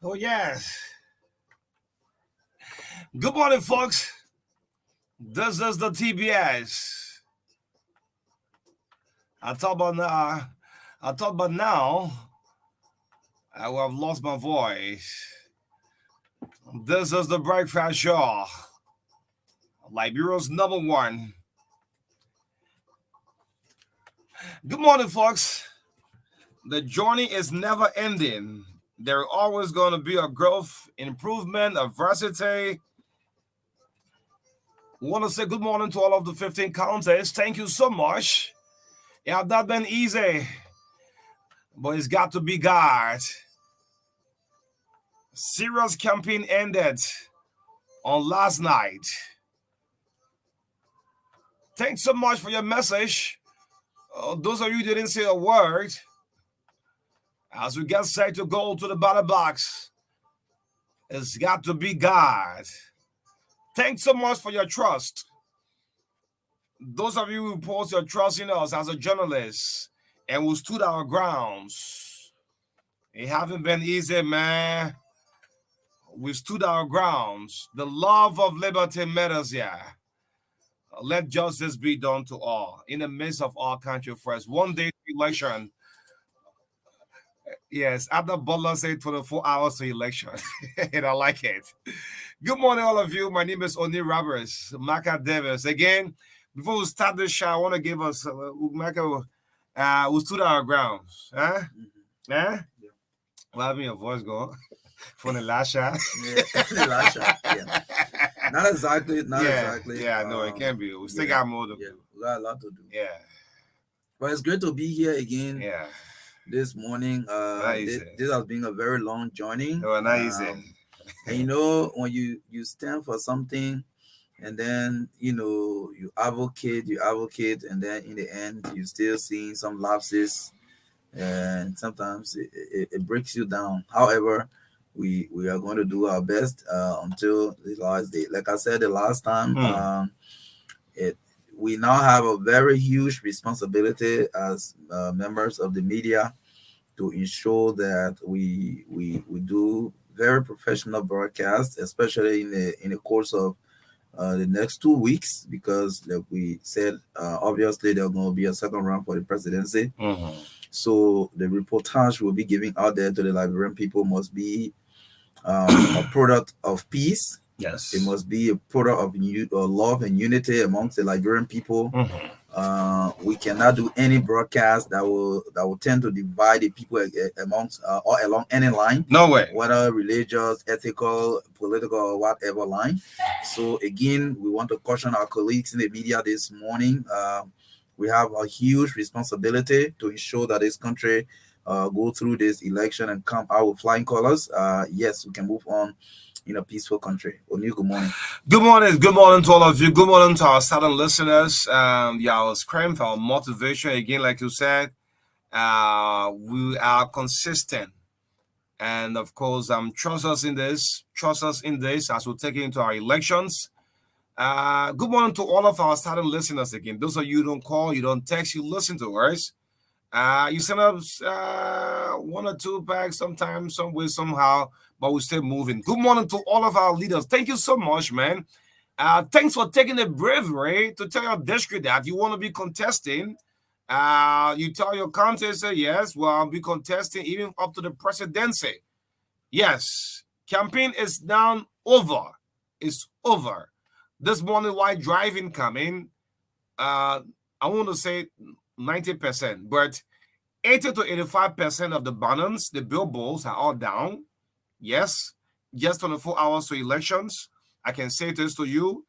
Oh, yes. Good morning, folks. This is the TBS. I thought about now. I thought about now. I will have lost my voice. This is the breakfast show. Liberia's number one. Good morning, folks. The journey is never ending. There's always going to be a growth, improvement, adversity. We want to say good morning to all of the 15 counties. Thank you so much. It has not been easy, but it's got to be God. Serious campaign ended on last night. Thanks so much for your message. Those of you who didn't say a word, as we get set to go to the ballot box, it's got to be God. Thanks so much for your trust. Those of you who post your trust in us as a journalist and who stood our grounds. It haven't been easy, man. We stood our grounds. The love of liberty matters here. Let justice be done to all in the midst of our country first. One day election. Yes, after Butler said 24 hours to election. And I like it. Good morning, all of you. My name is Oni Roberts, Marka Davis. Again, before we start this show, I want to give us Marka, we stood our grounds. Huh? Huh? Yeah. Well, having your voice go for the last shot. Yeah, the last shot. Yeah. Not exactly. Yeah, no, it can be. We still got more to do. We got a lot to do. Yeah. But it's great to be here again. Yeah. This morning. This has been a very long journey. Oh, not easy. And when you stand for something, and then you advocate, and then in the end you still seeing some lapses, and sometimes it breaks you down. However, we are going to do our best until the last day. Like I said the last time, we now have a very huge responsibility as members of the media to ensure that we do very professional broadcasts, especially in the course of the next 2 weeks, because like we said, obviously there's going to be a second round for the presidency. Mm-hmm. So the reportage we'll be giving out there to the Liberian people must be a product of peace. Yes, it must be a product of love and unity amongst the Liberian people. Mm-hmm. We cannot do any broadcast that will tend to divide the people amongst or along any line. No way. Whether religious, ethical, political, or whatever line. So again, we want to caution our colleagues in the media this morning. We have a huge responsibility to ensure that this country go through this election and come out with flying colors. Yes, we can move on in a peaceful country. O'Neill, good morning. Good morning. Good morning to all of you. Good morning to our southern listeners. Our strength, our motivation. Again, like you said, we are consistent. And of course, trust us in this. Trust us in this as we take it into our elections. Good morning to all of our southern listeners again. Those of you who don't call, you don't text, you listen to us. You send us one or two back sometimes, some way, somehow, but we stay moving. Good morning to all of our leaders. Thank you so much, man. Thanks for taking the bravery to tell your district that you want to be contesting. You tell your county, say, yes, well, I'll be contesting even up to the presidency. Yes, campaign is now over. It's over. This morning, while driving coming, I want to say 90%, but 80 to 85% of the banners, the billboards are all down. Yes, just 24 hours to elections. I can say this to you,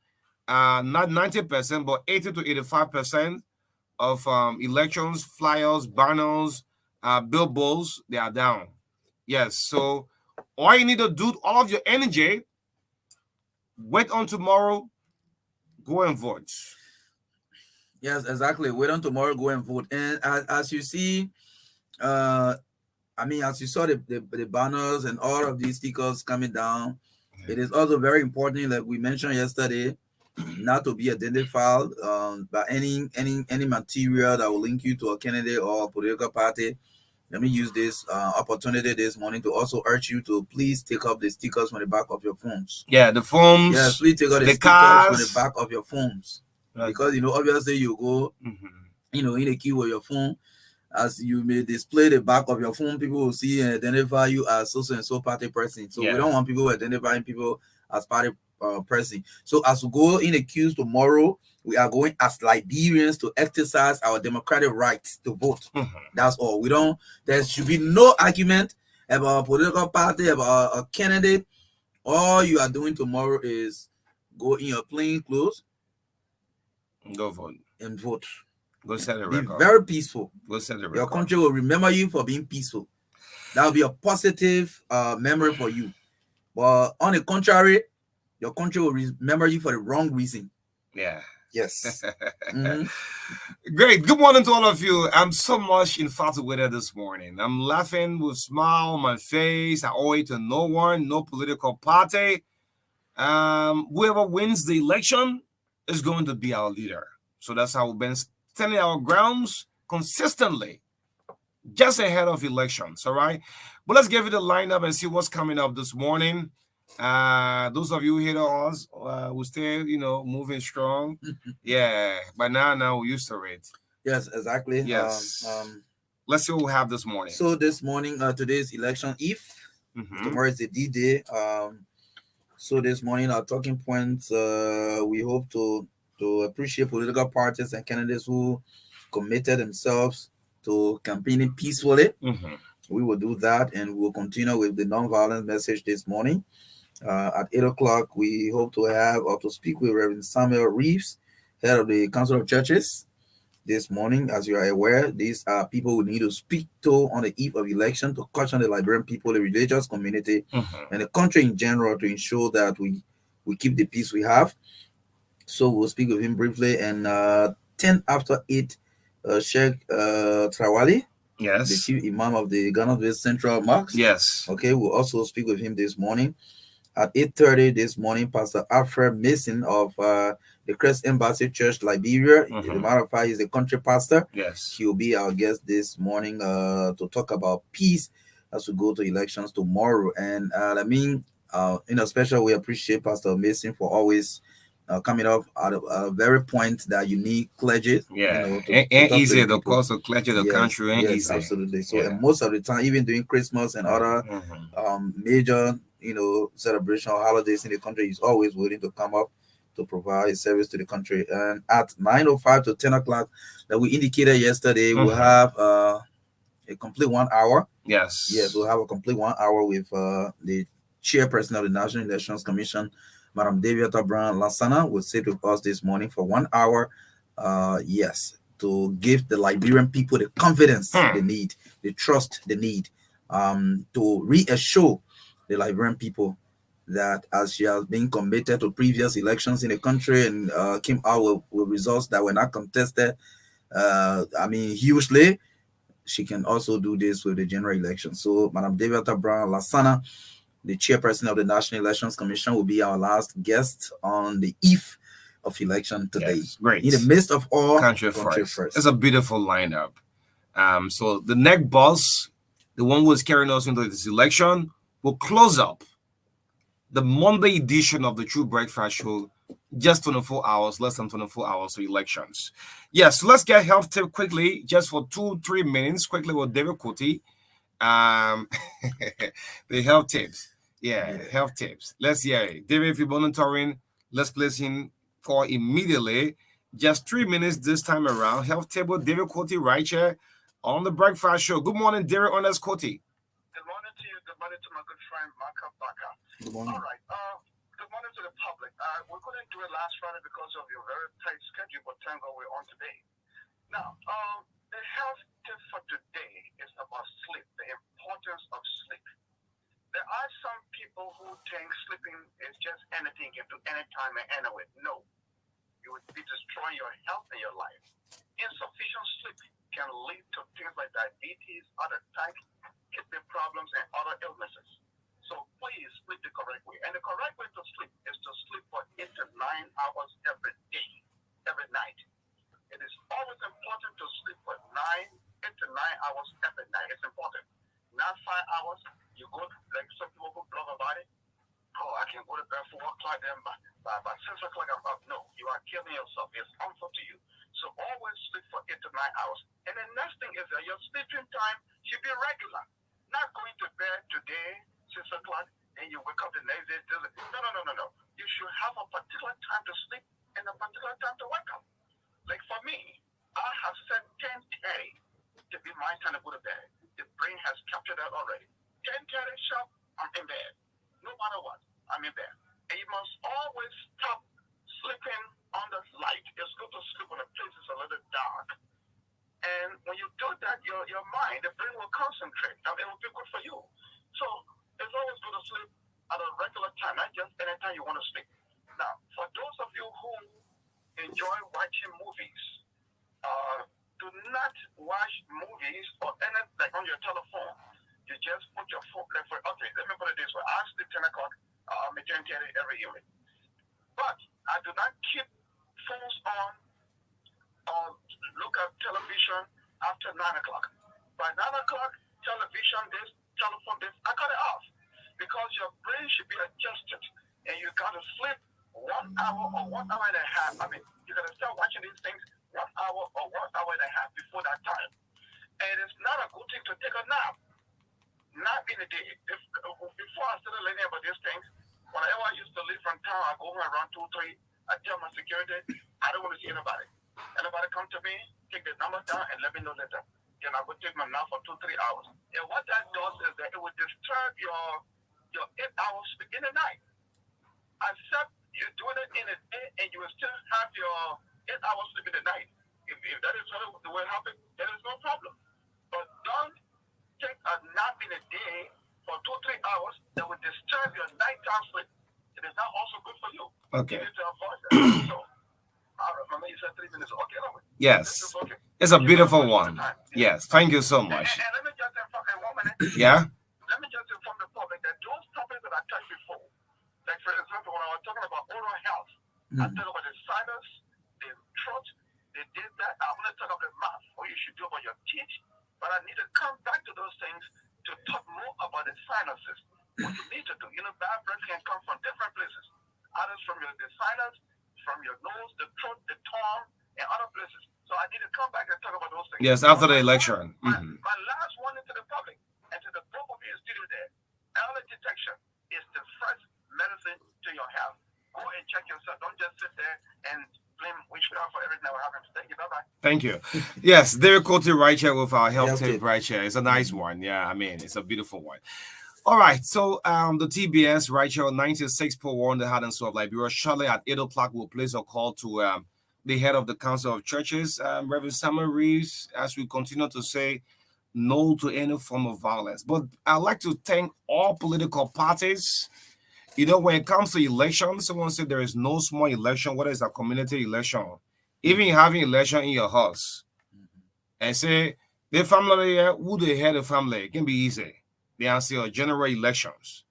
not 90%, but 80 to 85% of elections, flyers, banners, billboards, they are down. Yes, so all you need to do, all of your energy, wait on tomorrow, go and vote. Yes, exactly. Wait on tomorrow, go and vote. And as you see, as you saw the banners and all of these stickers coming down, it is also very important, like we mentioned yesterday, not to be identified by any material that will link you to a candidate or a political party. Let me use this opportunity this morning to also urge you to please take up the stickers from the back of your phones. Yeah, the Yes, phones, please take out the the stickers from the cars. back of your phones. Because, obviously you go, Mhm. in a queue with your phone. As you may display the back of your phone, people will see and identify you as so and so party person. So we Yeah. don't want people identifying people as party person. So as we go in the queues tomorrow, we are going as Liberians to exercise our democratic rights to vote. Mhm. That's all. We don't. There should be no argument about a political party, about a candidate. All you are doing tomorrow is go in your plain clothes Go vote. and vote. Go set a Be record. very peaceful. Go set a Your record. country will remember you for being peaceful. That will be a positive memory for you. But on the contrary, your country will remember you for the wrong reason. Yeah. Yes. Mhm. Great. Good morning to all of you. I'm so much infatuated this morning. I'm laughing with smile on my face. I owe it to no one, no political party. Whoever wins the election is going to be our leader. So that's how we've been standing our grounds consistently, just ahead of elections. All right. But let's give it a lineup and see what's coming up this morning. Those of you who hate us, will stay, moving strong. Yeah. By now we're used to it. Yes, exactly. Yes. Let's see what we have this morning. So this morning, today's election eve. Tomorrow is the D-Day. So this morning, our talking points, we hope to appreciate political parties and candidates who committed themselves to campaigning peacefully. We will do that, and we will continue with the nonviolent message this morning. At 8 o'clock, we hope to have or to speak with Reverend Samuel Reeves, head of the Council of Churches. This morning, as you are aware, these are people we need to speak to on the eve of election to caution the Liberian people, the religious community, and the country in general to ensure that we keep the peace we have. So we'll speak with him briefly. And 10 after 8, Sheikh Trawali, the Yes. chief imam of the Ghana Central Mosque. Yes. Okay, we'll also speak with him this morning. At 8:30 this morning, Pastor Alfred Mason of the Christ Embassy Church, Liberia. As a matter of fact, he's a country pastor. Yes. He will be our guest this morning to talk about peace as we go to elections tomorrow. And in a special way, appreciate Pastor Mason for always coming up at a very point that you need clergy. Yeah. To Ain't talk to easy. the The people. cost of clergy the Yes, country ain't yes, easy. absolutely. So, Yeah. and most of the time, even during Christmas and other major, celebration or holidays in the country, he's always willing to come up to provide service to the country. And at 9:05 to 10 o'clock, that we indicated yesterday, we'll have a complete 1 hour. Yes. Yes, we'll have a complete 1 hour with the chairperson of the National Elections Commission, Madam Deviata Brown Lansana, will sit with us this morning for 1 hour. Yes, to give the Liberian people the confidence they need, the trust they need, to reassure the Liberian people that as she has been committed to previous elections in the country and came out with results that were not contested, hugely, she can also do this with the general election. So, Madam Deviata Brown Lansana, the chairperson of the National Elections Commission, will be our last guest on the eve of election today. Yes, great. In the midst of all, country first. It's a beautiful lineup. So the next boss, the one who is carrying us into this election, will close up the Monday edition of the True Breakfast Show. Just 24 hours, less than 24 hours to elections. Yes, so let's get health tip quickly, just for 2-3 minutes, quickly with David Kuti. The health tips. Yeah, health tips. Let's hear it. David, if you're monitoring, let's place him for immediately. Just 3 minutes this time around. Health table, David Kuti, right here on the Breakfast Show. Good morning, David Honest Kuti. Good morning to you. Good morning to my good friend, Marka. Good morning. All right. Good morning to the public. We couldn't do it last Friday because of your very tight schedule, but thank God we're on today. Now, the health tip for today is about sleep, the importance of sleep. There are some people who think sleeping is just anything you can do anytime and anywhere. No. You would be destroying your health and your life. Insufficient sleep can lead to things like diabetes, other type, kidney problems, and other illnesses. So please sleep the correct way. And the correct way to sleep is to sleep for 8 to 9 hours every day, every night. It is always important to sleep for 8 to 9 hours every night. It's important. 6 o'clock, and you wake up the next day. No, no, no, no, no. You should have a particular time to sleep and a particular time to wake up. Like for me, I have set 10:30 to be my time to go to bed. The brain has captured that already. 10:30 sharp, I'm in bed. No matter what, I'm in bed. And you must always stop sleeping under light. It's good to sleep when the place is a little dark. And when you do that, your mind, the brain will concentrate. And it will be good for you. So it's always good to sleep at a regular time, not just anytime you want to sleep. Now, for those of you who enjoy watching movies, do not watch movies or anything like on your telephone. You just put your phone, like okay, let me put it this way. I sleep 10 o'clock, 10:30 every evening. But I do not keep phones on or look at television after 9 o'clock. By 9 o'clock, television this, telephone this, I cut it off. Because your brain should be adjusted. And you got to sleep 1 hour or 1 hour and a half. I mean, you got to start watching these things 1 hour or 1 hour and a half before that time. And it's not a good thing to take a nap. Not in the day. Before I started learning about these things, whenever I used to leave from town, I go home around 2, 3. I tell my security, I don't want to see anybody. Anybody come to me, take the number down and let me know later. Then I would take my nap for 2, 3 hours. And what that does is that it would disturb your 8 hours sleep in the night. Except you're doing it in the day and you will still have your 8 hours sleep in the night. If that is what the way it happens, there is no problem. But don't take a nap in the day for 2, 3 hours that will disturb your nighttime sleep. It is not also good for you. Okay. You need to avoid that. So, I remember you said 3 minutes. Okay, no, Yes. this is okay. It's a beautiful one. Yes. Thank you so much. And let me just inform in 1 minute. Yeah. Let me just inform the public that those topics that I touched before, like for example, when I was talking about oral health, I talked about the sinus, the throat, they did that. I'm going to talk about the mouth, what you should do about your teeth. But I need to come back to those things to talk more about the sinuses. What you need to do. You know, bad breath can come from different places. Others from the sinus, from your nose, the throat, the tongue, and other places. So I need to come back and talk about those things. Yes, after the election. My last warning to the public and to the both of you in studio there, early detection is the first medicine to your health. Go and check yourself. Don't just sit there and blame witchcraft for everything that will happen. Thank you. Bye-bye. Thank you. Yes, Derek Cote right here with our health Health tip tip. right here. It's a nice one. Yeah, I mean, it's a beautiful one. All right, so the TBS right here, 96.1, the Heart and Soul of Liberia. Shortly at 8 o'clock, we'll place a call to the head of the Council of Churches, Reverend Samuel Reeves, as we continue to say no to any form of violence. But I'd like to thank all political parties. You know, when it comes to elections, someone said there is no small election, whether it's a community election, even having election in your house, and say the family, who the head of the family, it can be easy. They are still general elections.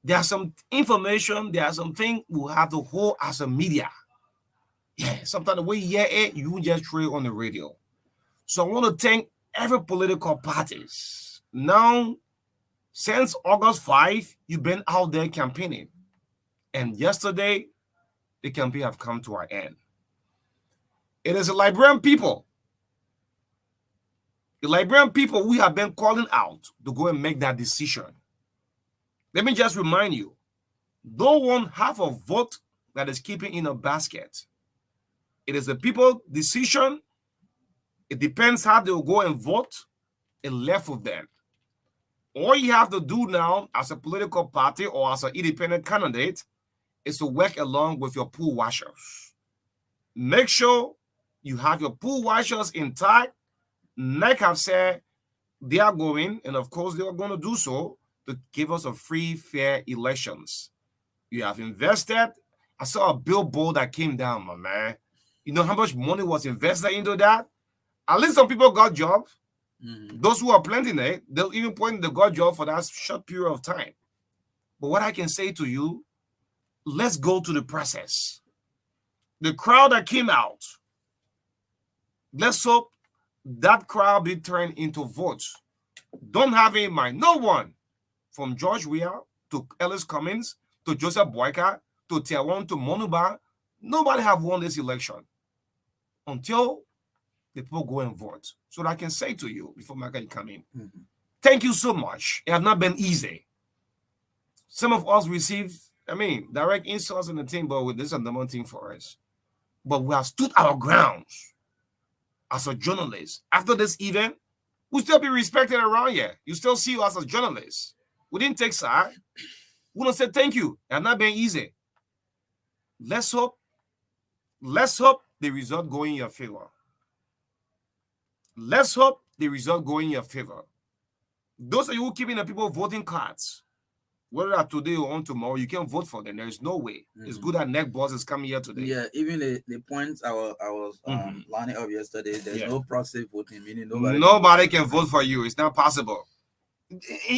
There are some information, there are some things we have to hold as a media. Yeah, sometimes the way you hear it, you just throw it on the radio. So I want to thank every political parties. Now, since August 5, you've been out there campaigning. And yesterday, the campaign have come to our end. It is the Liberian people. The Liberian people we have been calling out to go and make that decision. Let me just remind you, no one have a vote that is keeping in a basket. It is the people decision. It depends how they will go and vote. It left with them. All you have to do now as a political party or as an independent candidate is to work along with your pool washers. Make sure you have your pool washers intact. Like I've said, they are going, and of course they are going to do so, to give us a free, fair elections. You have invested. I saw a billboard that came down, my man. You know how much money was invested into that? At least some people got jobs. Those who are planting it, they'll even point the got job for that short period of time. But what I can say to you, let's go to the process. The crowd that came out, let's hope that crowd be turned into votes. Don't have in mind, no one from George Weah to Ellis Cummings to Joseph Boyka to Tiawan to Monuba, nobody have won this election until the people go and vote. So that I can say to you before Marka come in, thank you so much. It has not been easy. Some of us receive, direct insults in the team, but this is a number one thing for us. But we have stood our grounds as a journalist. After this event, we'll still be respected around here. You still see us as a journalist. We didn't take side. We don't say thank you. It's not been easy. Let's hope the result go in your favor. Let's hope the result go in your favor. Those of you who keeping the people voting cards, whether that today or on tomorrow, you can't vote for them. There is no way. It's good that Neck Boss is coming here today. Yeah, even the points I was lining up yesterday, there's no proxy voting, meaning nobody can vote for you. It's not possible.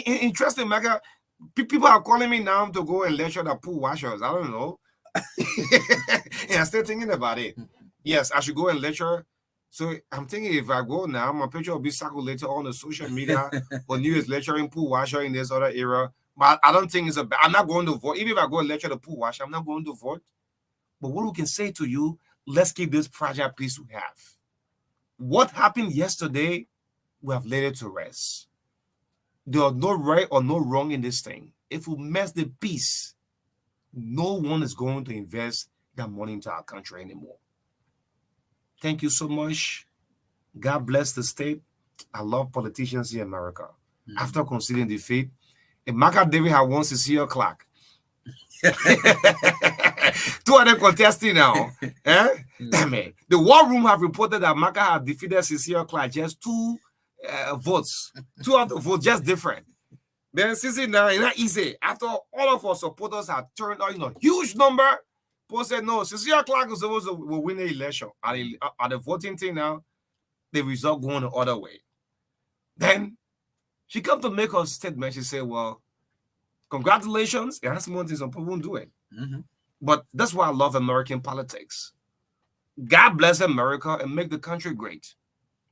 Interesting, Marka. People are calling me now to go and lecture the pool washers. I don't know. And I'm still thinking about it. Yes, I should go and lecture. So I'm thinking if I go now, my picture will be circulated on the social media or news lecturing pool washer in this other era. But I don't think it's I'm not going to vote. Even if I go and lecture the pool washer, I'm not going to vote. But what we can say to you, let's keep this fragile peace we have. What happened yesterday, we have laid it to rest. There are no right or no wrong in this thing. If we mess the peace, no one is going to invest that money into our country anymore. Thank you so much. God bless the state. I love politicians here in America. After conceding defeat, if Marka David had won Cecilia Clark, 2 of them contesting now. Damn it. The War Room have reported that Marka had defeated Cecilia Clark just 2 votes. 2 of the votes just different. Then Cici now it's not easy. After all of our supporters had turned out, huge number, people said no, Cecilia Clark is supposed to win the election. At the voting thing now, the result going the other way. Then she come to make her statement. She said, well, congratulations. And that's one thing some people won't do it. But that's why I love American politics. God bless America and make the country great.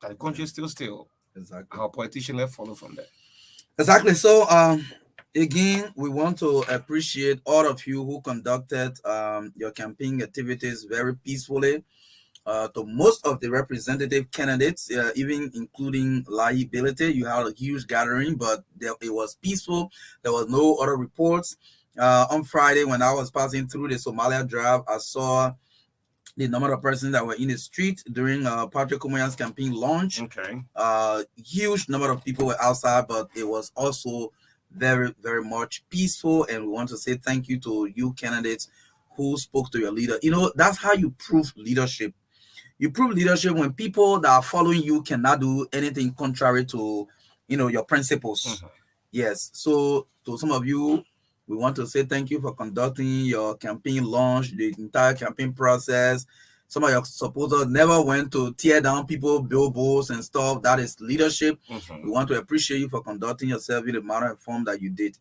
That the country is still. Exactly. Our politicians let follow from there. Exactly. So again, we want to appreciate all of you who conducted your campaign activities very peacefully. To most of the representative candidates, even including liability, you had a huge gathering, but it was peaceful. There was no other reports. On Friday, when I was passing through the Somalia drive, I saw the number of persons that were in the street during Patrick Omoyan's campaign launch. Okay. Huge number of people were outside, but it was also very, very much peaceful. And we want to say thank you to you candidates who spoke to your leader. That's how you prove leadership. You prove leadership when people that are following you cannot do anything contrary to, your principles. Yes. So to some of you, we want to say thank you for conducting your campaign launch, the entire campaign process. Some of your supporters never went to tear down people, billboards and stuff. That is leadership. We want to appreciate you for conducting yourself in the manner and form that you did.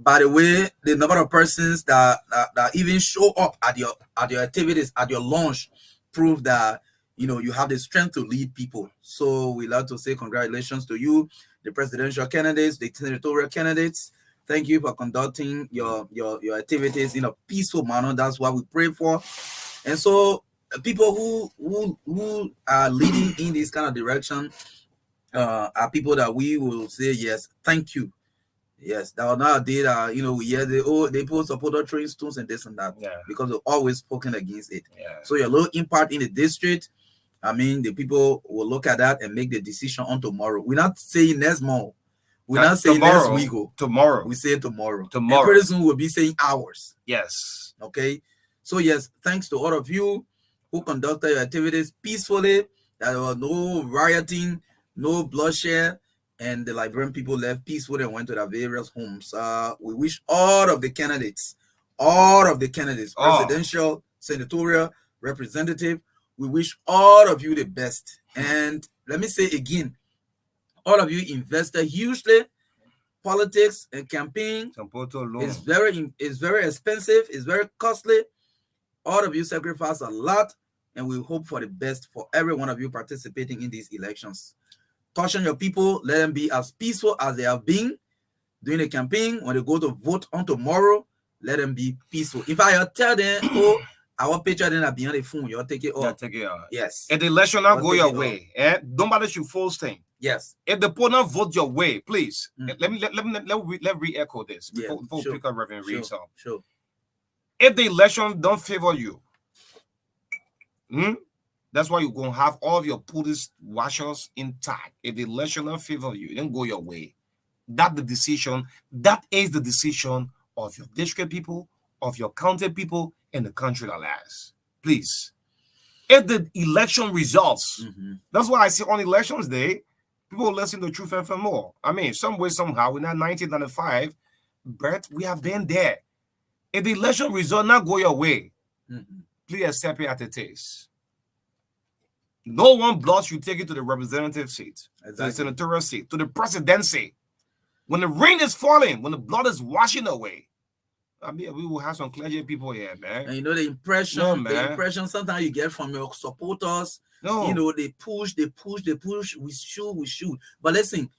By the way, the number of persons that even show up at your activities, at your launch, prove that you have the strength to lead people. So we love to say congratulations to you, the presidential candidates, the senatorial candidates. Thank you for conducting your activities in a peaceful manner. That's what we pray for. And so people who are leading in this kind of direction are people that we will say, yes, thank you. Yes, that was not a day that, we hear they post supporter train stones and this and that. Because they've always spoken against it. So your little impact in the district, the people will look at that and make the decision on tomorrow. We're not saying next month. We're not saying next week. Tomorrow. We say tomorrow. Tomorrow. And pretty soon we'll be saying hours. Yes. Okay. So yes, thanks to all of you who conducted your activities peacefully. There was no rioting, no bloodshed, and the Liberian people left peacefully and went to their various homes. We wish all of the candidates, presidential, senatorial, representative, we wish all of you the best. And let me say again, all of you invested hugely. Politics and campaign is very expensive. It's very costly. All of you sacrifice a lot, and we hope for the best for every one of you participating in these elections. Caution your people. Let them be as peaceful as they have been during the campaign. When they go to vote on tomorrow, let them be peaceful. If I tell them, our picture then be on the phone, you'll take it off. Take it off. Yes. And the election not go your way. Nobody should force things. Yes. If the opponent vote your way, please Mhm. let re-echo this Yeah. before we Sure. pick up Reverend Sure. Reeves up. Sure. If the election don't favor you, hmm, that's why you're gonna have all of your police washers intact. If the election don't favor you, it don't go your way. That the decision, that is the decision of your district people, of your county people, and the country at large. Please. If the election results, Mm-hmm. that's why I say on elections day, people listen to Truth FM more. I mean, some way, somehow, in that 1995, Brett, we have been there. If the election result not go your way, Mm-hmm. please accept it at the taste. No one blood you take it to the representative seat, to the Exactly. senatorial seat, to the presidency. When the rain is falling, when the blood is washing away, I mean, we will have some clergy people here, man. And you know No, the man. impression sometimes you get from your supporters, you No. know, they push, they push, they push. We should, we should. But listen,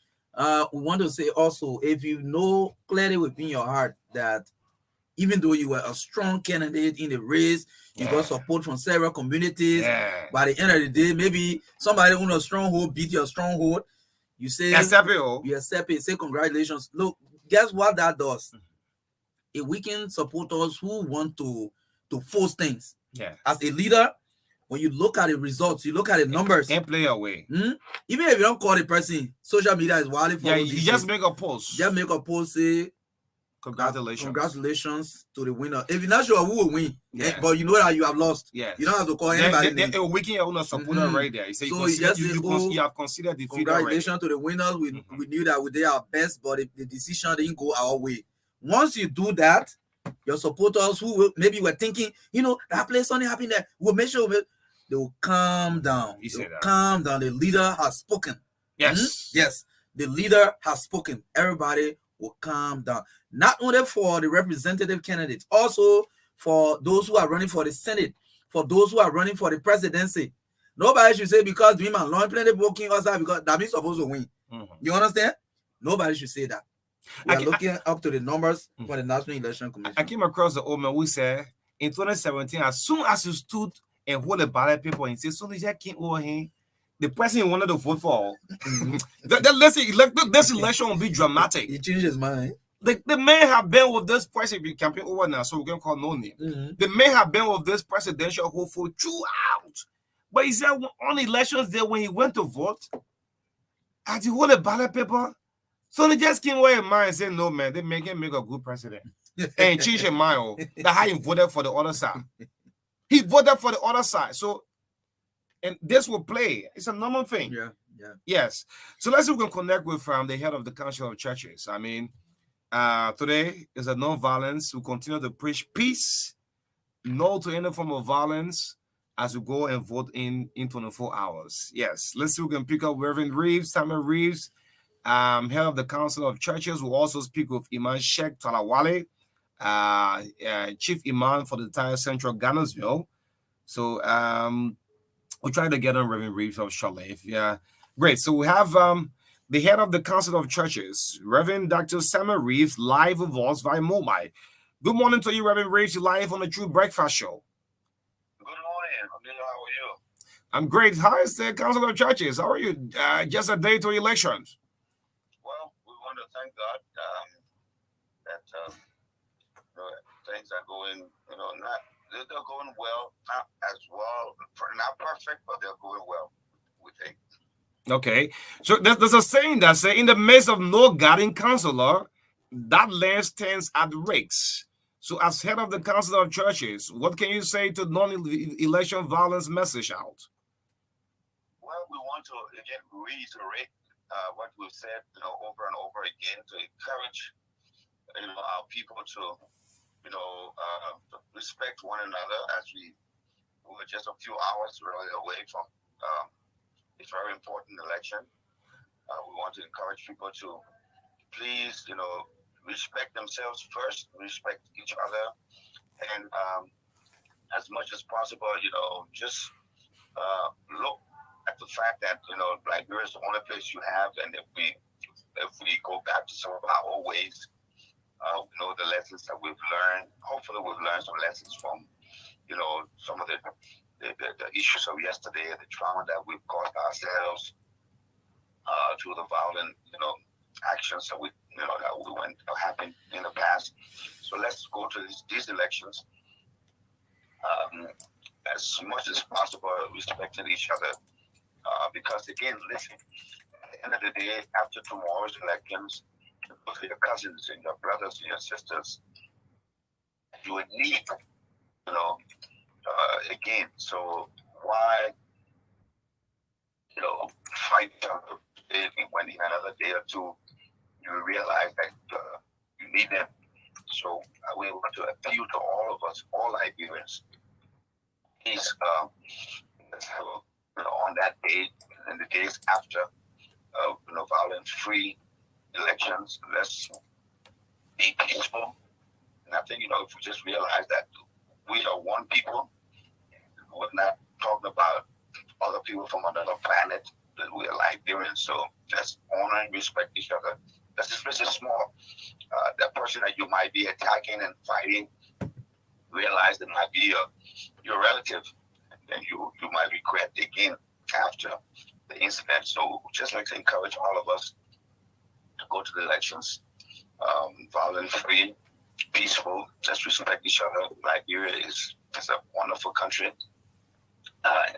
we want to say also, if you know clearly within your heart that even though you were a strong candidate in the race, you Yeah. got support from several communities. Yeah. By the end of the day, maybe somebody on a stronghold beat your stronghold. You say Accept it, oh. you accept it, say congratulations. Look, guess what that does? It weakens supporters who want to force things. Yeah. As a leader, when you look at the results, you look at the numbers. And play away. Even if you don't call the person, social media is wildly Yeah, follow you these just days. make a post. Just make a post, say Congratulations. congratulations to the winner. If you're not sure who will win, Yeah. but you know that you have lost, Yes. you don't have to call anybody. It will weaken your own supporter right there. You say So you, you just say, you have considered defeat congratulations already. to the winners. We knew that we did our best, but the decision didn't go our way. Once you do that, your supporters who maybe were thinking, you know, that place something happened there, we'll make sure they will calm down. You say that. Calm down. The leader has spoken. Yes. Yes. The leader has spoken. Everybody will calm down. Not only for the representative candidates, also for those who are running for the Senate, for those who are running for the presidency. Nobody should say because me man long plenty working outside because that means supposed to win. You understand? Nobody should say that. We are looking up to the numbers for the National Election Commission. I came across the old man who said in 2017, as soon as you stood and hold the ballot paper and said, soon as you came over here, the person you wanted to vote for, this election will be dramatic. He changed his mind. The man have been with this president campaign over now, so we can call no name. The man have been with this presidential hopeful throughout. But he said on elections day when he went to vote, as he hold a ballot paper, so they just came away in mind and said, no, man, they make him make a good president. And change his mind. Oh, that's how he voted for the other side. He voted for the other side. So, and this will play. It's a normal thing. Yeah. Yes. So let's see if we can connect with the head of the Council of Churches. I mean, today is a non-violence. We continue to preach peace, no to any form of violence as we go and vote in 24 hours. Yes. Let's see if we can pick up Reverend Reeves, Tammy Reeves, head of the Council of Churches. We'll also speak with Imam Sheikh Talawale, Chief Imam for the entire Central Ghanaisville. So we'll try to get on Reverend Reeves shortly. Great. So we have the head of the Council of Churches, Reverend Dr. Samuel Reeves, live with us via mobile. Good morning to you, Reverend Reeves. You're live on the True Breakfast Show. Good morning. How are you? I'm great. How is the Council of Churches? How are you? Just a day to elections. Well, we want to thank God that things are going, they're going well, not as well, not perfect, but they're going well, we think. Okay. So there's a saying that say, in the midst of no guiding counselor, that land stands at rakes. So as head of the Council of Churches, what can you say to non-election violence message out? Well, we want to, again, reiterate what we've said, over and over again to encourage, our people to, respect one another as we were just a few hours really away from this very important election. We want to encourage people to please, respect themselves first, respect each other, and as much as possible, just look at the fact that, Liberia is the only place you have, and if we go back to some of our old ways, we know the lessons that we've learned. Hopefully, we've learned some lessons from, some of the issues of yesterday, the trauma that we've caused ourselves. to the violent, actions that we went happened in the past. So let's go to these elections um, as much as possible, respecting each other. Because again, listen, at the end of the day, after tomorrow's elections, those are your cousins and your brothers and your sisters you would need, again. So why, fight when in another day or two you realize that you need them. So we want to appeal to all of us, all Liberians. Please, let's have on that day and the days after, violence-free elections. Let's be peaceful. And I think, if we just realize that we are one people, we're not talking about other people from another planet, that we are Liberians. So let's honor and respect each other. That's just small. That person that you might be attacking and fighting, realize that might be your relative, and then you might regret again after the incident. So just like to encourage all of us to go to the elections, violence-free, peaceful. Let's respect each other. Liberia is a wonderful country.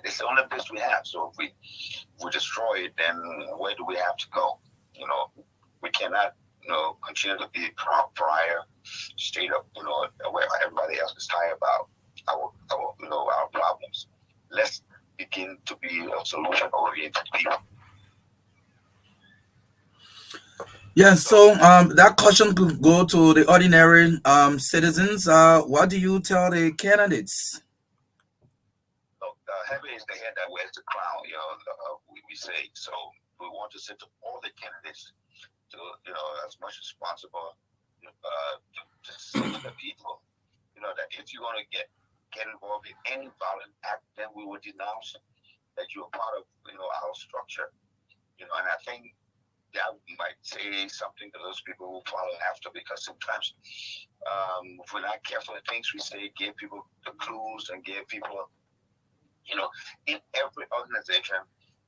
It's the only place we have. So if we destroy it, then where do we have to go? We cannot, continue to be prior, state up, where everybody else is tired about our problems. Let's begin to be a solution-oriented people. Yeah, so that question could go to the ordinary citizens. What do you tell the candidates? So, heaven is the head that wears the crown, we say. So we want to say to all the candidates to, as much as possible, to say to the people, that if you're going to get involved in any violent act, then we will denounce that you're part of, our structure. And I think that might say something to those people who follow after, because sometimes if we're not careful with things we say, give people the clues and give people, in every organization,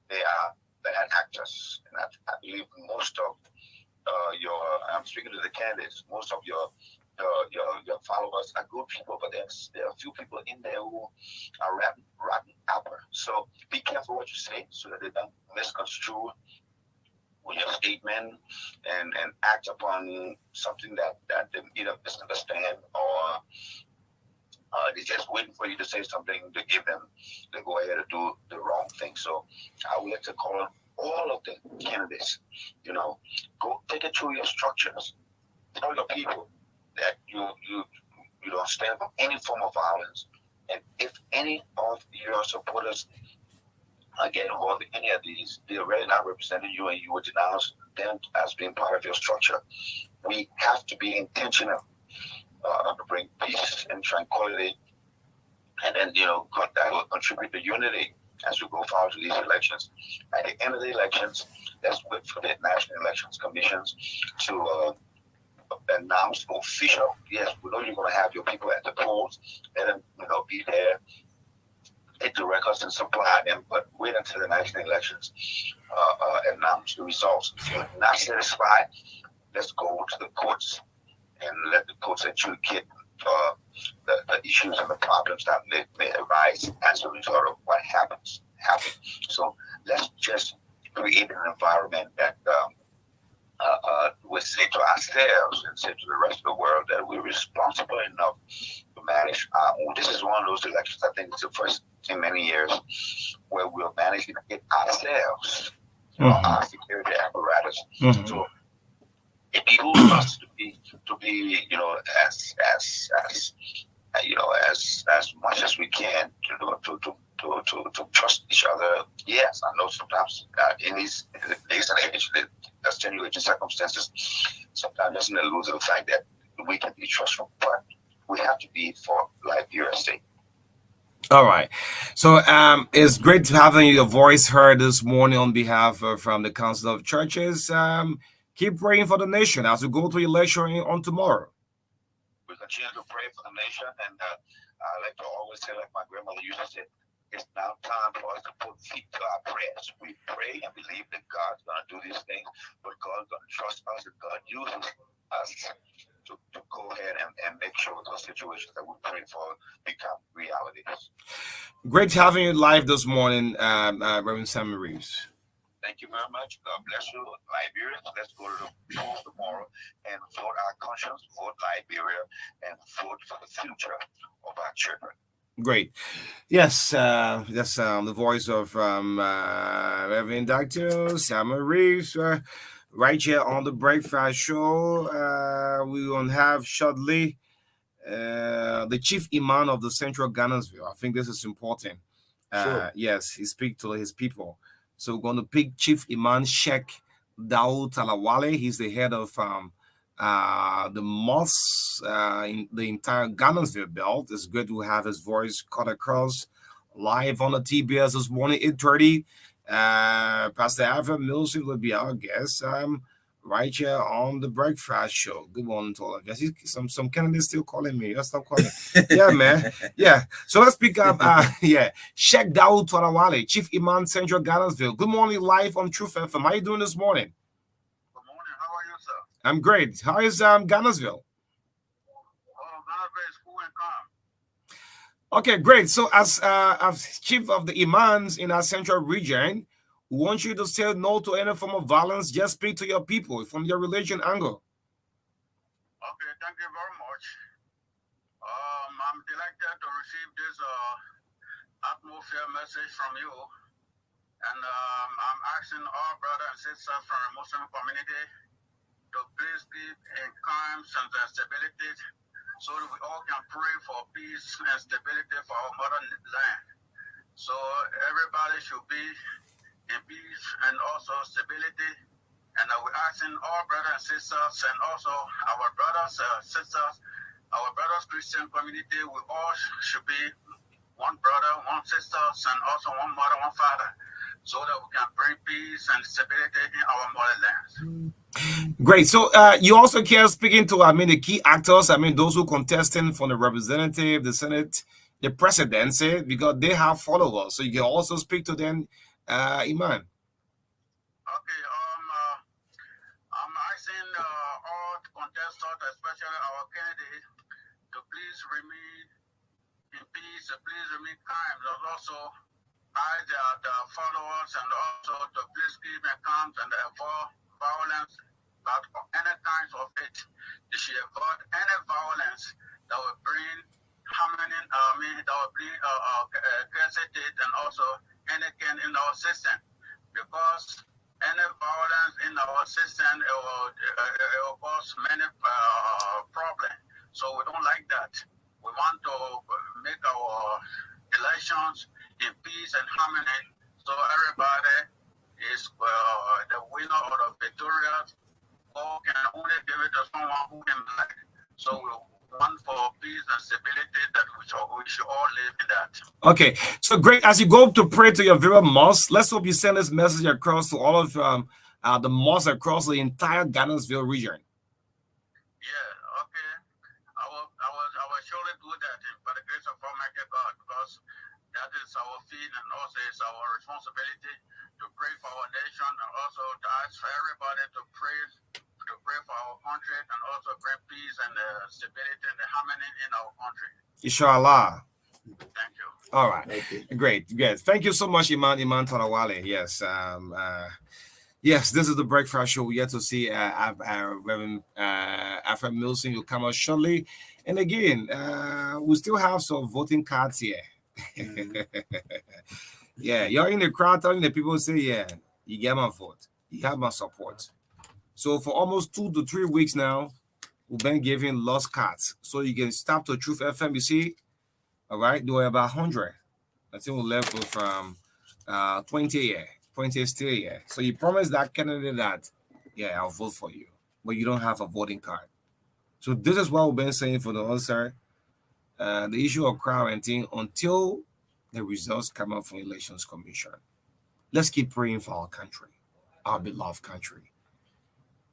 they are bad actors. And I believe most of I'm speaking to the candidates, most of your followers are good people, but there are a few people in there who are rotten apple. So be careful what you say so that they don't misconstrue with your statement and act upon something that they either misunderstand or they're just waiting for you to say something to give them to go ahead and do the wrong thing. So I would like to call on all of the candidates, go take it through your structures. Tell your people that you don't stand for any form of violence. And if any of your supporters get involved in any of these, they're really not representing you and you would denounce them as being part of your structure. We have to be intentional to bring peace and tranquility, and then that will contribute to unity as we go forward to these elections. At the end of the elections, let's wait for the National Elections Commissions to announce official. Yes, we know you're going to have your people at the polls. Let them, be there, take the records and supply them. But wait until the national elections announce the results. If you're not satisfied, let's go to the courts and let the courts adjudicate the issues and the problems that may arise as a result of what happened. So let's just create an environment that we say to ourselves and say to the rest of the world that we're responsible enough to manage our own. This is one of those elections, I think it's the first in many years, where we're managing it ourselves, our security apparatus. So it behooves us to be, as much as we can to trust each other. Yes, I know sometimes in these days and age, that's extenuating circumstances, sometimes doesn't lose the fact that we can be trustful, but we have to be for Liberia's sake. All right. So it's great to having your voice heard this morning on behalf from the Council of Churches. Keep praying for the nation as we go to election on tomorrow. We continue to pray for the nation, and I like to always say, like my grandmother used to say, It's now time for us to put feet to our prayers. We pray and believe that God's going to do these things, but God's going to trust us and God uses us to go ahead and make sure those situations that we pray for become realities. Great having you live this morning, Reverend Sam Reeves. Thank you very much. God bless you, Liberians. Let's go to the polls tomorrow and vote our conscience, vote Liberia, and vote for the future of our children. Great. Yes, that's the voice of Reverend Dr. Samuel Reeves, right here on the Breakfast Show. We will have shortly the chief imam of the Central Ghanansville. I think this is important. Sure. Yes, he speaks to his people. So we're going to pick Chief Imam Sheikh Daoud Talawale. He's the head of the mosque in the entire Ghanansville belt. It's good to have his voice cut across live on the TBS this morning, 8:30. Pastor Alfred Mills will be our guest. Right here on the Breakfast Show. Good morning to all of you. Some candidates still calling me. Let's stop calling. Yeah, man. Yeah. So let's pick up. Yeah, Sheikh Daoud Tarawale, Chief Imam, Central Ghanansville. Good morning, live on Truth FM. How are you doing this morning? Good morning. How are you, sir? I'm great. How is Ghanansville? Oh, Ghana is cool and calm. Okay, great. So as Chief of the Imams in our Central region, we want you to say no to any form of violence. Just speak to your people from your religion angle. Okay, thank you very much. I'm delighted to receive this atmosphere message from you. And I'm asking all brothers and sisters from the Muslim community to please keep in calm and stability so that we all can pray for peace and stability for our motherland. So everybody should be in peace and also stability. And we're asking all brothers and sisters and also our brothers and sisters, our brothers Christian community, we all should be one brother, one sister, and also one mother, one father, so that we can bring peace and stability in our motherland. Great. So you also care speaking to, the key actors, those who contesting for the representative, the Senate, the presidency, because they have followers. So you can also speak to them, Iman. Okay. I'm asking all contestants, especially our candidate, to please remain in peace, please remain calm. There's also the followers and also to please keep in calm and avoid violence, but any kinds of it. They should avoid any violence that will bring harmony, that will bring scarcity and also anything in our system. Because any violence in our system it will cause many problems. So we don't like that. We want to make our elections in peace and harmony, so everybody is the winner or the victorious, or can only give it to someone who can like. So we want for peace and stability that we should all live in that. Okay, so great. As you go to pray to your various mosques, let's hope you send this message across to all of the mosques across the entire Ghanansville region. Yeah, okay. I will surely do that by the grace of Almighty God, because that is our feet and also it's our responsibility to pray for our nation and also to ask for everybody to pray for our country and also bring peace and stability and harmony in our country. Inshallah. Thank you. All right. Okay. Great. Yes. Thank you so much, Iman Tarawale. Yes. Yes, this is the Breakfast Show. We get to see Reverend Alfred Milson will come out shortly. And again, we still have some voting cards here. Yeah, you're in the crowd telling the people, say, yeah, you get my vote. You have my support. So for almost 2 to 3 weeks now, we've been giving lost cards. So you can stop to Truth FM, you see. All right, there were about 100. I think we left with 20 here. 20 still here. So you promised that candidate that, yeah, I'll vote for you. But you don't have a voting card. So this is what we've been saying for the answer. The issue of quarantine until the results come out from Elections Commission. Let's keep praying for our country, our beloved country.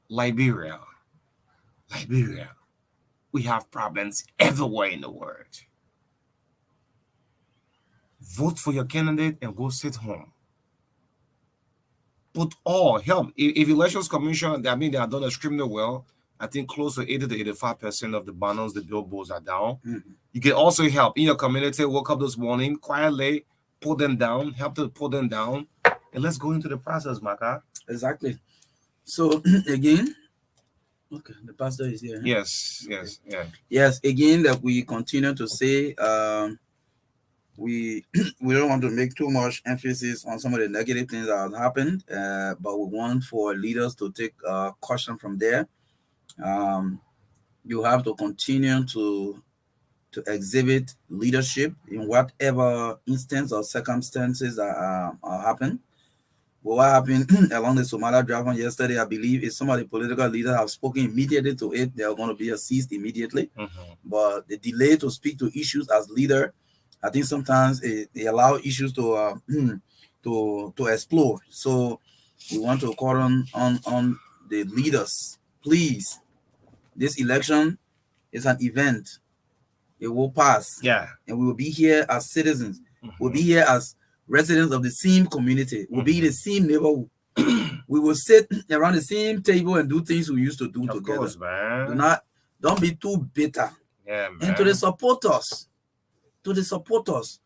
Liberia. We have problems everywhere in the world. Vote for your candidate and go sit home. Put all help. If elections commission, I mean, they are done extremely well. I think close to 80 to 85% of the banners, the billboards are down. Mhm. You can also help in your community. Wake up this morning quietly, pull them down, help to pull them down, and let's go into the process, Marka. Exactly. So again, okay, the pastor is here. Huh? Yes, Okay. yes, yeah. Yes, again that we continue to say we we don't want to make too much emphasis on some of the negative things that have happened, but we want for leaders to take caution from there. Um, you have to continue to exhibit leadership in whatever instance or circumstances are happen. Well, what happened along the Somalia draft yesterday, I believe, is some of the political leaders have spoken immediately to it. They are going to be seized immediately. Mm-hmm. But the delay to speak to issues as leader, I think sometimes they allow issues to to explore. So we want to call on the leaders, please. This election is an event. It will pass. Yeah. And we will be here as citizens. Mm-hmm. We'll be here as residents of the same community. We'll be in the same neighborhood. We will sit around the same table and do things we used to do Of together. course, man. Don't be too bitter. Yeah, man. And to the supporters,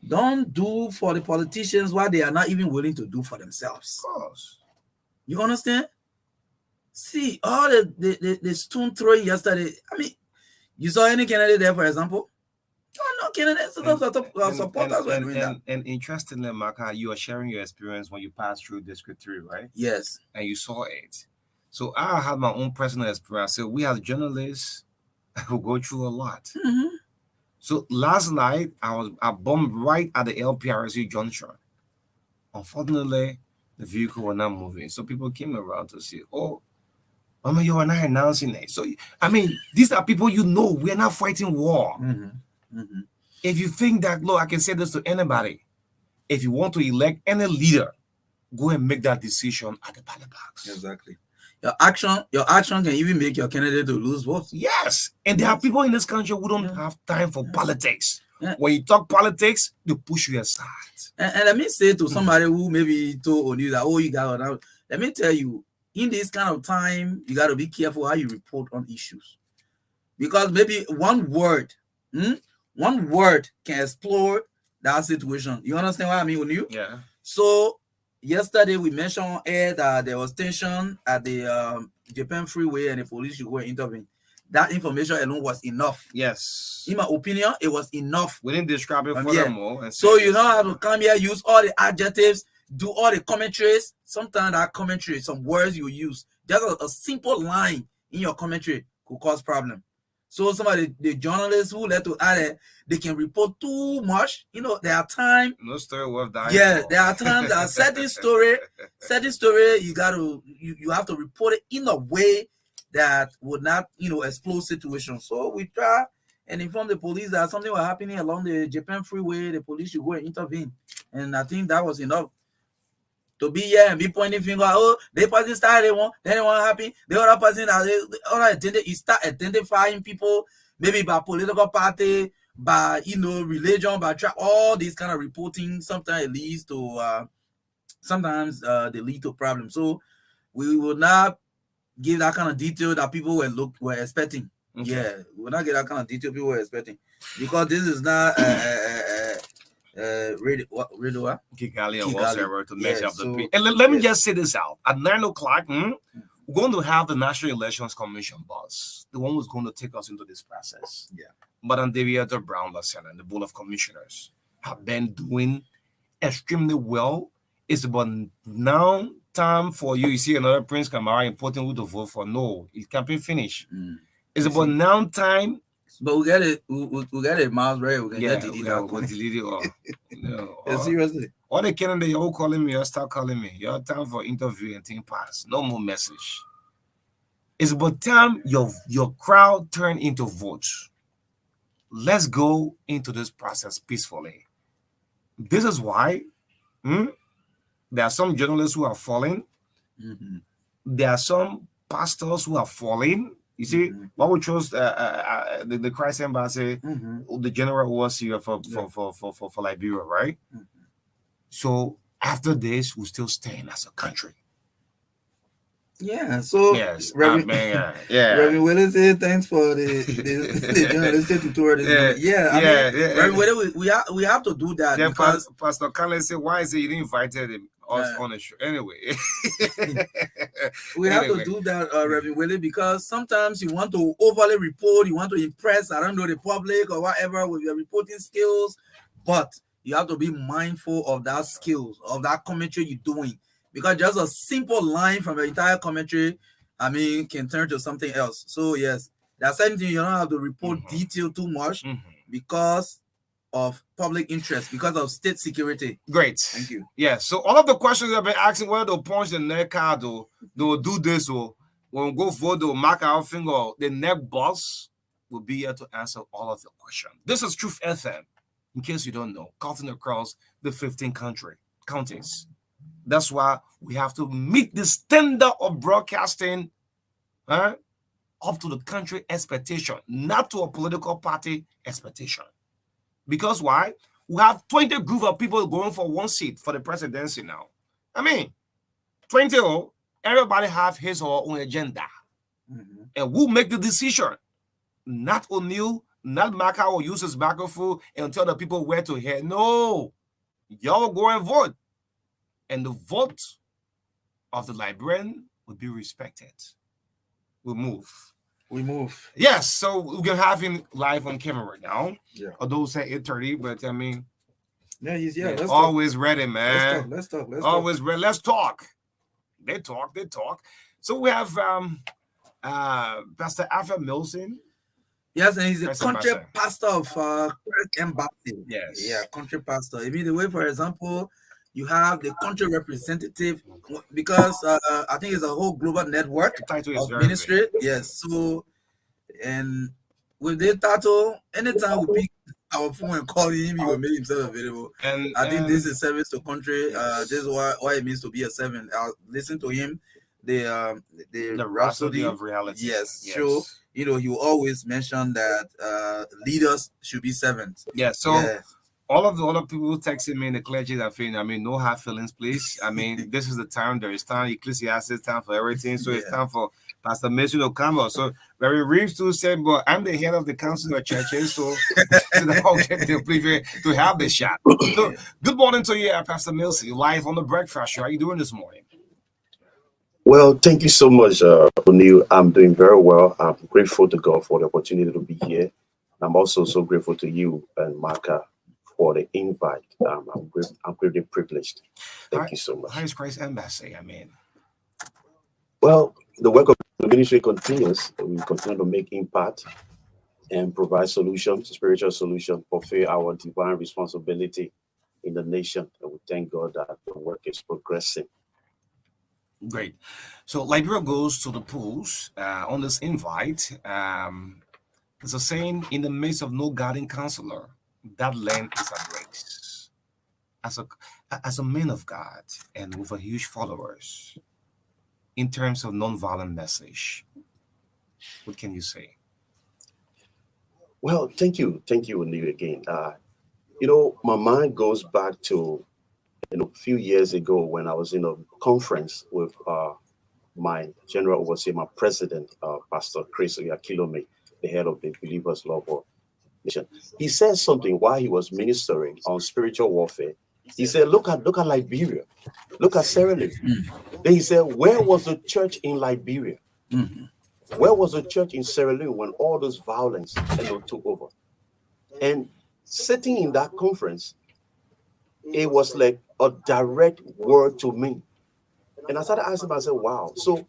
don't do for the politicians what they are not even willing to do for themselves. Of course. You understand? See, all the stone throwing yesterday. I mean, you saw any candidate there, for example? No candidates. Supporters were doing that. And interestingly, Marka, you are sharing your experience when you passed through District 3, right? Yes. And you saw it. So I had my own personal experience. So we as journalists who go through a lot. Mm-hmm. So last night I bumped right at the LPRC junction. Unfortunately, the vehicle was not moving. So people came around to see, oh, Mama, you are not announcing it. So I mean, these are people you know. We are not fighting war. Mm-hmm. Mm-hmm. If you think that, look, I can say this to anybody. If you want to elect any leader, go and make that decision at the ballot box. Exactly. Your action can even make your candidate to lose votes. Yes. And there are people in this country who don't have time for politics. Yeah. When you talk politics, they push you aside. And let me say to somebody who maybe told you that, oh, you got it. Let me tell you, in this kind of time, you got to be careful how you report on issues. Because maybe one word can explode that situation. You understand what I mean with you? Yeah. So yesterday we mentioned on air that there was tension at the Japan freeway and the police should go and intervene. That information alone was enough. Yes. In my opinion, it was enough. We didn't describe it furthermore. So you don't have to come here, use all the adjectives, do all the commentaries. Sometimes that commentary, some words you use, just a simple line in your commentary could cause problem. So some of the journalists who let to add it, they can report too much. You know, there are times. No story worth dying. Yeah, there are times that certain story, you have to report it in a way that would not, explode situations. So we try and inform the police that something was happening along the Japan freeway. The police should go and intervene. And I think that was enough. To be here and be pointing finger, oh, they person started then they want happy. The other person you start identifying people, maybe by political party, by religion, by all these kind of reporting. Sometimes it leads to they lead to problems. So we will not give that kind of detail that people were expecting. Okay. Yeah, we will not get that kind of detail people were expecting, because this is not radio Kigali or whatever to measure up the people. And let me just say this out. At 9 o'clock, we're going to have the National Elections Commission boss, the one who's going to take us into this process. Yeah. Madam Deviator Brown Lassana and the Board of Commissioners have been doing extremely well. It's about now time for you. You see another Prince Kamara important who to vote for. No, it can't be finished. It's about now time. But we get it. We get it. Miles right. We can get delete that. We'll delete it all. Seriously. All the Canada, you're all calling me. You start calling me. Your time for interview and thing pass. No more message. It's about time your crowd turn into votes. Let's go into this process peacefully. This is why there are some journalists who are falling. Mm-hmm. There are some pastors who are falling. You see, Mm-hmm. what we chose the Christ embassy, Mm-hmm. the general overseer Yeah. for Liberia, right? Mm-hmm. So after this, we still stand as a country. Yeah. So Yes, I Reverend mean, yeah. Reverend Willis said thanks for the journalistic tutorial this Yeah, morning. Yeah, I mean, yeah, yeah, Reverend Willis, we have to do that then because Pastor Kalen said, "Why is it you didn't invited us uh, on the show?" Anyway, we have to anyway, do that, Reverend Willis, because sometimes you want to overly report, you want to impress, I don't know, the public or whatever with your reporting skills, but you have to be mindful of that skills, of that commentary you're doing, because just a simple line from the entire commentary, I mean, can turn to something else. So yes, that's certain thing you don't have to report detail too much because of public interest, because of state security. Great. Thank you. Yeah. So all of the questions I've been asking, whether they'll punch the neck card or they will do this or when we go vote, they'll mark our finger. The neck boss will be here to answer all of your questions. This is Truth FM. In case you don't know, cutting across the 15 counties. That's why we have to meet the standard of broadcasting up to the country expectation, not to a political party expectation. Because why? We have 20 group of people going for one seat for the presidency now. I mean, 20, everybody have his or her own agenda. And we'll make the decision. Not O'Neill, not Marka will use his microphone and tell the people where to head. No. Y'all go and vote. And the vote of the Liberian will be respected. We'll move. We move. Yes, so we can have him live on camera now. Yeah. Although say 8:30, but I mean, yeah, he's Let's always talk. ready, man. Let's talk. Always ready. Let's talk. They talk. So we have Pastor Alfred Milson. Yes, and he's the Christ country Ambassador. pastor of Christ Embassy. Yes. Yeah, country pastor. I mean, the way, for example, you have the country representative, because I think it's a whole global network The title is of very ministry. big. Yes. So, and with this title, anytime we pick our phone and call him, he will make himself available. And I think this is service to country. Yes. This is what it means to be a servant. I'll listen to him. The Rhapsody of reality. Yes. So you always mention that leaders should be servants. Yeah. So all of the other people texting me in the clergy are feeling, I mean, no hard feelings, please. I mean, this is the time, there is time, Ecclesiastes, time for everything. So it's time for Pastor Mason to come out. So Barry Reeves too said, but I'm the head of the council of churches, so I'll get the privilege to have this shot. So, good morning to you, Pastor Milson. You're live on the breakfast show. How are you doing this morning? Well, thank you so much, O'Neill. I'm doing very well. I'm grateful to God for the opportunity to be here. I'm also so grateful to you and Marka for the invite. I'm greatly privileged. Thank you so much. How is Christ Embassy? I mean, well, the work of the ministry continues. We continue to make impact and provide solutions, spiritual solutions, fulfill our divine responsibility in the nation. And we thank God that the work is progressing. Great. So Liberia goes to the polls on this invite. There's a saying, in the midst of no guardian counselor, that land is at grace. As a man of God and with a huge followers, in terms of non-violent message, what can you say? Well, thank you, O'Neill, again. My mind goes back to a few years ago when I was in a conference with my general overseer, my president, Pastor Chris Oyakilome, the head of the Believers Love Nation. He said something while he was ministering on spiritual warfare. He said, look at Liberia, look at Sierra Leone. Then he said, where was the church in Liberia? Where was the church in Sierra Leone when all this violence took over? And sitting in that conference, it was like a direct word to me. And I started asking myself, wow, so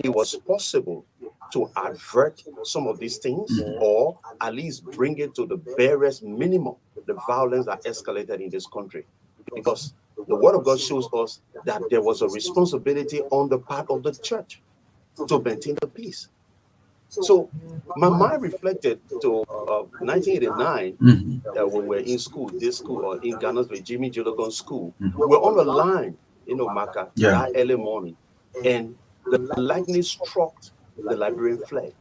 it was possible to avert some of these things, or at least bring it to the barest minimum, the violence that escalated in this country. Because the word of God shows us that there was a responsibility on the part of the church to maintain the peace. So my mind reflected to 1989, that when we were in school, or in Ghana's with Jimmy Jologon school, we're on the line, Marka, that early morning, and the lightning struck the Liberian flag.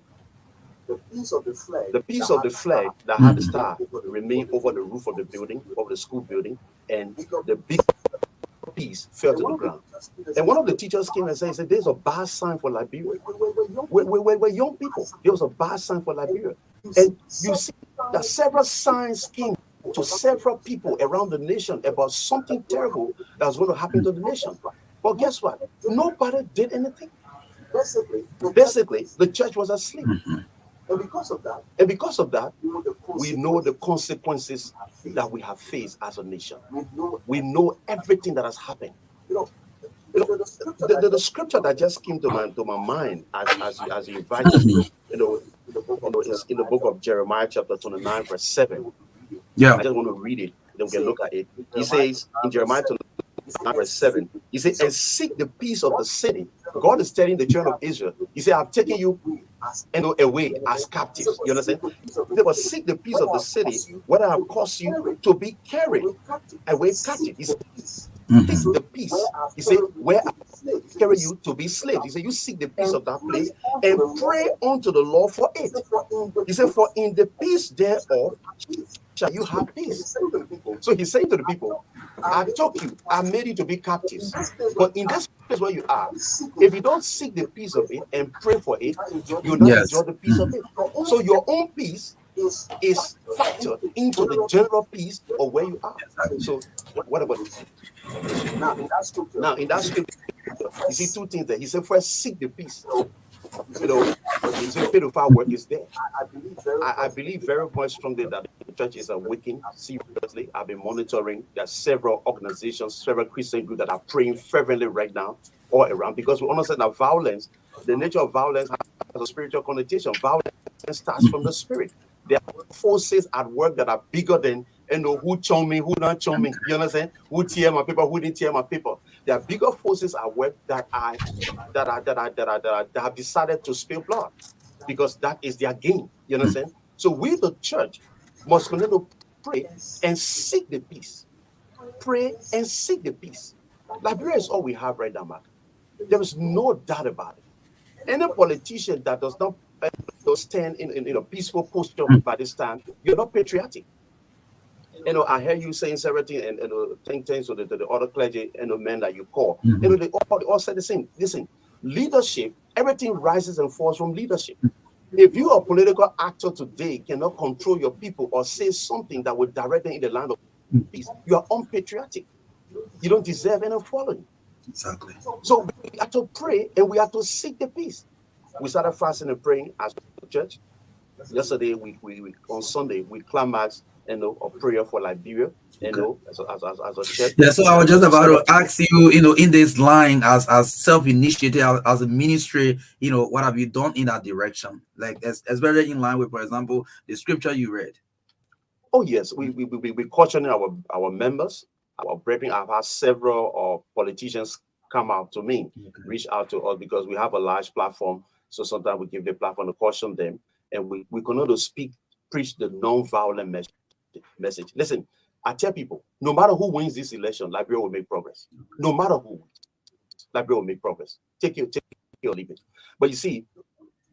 The piece of the flag, The piece of the flag that had the star remained over the roof of the building, of the school building, and the big piece fell to the ground. And one of the teachers came and said, there's a bad sign for Liberia. We're young people. There was a bad sign for Liberia. And you see that several signs came to several people around the nation about something terrible that was going to happen to the nation. But guess what? Nobody did anything. Basically, the church was asleep. And because of that, we know the consequences that we have faced as a nation. We know everything that has happened. The scripture that just came to my mind as you invited me, is in the book of Jeremiah chapter 29 verse 7. Yeah. I just want to read it, then we can look at it. He says in Jeremiah 29 verse 7, he says, and seek the peace of the city. God is telling the children of Israel, he said, I've taken you away as captives. You understand? They will seek the peace of the city, what I have caused you to be carried away captive. He said, seek the peace. He said, where I carry you to be slaves. He said, you seek the peace of that place and pray unto the Lord for it. He said, for in the peace thereof shall you have peace. So he's saying to the people, I took you, I made you to be captives. But in this place where you are, if you don't seek the peace of it and pray for it, you'll not enjoy the peace of it. So your own peace is factored into the general peace of where you are. So what about it? Now in that scripture, you see two things there. He said, first, seek the peace. He said, pedophile work is there. I believe very much strongly that the church is awakening seriously. I've been monitoring. There are several organizations, several Christian groups that are praying fervently right now all around, because we understand that violence, the nature of violence has a spiritual connotation. Violence starts from the spirit. There are forces at work that are bigger than who chose me, who not chose me. You understand? Who tear my people, who didn't tear my people. There are bigger forces at work that have decided to spill blood, because that is their game. You understand? So we, the church, must continue to pray and seek the peace. Pray and seek the peace. Liberia is all we have right now, Mark. There is no doubt about it. Any politician that does not stand in a peaceful posture by this time, you're not patriotic. I hear you saying everything, and think things to the other clergy and the men that you call. They all say the same. Listen, leadership, everything rises and falls from leadership. If you are a political actor today, cannot control your people or say something that would direct them in the land of peace, you are unpatriotic. You don't deserve any following. Exactly. So we have to pray and we have to seek the peace. We started fasting and praying as a church. Yesterday, we on Sunday, we climaxed a prayer for Liberia, as a church. Yeah, so I was just about to ask you, in this line, as self-initiated, as a ministry, what have you done in that direction? Like, as very in line with, for example, the scripture you read. Oh yes, we cautioning our members, our brethren. I've had several politicians come out to me, reach out to us, because we have a large platform. So sometimes we give the platform to caution them, and we continue to preach the non-violent message. Listen, I tell people, no matter who wins this election, Liberia will make progress. No matter who wins, Liberia will make progress. Take it or leave it. But you see,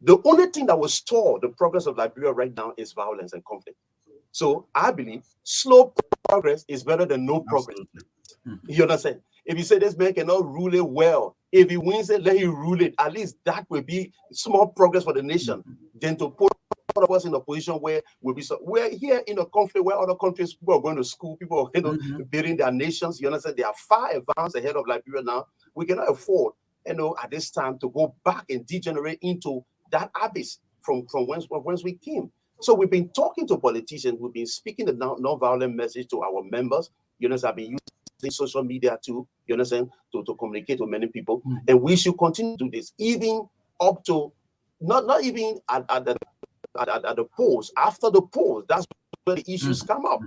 the only thing that will stall the progress of Liberia right now is violence and conflict. So I believe slow progress is better than no progress. You understand? If you say this man cannot rule it well, if he wins it, let him rule it. At least that will be small progress for the nation. Than to put all of us in a position where we're here in a conflict where other countries, people are going to school, people are building their nations. You understand? They are far advanced ahead of Liberia now. We cannot afford, at this time, to go back and degenerate into that abyss from whence we came. So we've been talking to politicians, we've been speaking the non-violent message to our members. I've been using social media too, to communicate with many people. And we should continue to do this, even up to not even at the polls. After the polls, that's where the issues come up.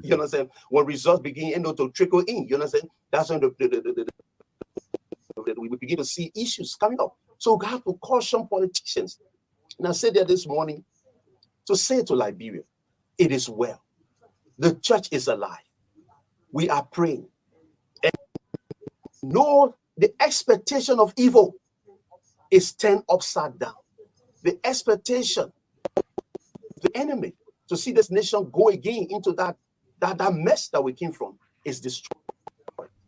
When results begin to trickle in, that's when we begin to see issues coming up. So we have to caution politicians. And I said there this morning to say to Liberia, it is well. The church is alive. We are praying. And the expectation of evil is turned upside down. the expectation of the enemy to see this nation go again into that mess that we came from is destroyed.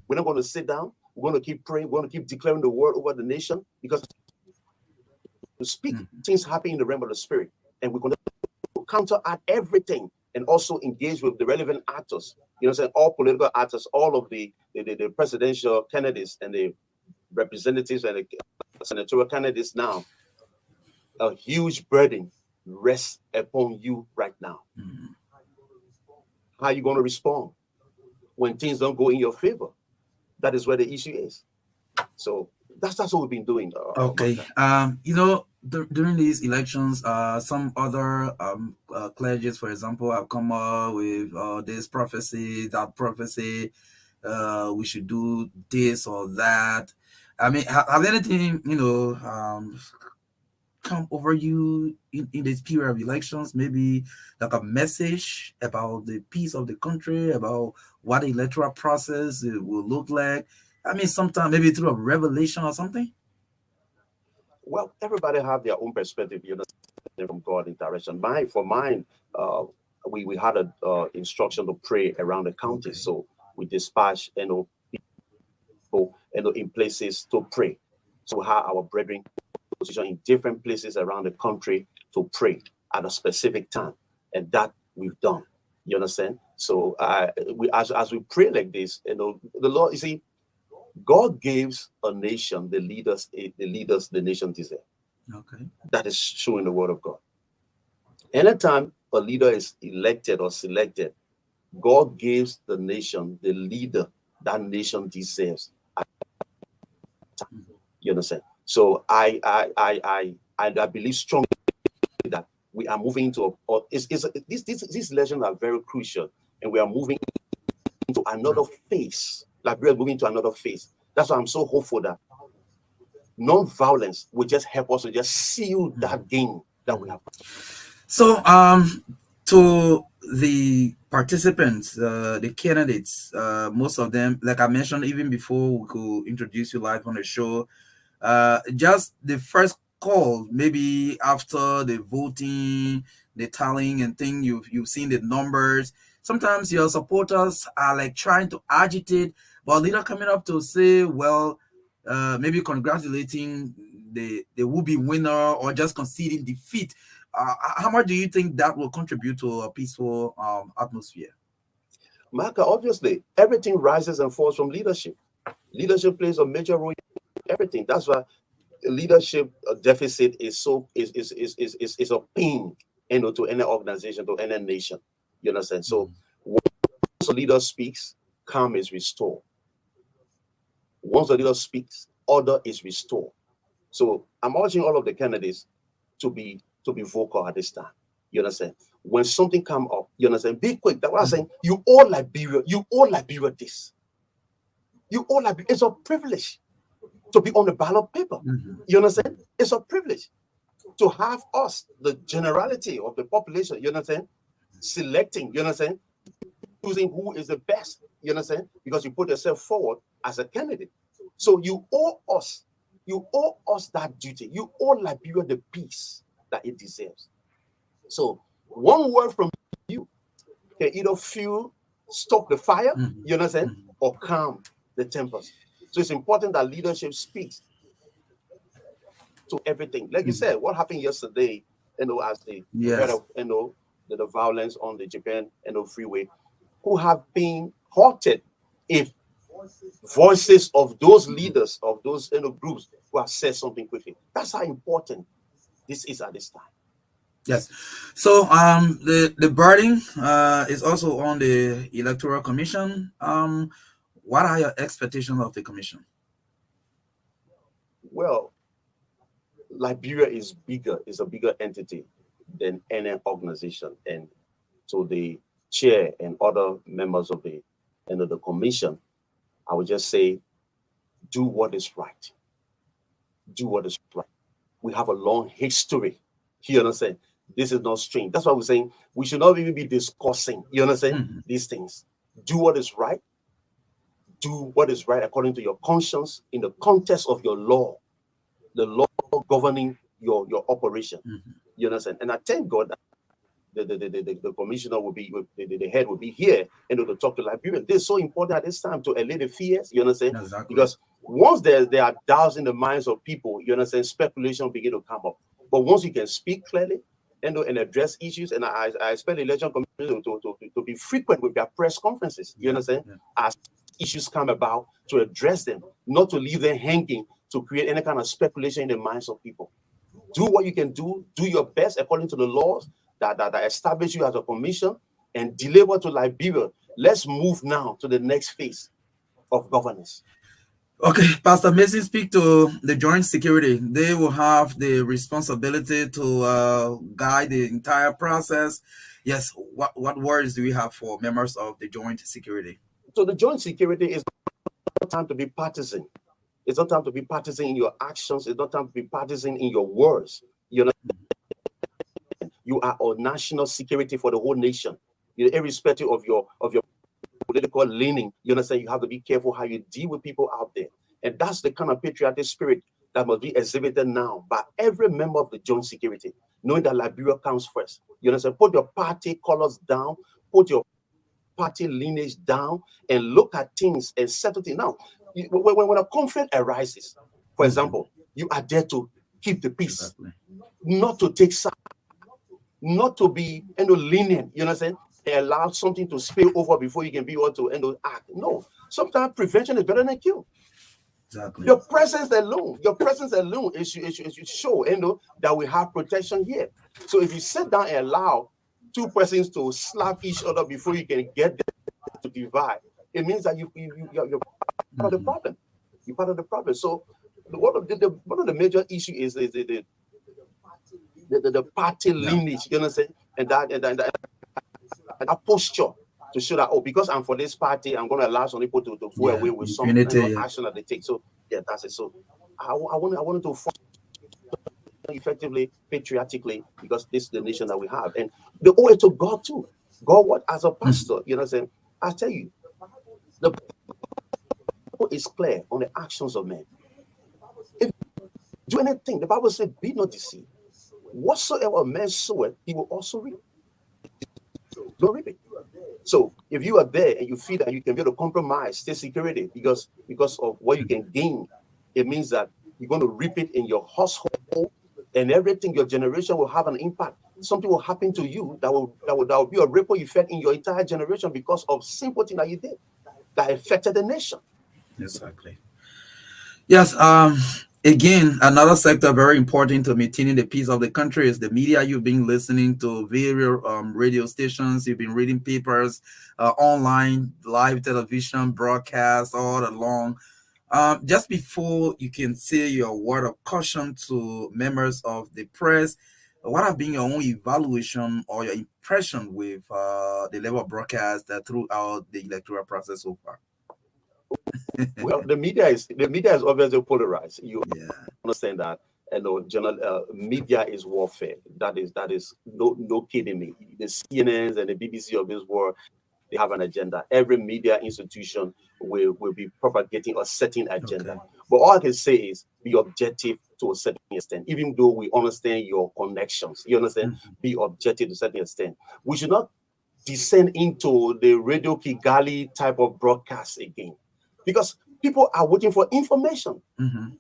We're not going to sit down. We're going to keep praying. We're going to keep declaring the word over the nation, because to speak things happen in the realm of the spirit, and we're going to counteract everything and also engage with the relevant actors. You know, saying all political actors, all of the presidential candidates and the representatives and the senatorial candidates now. A huge burden rests upon you right now. How are you going to respond when things don't go in your favor? That is where the issue is. So that's what we've been doing. Okay. During these elections, some other clergies, for example, have come up with this prophecy, that prophecy. We should do this or that. I mean, have anything come over you in this period of elections? Maybe like a message about the peace of the country, about what the electoral process will look like. I mean, sometimes maybe through a revelation or something. Well, everybody have their own perspective, from God in direction. For mine, we had a instruction to pray around the county, so we dispatched people in places to pray. So we have our brethren position in different places around the country to pray at a specific time, and that we've done. You understand? So as we pray like this, the Lord, you see, God gives a nation the leaders the nation deserves. Okay. That is true in the word of God. Anytime a leader is elected or selected, God gives the nation the leader that nation deserves. You understand? So I believe strongly that we are moving into these elections are very crucial, and we are moving into another phase. Liberia is moving to another phase. That's why I'm so hopeful that non-violence will just help us to just seal that game that we have. So, to the participants, the candidates, most of them, like I mentioned even before we could introduce you live on the show, just the first call, maybe after the voting, the tallying and thing, you've seen the numbers. Sometimes your supporters are like trying to agitate, but leader coming up to say, well, maybe congratulating the would-be winner or just conceding defeat. How much do you think that will contribute to a peaceful atmosphere? Marka, obviously, everything rises and falls from leadership. Leadership plays a major role in everything. That's why leadership deficit is a pain, to any organization, to any nation. You understand? So once a leader speaks, calm is restored. Once the leader speaks, order is restored. So I'm urging all of the candidates to be vocal at this time. You understand? When something come up, you understand? Be quick. That's what I'm saying. You all Liberia this. You all Liberia. It's a privilege to be on the ballot paper. You understand? It's a privilege to have us, the generality of the population, you understand, selecting, you understand, choosing who is the best, you understand, because you put yourself forward as a candidate. So you owe us that duty. You owe Liberia the peace that it deserves. So one word from you can either stop the fire, you understand, or calm the tempers. So it's important that leadership speaks to everything. Like you said, what happened yesterday, as the head of, the violence on the Japan, freeway, who have been halted if voices of those leaders, of those groups who have said something quickly. That's how important this is at this time. Yes. So the burden is also on the Electoral Commission. What are your expectations of the commission? Well, Liberia is a bigger entity than any organization, and so the chair and other members of the commission, I would just say, do what is right. Do what is right. We have a long history. You understand? This is not strange. That's why we're saying we should not even be discussing, you understand, these things. Do what is right. Do what is right according to your conscience in the context of your law, the law governing your operation. Mhm. You understand? And I thank God that the commissioner will be, the head will be here and to talk to Liberians. This is so important at this time to allay the fears. You understand? Exactly. Because once there are doubts in the minds of people, you understand, speculation begin to come up. But once you can speak clearly and address issues, and I expect the election commission to be frequent with their press conferences. You Yeah. understand? Yeah. As issues come about, to address them, not to leave them hanging, to create any kind of speculation in the minds of people. Do what you can do your best according to the laws that establish you as a commission, and deliver to Liberia. Let's move now to the next phase of governance. Okay, Pastor Mason, speak to the joint security. They will have the responsibility to guide the entire process. Yes, what words do we have for members of the joint security? So the joint security is not time to be partisan. It's not time to be partisan in your actions. It's not time to be partisan in your words. You know, you are on national security for the whole nation. You know, irrespective of your political leaning, you understand, you have to be careful how you deal with people out there. And that's the kind of patriotic spirit that must be exhibited now by every member of the joint security, knowing that Liberia comes first. You understand? Put your party colors down, put your party lineage down, and look at things and settle things. Now, when a conflict arises, for example, you are there to keep the peace, Exactly. not to take sides, not to be lenient. You understand? Allow something to spill over before you can be able to act. No, sometimes prevention is better than cure. Exactly. Your presence alone is you show that we have protection here. So if you sit down and allow two persons to slap each other before you can get them to divide, it means that you're part of the problem. You're part of the problem. So one of the major issue is the party lineage. You understand? And that posture to show that, because I'm for this party, I'm going to allow some people to go away with some impunity, action that they take. So yeah, that's it. So I wanted to function effectively, patriotically, because this is the nation that we have, and the owe it to God too. God, what as a pastor, you know what I'm saying? I tell you, the Bible is clear on the actions of men. If you do anything, the Bible says, "Be not deceived. Whatsoever a man soweth, he will also reap." Don't reap it. So if you are there and you feel that you can be able to compromise state security because of what you can gain, it means that you're going to reap it in your household, and everything, your generation will have an impact. Something will happen to you that will be a ripple effect in your entire generation because of simple thing that you did that affected the nation. Exactly. Yes. Again, another sector very important to maintaining the peace of the country is the media. You've been listening to various radio stations. You've been reading papers, online, live television broadcasts all along. Just before you can say your word of caution to members of the press, what have been your own evaluation or your impression with the level of broadcast throughout the electoral process so far? Well, the media is obviously polarized. You Yeah. understand that, media is warfare. That is no kidding me. The CNNs and the BBC of this world, they have an agenda. Every media institution will be propagating a certain agenda. Okay. But all I can say is be objective to a certain extent, even though we understand your connections. You understand? Be objective to a certain extent. We should not descend into the Radio Kigali type of broadcast again, because people are waiting for information.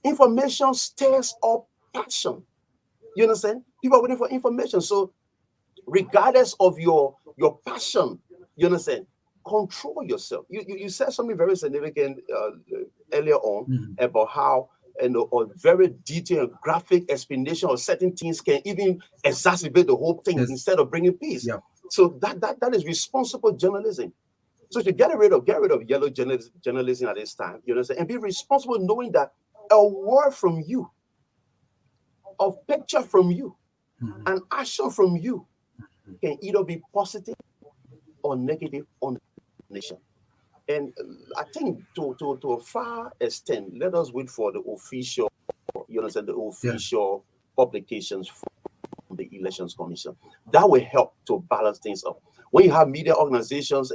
Information stirs up passion. You understand? People are waiting for information. So regardless of your passion, you understand, control yourself. You said something very significant earlier on about how a very detailed graphic explanation of certain things can even exacerbate the whole thing instead of bringing peace. Yeah. So that is responsible journalism. So to get rid of yellow journalism at this time, you understand, and be responsible, knowing that a word from you, a picture from you, an action from you can either be positive or negative on the nation. And I think to a far extent, let us wait for the official, you understand, the official publications from the Elections Commission. That will help to balance things up. When you have media organizations,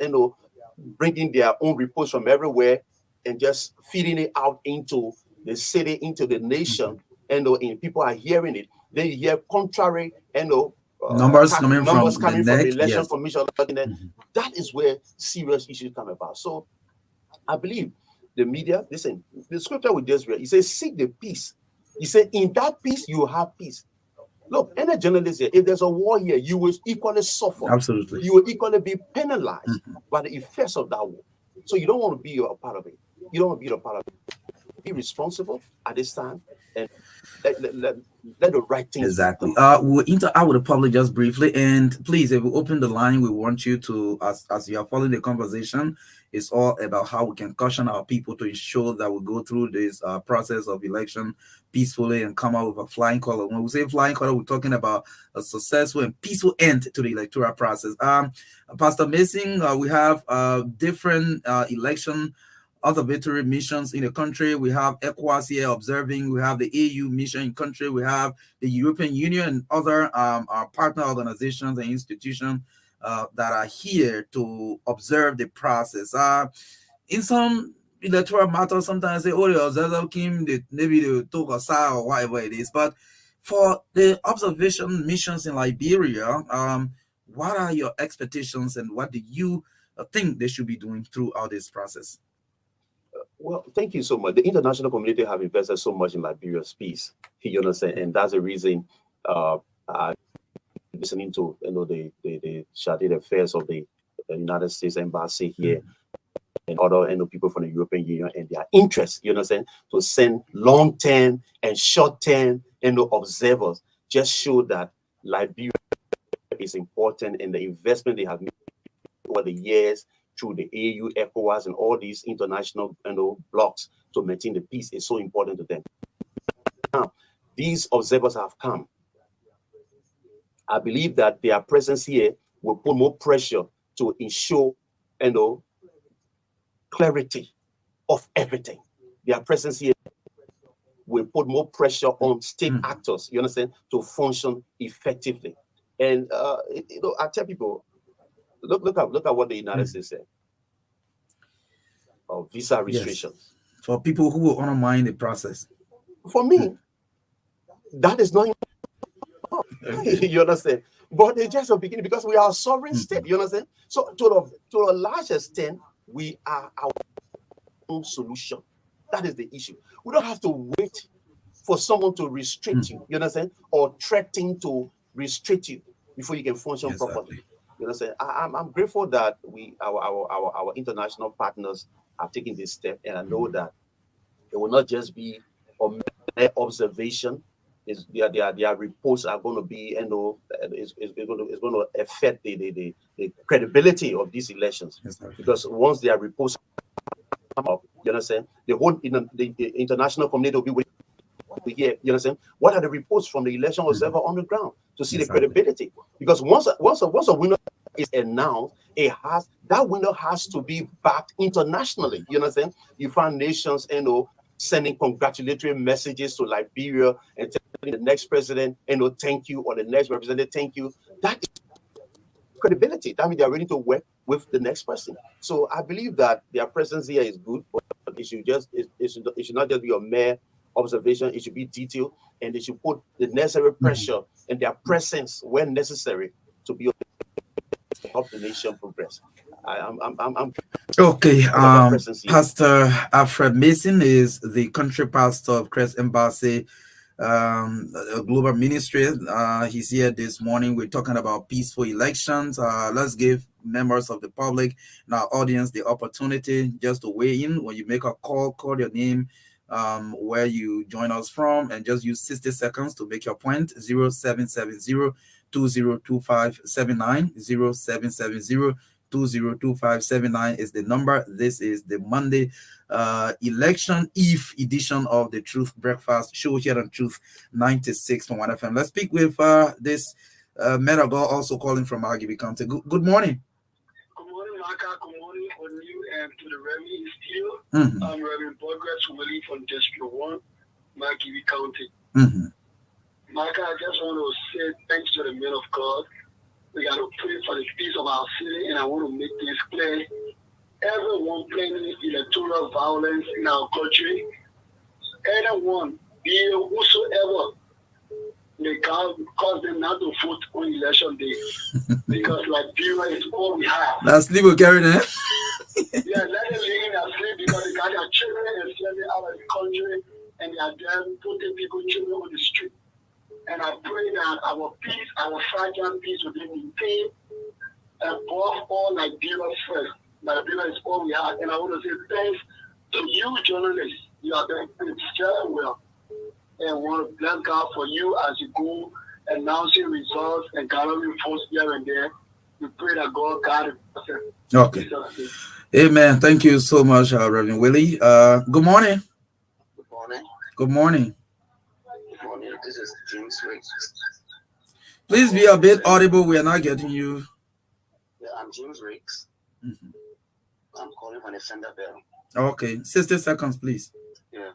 bringing their own reports from everywhere and just feeding it out into the city, into the nation, and people are hearing it, Then you hear contrary, Numbers coming numbers from the coming from the neck. election Yes. commission. That is where serious issues come about. So I believe the media, listen, the scripture we just read, it says, seek the peace. He said, in that peace, you have peace. Look, any journalist here, if there's a war here, you will equally suffer. Absolutely. You will equally be penalized by the effects of that war. So you don't want to be a part of it. You don't want to be a part of it. Be responsible at this time and let the right things Exactly. be done. We'll interact with the public just briefly, and please, if we open the line, we want you to, as you are following the conversation, it's all about how we can caution our people to ensure that we go through this process of election peacefully and come out with a flying color. When we say flying color, we're talking about a successful and peaceful end to the electoral process. Pastor Mason, we have different election observatory missions in the country. We have ECOWAS here observing. We have the AU mission in country. We have the European Union and other our partner organizations and institutions that are here to observe the process. In some electoral matters, sometimes they say, "Oh, the observer came, maybe they took a side or whatever it is." But for the observation missions in Liberia, what are your expectations and what do you think they should be doing throughout this process? Well, thank you so much. The international community have invested so much in Liberia's peace. You understand, and that's the reason I'm listening to the shadid affairs of the United States Embassy here and other people from the European Union and their interest. You understand, to send long-term and short-term observers just show that Liberia is important and the investment they have made over the years through the AU, ECOWAS, and all these international blocks to maintain the peace is so important to them. Now, these observers have come. I believe that their presence here will put more pressure to ensure, clarity of everything. Their presence here will put more pressure on state actors, you understand, to function effectively. And I tell people, look at what the United States said. Of visa restrictions. Yes. For people who will undermine the process. For me, that is not you understand? But it's just a beginning because we are a sovereign state, you understand? So to a large extent, we are our own solution. That is the issue. We don't have to wait for someone to restrict you, you understand? Or threaten to restrict you before you can function properly. You understand? I'm grateful that our international partners are taking this step, and I know that it will not just be a observation. Their reports are going to be, it's going to affect the credibility of these elections. Because once their reports come up, you understand, the whole the international community will be waiting to hear, you understand, what are the reports from the election observer on the ground to see the credibility. Because once a winner is announced, that winner has to be backed internationally. You understand? You find nations, sending congratulatory messages to Liberia and telling the next president, thank you, or the next representative, thank you. That is credibility. That means they are ready to work with the next person. So I believe that their presence here is good, but it should not just be a mere observation. It should be detailed, and they should put the necessary pressure and their presence when necessary to be help the nation progress. I'm okay. Pastor Alfred Mason is the country pastor of Christ Embassy global ministry. He's here this morning. We're talking about peaceful elections. Let's give members of the public and our audience the opportunity just to weigh in. When you make a call your name, where you join us from, and just use 60 seconds to make your point. 0770 202579 0770 202579 is the number. This is the Monday election eve edition of the Truth Breakfast show here on Truth 96.1 FM. Let's speak with this man of God also calling from Aggibi County. Good morning. Good morning, Marka. Good morning on you and to the Reverend Steele. I'm Reverend Progress Willie from District 1, Aggibi County. Marka, I just want to say thanks to the men of God. We got to pray for the peace of our city, and I want to make this clear. Everyone planning electoral violence in our country, anyone, be whosoever, may God cause them not to vote on election day because Liberia is all we have. That's legal, Karen, eh? Yeah, let them live in their sleep because they got their children and sending out of the country and they are there putting people's children on the street. And I pray that our peace, our fragile peace will be maintained above all Nigeria first. Nigeria is all we have. And I want to say thanks to you, journalists. You are doing very well. And I want to bless God for you as you go announcing results and gathering votes here and there. We pray that God guide us. Okay. Amen. Thank you so much, Reverend Willie. Good morning. Good morning. Good morning. Good morning. This is James Riggs. Please be a bit audible. We are not getting you. Yeah, I'm James Riggs. Mm-hmm. I'm calling from the Fender Bell. Okay. 60 seconds, please. Yeah.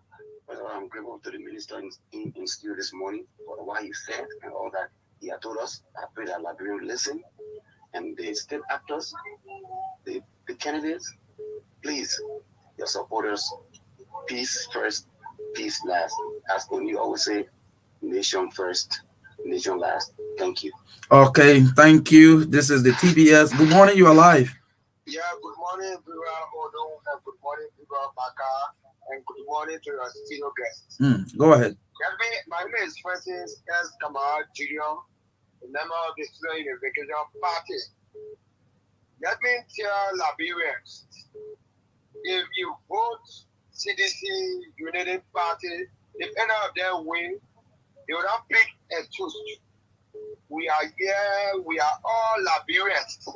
I'm grateful to the minister in studio this morning for what he said and all that he had told us. I pray that Liberians listen and the state actors, the candidates, please, your supporters, peace first, peace last. As Tony always say, nation first, nation last. Thank you. Okay, thank you. This is the TBS. Good morning, you are live. Yeah, good morning, everyone. Good morning, everyone, Marka, and good morning to your studio guests. Go ahead. My name is Francis S. Kamal Jr., a member of the Student Unification Party. Let me tell Liberians, if you vote CDC United Party, if any of them win, they will not pick and choose. We are here, we are all Liberians.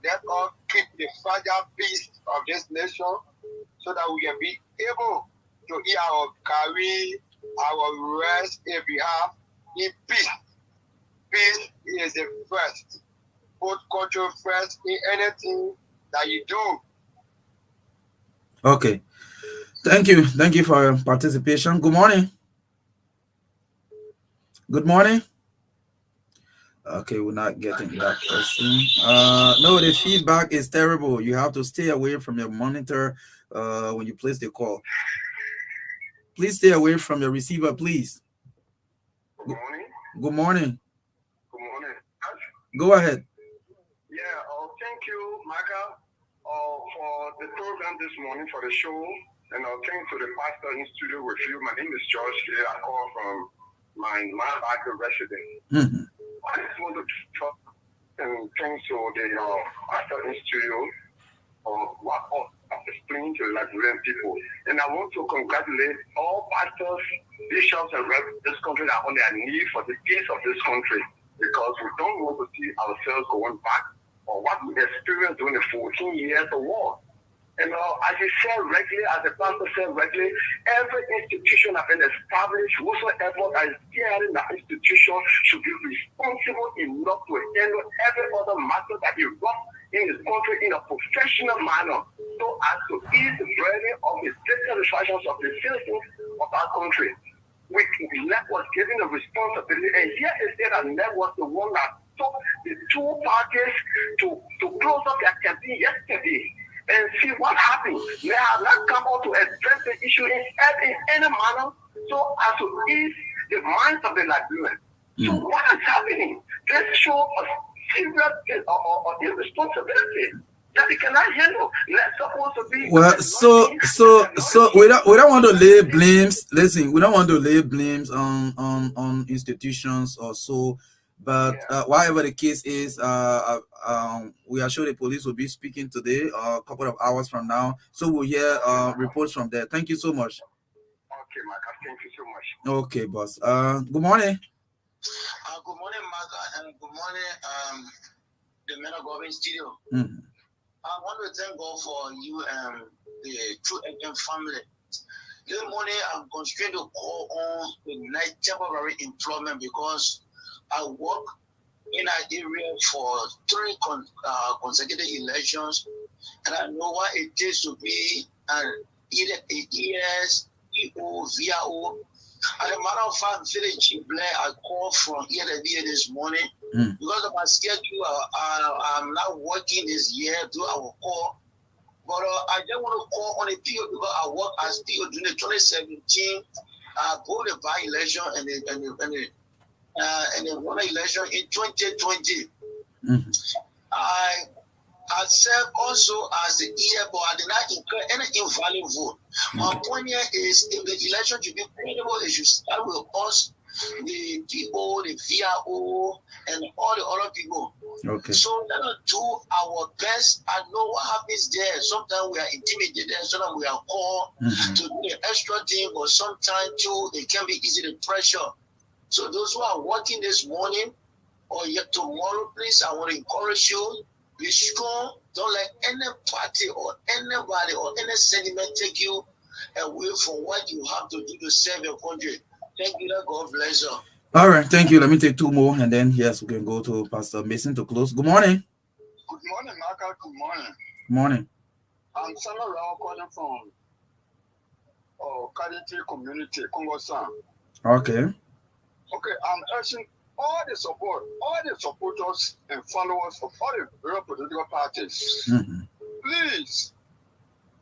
Let us keep the fragile peace of this nation so that we can be able to eat our carry, our rest if we have in peace. Peace is the first. Put control first in anything that you do. Okay. Thank you. Thank you for your participation. Good morning. Good morning. Okay, we're not getting that person. No, the feedback is terrible. You have to stay away from your monitor when you place the call. Please stay away from your receiver, please. Good morning. Good morning. Good morning. Go ahead. Yeah, thank you, Marka, for the program this morning, for the show. And thanks to the pastor in studio with you. My name is George here. I call from my Marka residence. Mm-hmm. I just want to talk and thanks to the pastor in studio for what I've explained to the Liberian people. And I want to congratulate all pastors, bishops, and reverends in this country that are on their knees for the peace of this country. Because we don't want to see ourselves going back or what we experienced during the 14 years of war. And as you said regularly, as the pastor said regularly, every institution has been established. Whosoever that is steering that institution should be responsible enough to handle every other matter that erupts in this country in a professional manner, so as to ease the burden of the satisfactions of the citizens of our country. NEC was given the responsibility, and here is it that NEC was the one that took the two parties to close up their campaign yesterday and see what happened. They have not come out to address the issue in any manner so as to ease the minds of the Liberians. So what is happening? This shows a serious or irresponsibility that they cannot handle. That's supposed to be we don't want to lay blames. Listen, we don't want to lay blames on institutions or so. But whatever the case is, we are sure the police will be speaking today, a couple of hours from now. So we'll hear reports from there. Thank you so much. Okay, Marka. Thank you so much. Okay, boss. Good morning. Good morning, Marka, and good morning, the men of God in studio. Mm-hmm. I want to thank God for you and the True Agent family. This morning, I'm constrained to call on the night temporary employment because I work in that area for 3 consecutive elections, and I know what it takes to be either AES, EO, VIO. As a matter of fact, Village Blair, I called from here this morning because of my schedule. I'm not working this year, do I will call. But I just want to call on the PO because I work as PO during the 2017 voted by election and the and they won an election in 2020. Mhm. I served also as the EA, but I did not incur any invalid vote. My point here is, if the election should be credible, it should start with us, the people, the VRO, and all the other people. Okay. So let us do our best. I know what happens there. Sometimes we are intimidated, sometimes we are called to do the extra thing, but sometimes too, it can be easy to pressure. So those who are working this morning or yet tomorrow, please, I want to encourage you, be strong. Don't let any party or anybody or any sentiment take you away from what you have to do to serve your country. Thank you. God bless you. All right, thank you. Let me take two more, and then yes, we can go to Pastor Mason to close. Good morning. Good morning, Marka. Good morning. Good morning. I'm Samuel Rao calling from Kaditi community, Congo San. Okay. Okay, I'm urging all the supporters and followers of all the various political parties. Please,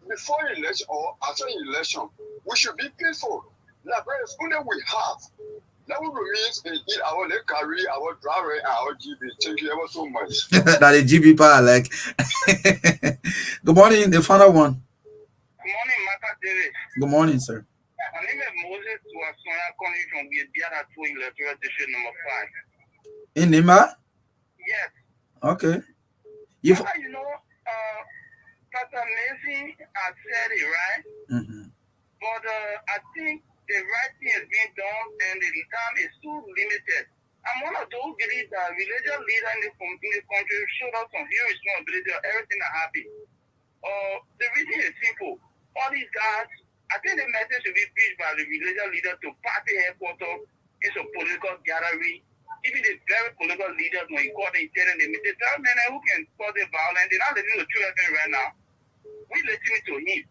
before election or after election, we should be peaceful. Like very soon we have. Let we release and eat our carry, our driver, and our GB. Thank you ever so much. That is GB power, like. Good morning, the final one. Good morning, Marka David. Good morning, sir. My name is Moses Wasona, calling from Biara 2 electoral district number 5. In Nima? Yes. Okay. You know, Pastor Mason has said it right, but I think the right thing is being done and the time is too limited. I'm one of those believe that religious leaders in the country showed us some huge responsibility of everything that happened. The reason is simple. All these guys, I think the message should be preached by the religious leader to party headquarters, it's a political gathering. Even the very political leaders, when you call them, tell them, they tell men who can cause the violence, they're not listening to true right now. We listening to him.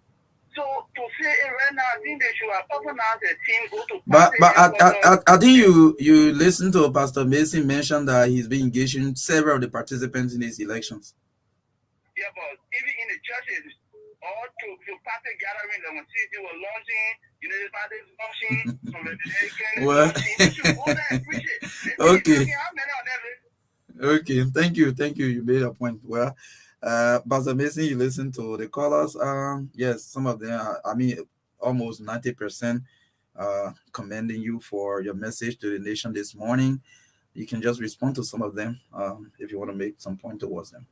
So to say it right now, I think they should have organized a team go to. But I think you listened to Pastor Mason mention that he's been engaging several of the participants in these elections. Yeah, but even in the churches, or to party gathering, that when they were launching, you know, the party launching from the Dominican. Well, they should go there and preach it. Okay. How many of them? Okay, thank you. You made a point. Well, Pastor Mason, you listen to the callers. Yes, some of them, almost 90% commending you for your message to the nation this morning. You can just respond to some of them if you want to make some point towards them.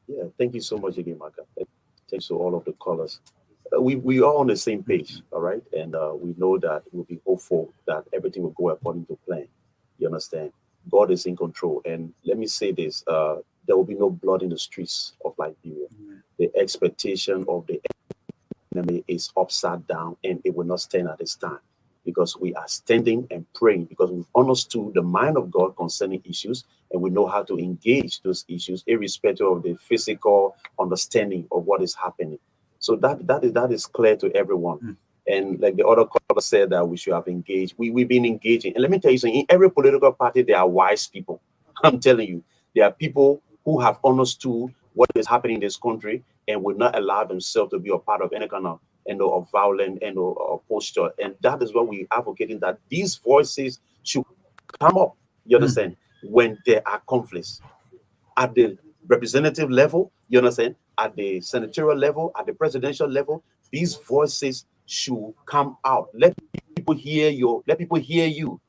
Yeah, thank you so much again, Marka. Thanks to all of the callers. We are on the same page, all right? And we know that we'll be hopeful that everything will go according to plan. You understand? God is in control. And let me say this, there will be no blood in the streets of Liberia. The expectation of the enemy is upside down, and it will not stand at this time, because we are standing and praying, because we've understood the mind of God concerning issues, and we know how to engage those issues irrespective of the physical understanding of what is happening. So that is clear to everyone. And like the other caller said, that we should have engaged. We've been engaging. And let me tell you something, in every political party, there are wise people. I'm telling you, there are people who have understood what is happening in this country and will not allow themselves to be a part of any kind of violent posture. And that is what we're advocating, that these voices should come up, you understand, when there are conflicts at the representative level, you understand, at the senatorial level, at the presidential level. These voices should come out. Let people hear you. Let people hear you.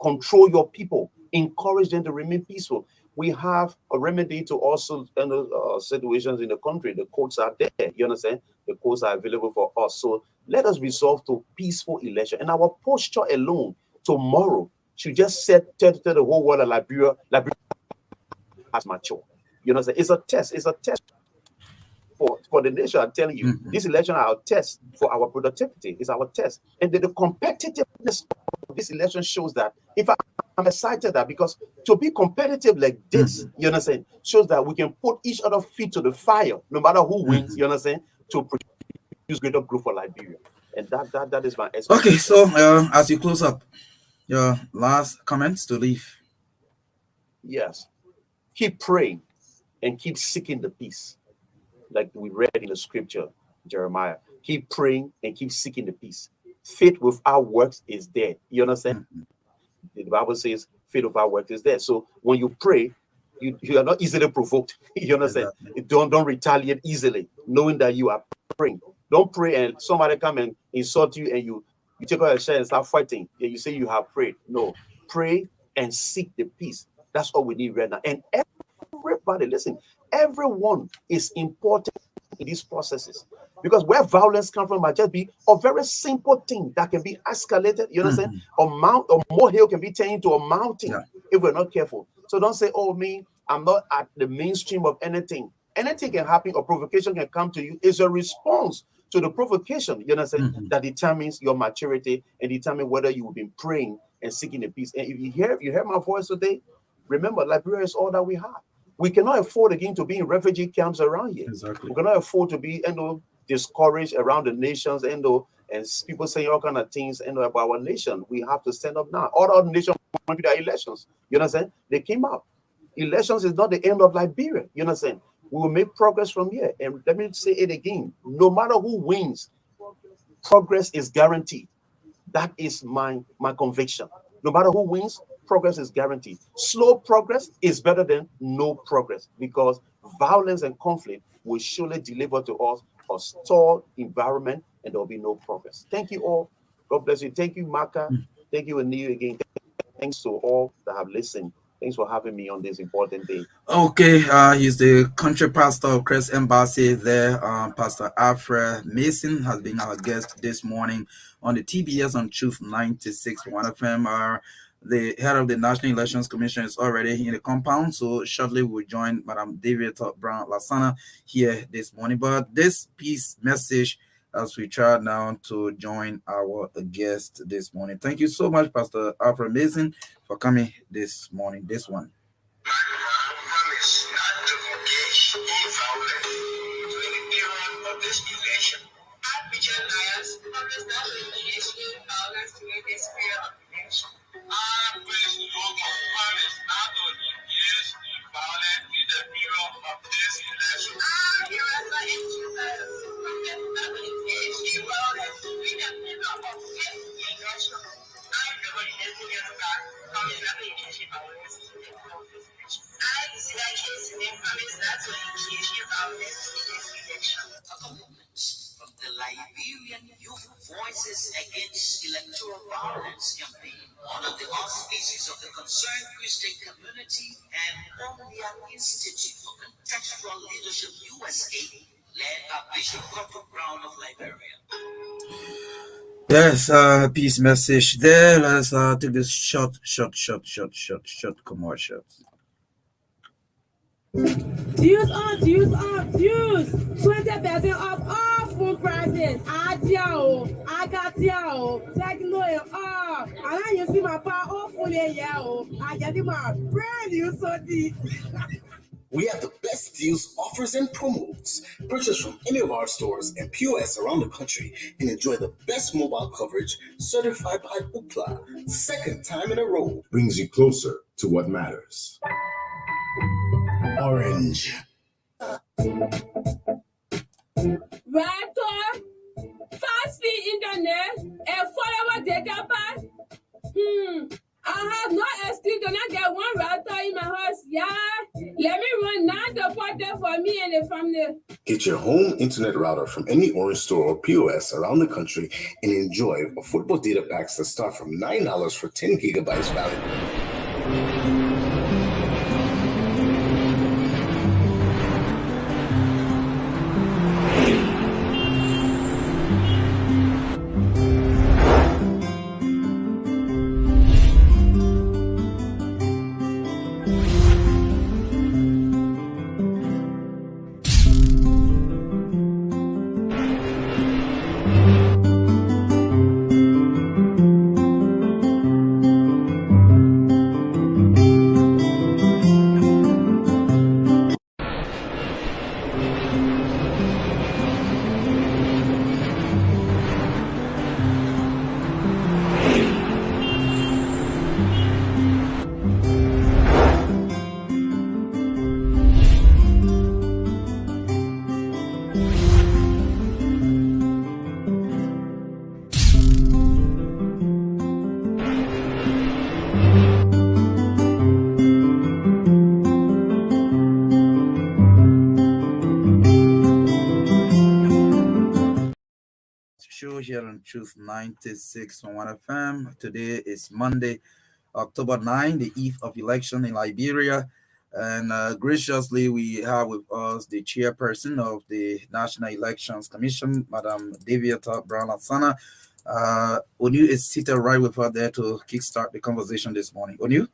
Control your people. Encourage them to remain peaceful. We have a remedy to also situations in the country. The courts are there. You understand? The courts are available for us. So let us resolve to peaceful election. And our posture alone tomorrow should just tell the whole world that Liberia has matured. You know, it's a test. It's a test for the nation. I'm telling you, this election are a test for our productivity. It's our test. And the competitiveness of this election shows that. If I'm excited that, because to be competitive like this, you understand, shows that we can put each other feet to the fire, no matter who wins, you understand, to produce greater growth for Liberia. And that is my expectation. Okay, so as you close up, your last comments to leave. Yes. Keep praying and keep seeking the peace. Like we read in the scripture, Jeremiah. Keep praying and keep seeking the peace. Faith without works is dead. You understand? The Bible says faith without work is dead. So when you pray, you are not easily provoked. You understand? Exactly. Don't retaliate easily, knowing that you are praying. Don't pray and somebody come and insult you and you take out your shirt and start fighting. And you say you have prayed. No, pray and seek the peace. That's all we need right now. And everybody, listen, everyone is important in these processes. Because where violence comes from might just be a very simple thing that can be escalated. You understand? A molehill can be turned into a mountain if we're not careful. So don't say, oh, me, I'm not at the mainstream of anything. Anything can happen or provocation can come to you. It's a response to the provocation, you understand, that determines your maturity and determine whether you've been praying and seeking the peace. And if you hear my voice today, remember, Liberia is all that we have. We cannot afford again to be in refugee camps around here. Exactly. We cannot afford to be discouraged around the nations and people saying all kind of things about our nation. We have to stand up now. All other nations want to be elections. You understand? They came out. Elections is not the end of Liberia. You understand? We will make progress from here. And let me say it again. No matter who wins, progress is guaranteed. That is my conviction. No matter who wins, progress is guaranteed. Slow progress is better than no progress because violence and conflict will surely deliver to us a stalled environment and there will be no progress. Thank you all. God bless you. Thank you, Marka. Thank you, Anil, again. Thanks to all that have listened. Thanks for having me on this important day. Okay, he's the country pastor of Christ Embassy there. Pastor Alfred Mason has been our guest this morning on the TBS on Truth 96.1 FM. The head of the National Elections Commission is already in the compound, so shortly we'll join Madam David Brown Lasana here this morning. But this peace message, as we try now to join our guest this morning. Thank you so much, Pastor Alfred Mason, for coming this morning. This one. Promise not to engage in violence during the period of this election. Richard Lyons promised not to engage in violence during this period of election. I praise the Lord for promise not to engage in violence in the period of this election. Here are the excuses. Promise not to engage in violence during the period of this election. I never intended to that. Promise not to engage in violence in the period of this election. I see that case and then promise not to engage in violence in this election. From the Liberian Youth Voices Against Electoral Violence campaign, under the auspices of the Concerned Christian Community and Omnia Institute for Contextual Leadership USA, led by Bishop Copper Brown of Liberia. Yes, peace message there. Let's take this short commercial. Dues on, dues off, dues. 20% off all food prices. I got you. Techno and off. And then you see my power off for the I get my brand new Sodi. We have the best deals, offers, and promos. Purchase from any of our stores and POS around the country and enjoy the best mobile coverage certified by Ookla. Second time in a row. Brings you closer to what matters. Orange. Raptor, fast speed internet, and followable data pass. I have no excuse to not get one router in my house. Yeah, let me run now the portal for me and the family. Get your home internet router from any Orange store or POS around the country and enjoy affordable data packs that start from $9 for 10 gigabytes valid. still here on Truth 96.1 FM. Today is Monday, October 9, the eve of election in Liberia. And graciously, we have with us the chairperson of the National Elections Commission, Madam Deviata Brown Lansana. Onu is seated right with her there to kickstart the conversation this morning. Onu?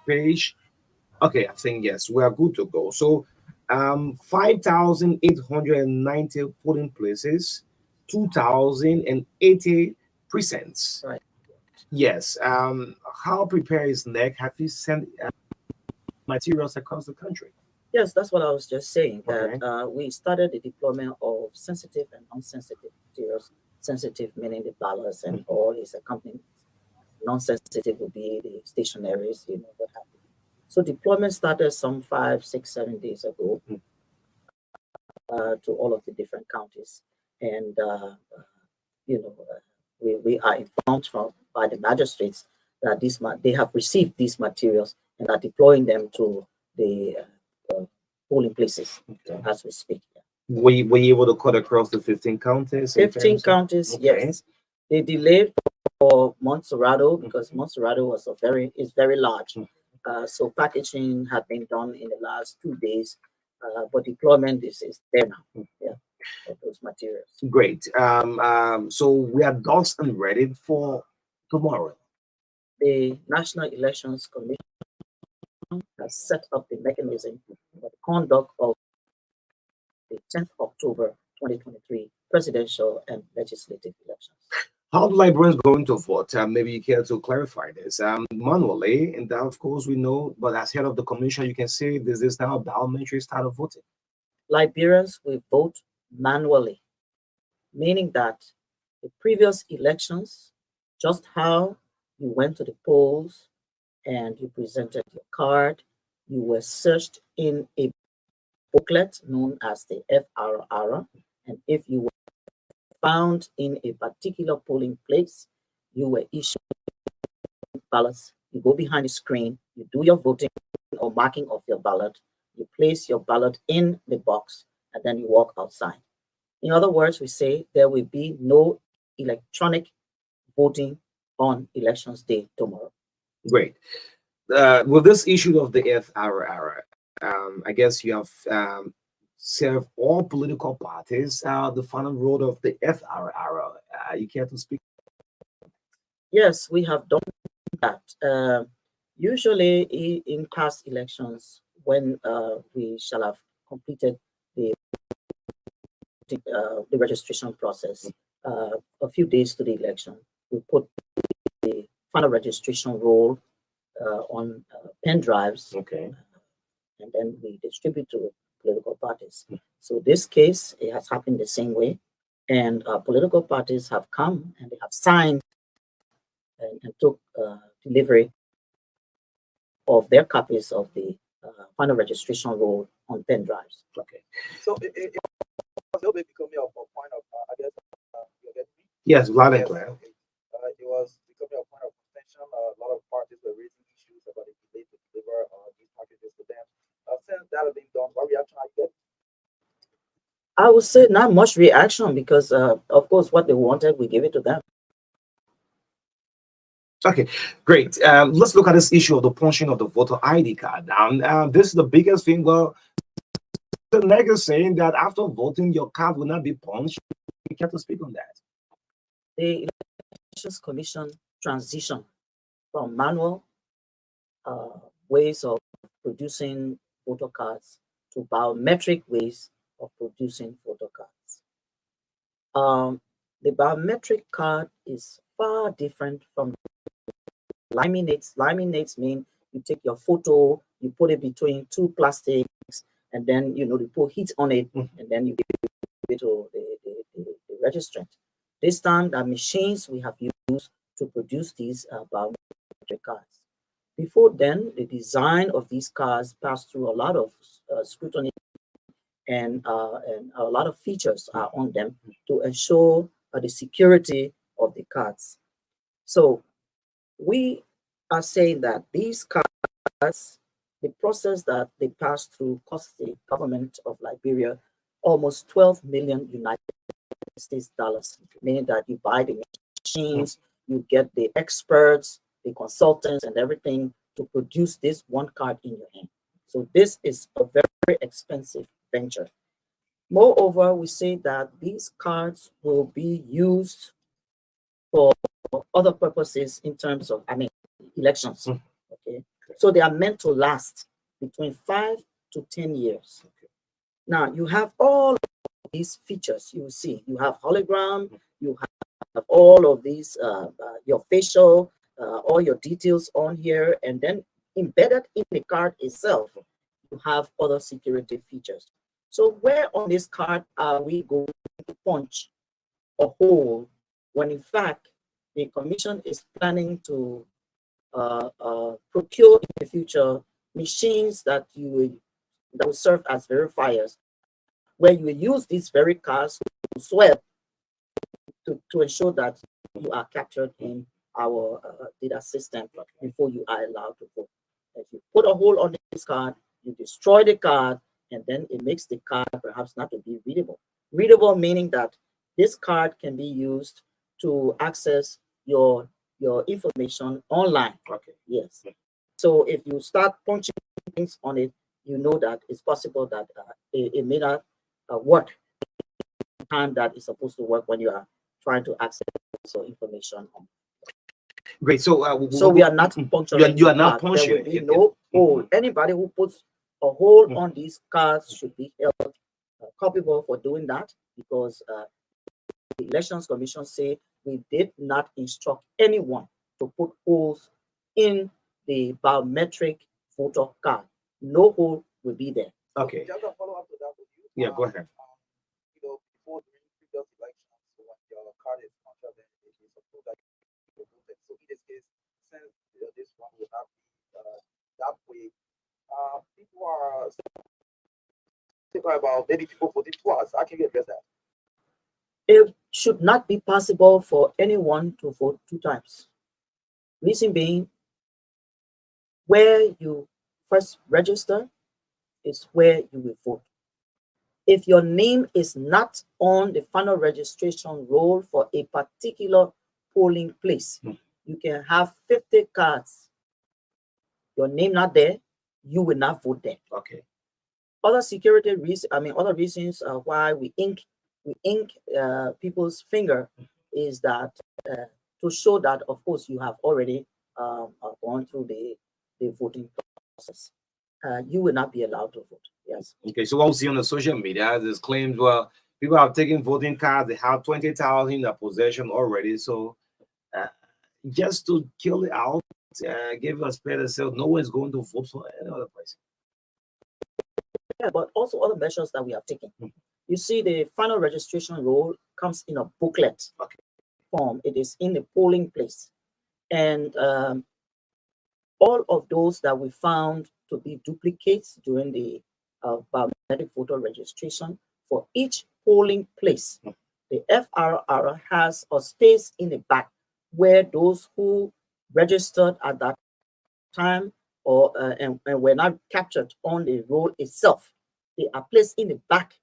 Page. Okay, I think yes, we are good to go. So, 5,890 polling places, 2,080 precincts. Right. Yes. How prepared is NEC? Have you sent materials across the country? Yes, that's what I was just saying. Okay. That we started the deployment of sensitive and non-sensitive materials. Sensitive meaning the ballots and all its accompaniments. Non-sensitive would be the stationaries, what have you. So deployment started some 5, 6, 7 days ago to all of the different counties, and you know we are informed by the magistrates that they have received these materials and are deploying them to the polling places as we speak. Were you able to cut across the 15 counties? 15 counties, Okay. yes. They delayed for Montserrado because Montserrado is very large. So packaging had been done in the last 2 days, but deployment is there now. Yeah, of those materials. Great. So we are dogs and ready for tomorrow. The National Elections Commission has set up the mechanism for the conduct of the 10th October 2023 presidential and legislative elections. How do Liberians going to vote? Maybe you care to clarify this. Manually, and that of course we know, but as head of the commission, you can say this is now a biometric style of voting. Liberians will vote manually, meaning that the previous elections, just how you went to the polls and you presented your card, you were searched in a booklet known as the FRR, and if you were found in a particular polling place, you were issued ballots. You go behind the screen, you do your voting or marking of your ballot, you place your ballot in the box, and then you walk outside. In other words, we say there will be no electronic voting on elections day tomorrow. Great. With this issue of the FRR, I guess you have serve all political parties the final role of the FRR. You care to speak? Yes, we have done that. Usually in past elections, when we shall have completed the registration process, a few days to the election, we put the final registration roll on pen drives, Okay. and then we distribute to political parties. So this case, it has happened the same way, and political parties have come and they have signed and took delivery of their copies of the final registration roll on pen drives. Okay. So it was a little bit becoming a point of, I guess, you get me? Yes, loud and Yes, clear. okay. It was becoming a point of contention. A lot of parties were raising issues about the delay to deliver these packages to them. Since that has been done, what reaction are you getting? I would say not much reaction because, of course, what they wanted, we gave it to them. Okay, great. Let's look at this issue of the punching of the voter ID card. This is the biggest thing. Well, the neg is saying that after voting, your card will not be punched. You care to speak on that? The Elections Commission transition from manual ways of producing voter cards to biometric ways of producing voter cards. The biometric card is far different from laminates. Laminates mean you take your photo, you put it between two plastics, and then you put heat on it, and then you give it to the registrant. This time, the machines we have used to produce these biometric cards. Before then, the design of these cards passed through a lot of scrutiny, and a lot of features are on them to ensure the security of the cards. So we are saying that these cards, the process that they pass through cost the government of Liberia almost 12 million United States dollars, meaning that you buy the machines, you get the experts, the consultants, and everything to produce this one card in your hand. So this is a very expensive venture. Moreover, we say that these cards will be used for other purposes in terms of, elections. Okay, so they are meant to last between 5 to 10 years. Now you have all of these features. You see, you have hologram, you have all of these, your facial, all your details on here, and then embedded in the card itself, you have other security features. So where on this card are we going to punch a hole when in fact the commission is planning to procure in the future machines that will serve as verifiers, where you will use these very cards to swear to ensure that you are captured in our data system before you are allowed to vote. If you put a hole on this card, you destroy the card, and then it makes the card perhaps not to be readable. Readable meaning that this card can be used to access your information online. Okay. Yes. So if you start punching things on it, you know that it's possible that it may not work the time that it's supposed to work when you are trying to access your information on. Great. So we are not puncturing. You are not punching. There will be no hole. Anybody who puts a hole on these cards should be held culpable for doing that, because the Elections Commission say we did not instruct anyone to put holes in the biometric voter card. No hole will be there. Okay. Just a follow up to that with you. Yeah, go ahead. Before during previous elections, when your card is punctured, then it is approved that you voted. So in this case, since this one will not be that way, people are thinking about maybe people voting twice. How can you address that? It should not be possible for anyone to vote 2 times. Reason being, where you first register is where you will vote. If your name is not on the final registration roll for a particular polling place, you can have 50 cards. Your name not there, you will not vote there. Okay. Other security reasons, other reasons why we ink people's finger is that to show that, of course, you have already gone through the voting process. You will not be allowed to vote. Yes. Okay, so what we see on the social media, there's claims, well, people have taken voting cards, they have 20,000 in their possession already. So uh, just to kill it out, give us better so no one's going to vote for any other place. Yeah, but also other measures that we have taken. You see, the final registration roll comes in a booklet form. It is in the polling place. And all of those that we found to be duplicates during the biometric voter registration, for each polling place, the FRR has a space in the back where those who registered at that time or and were not captured on the roll itself, they are placed in the back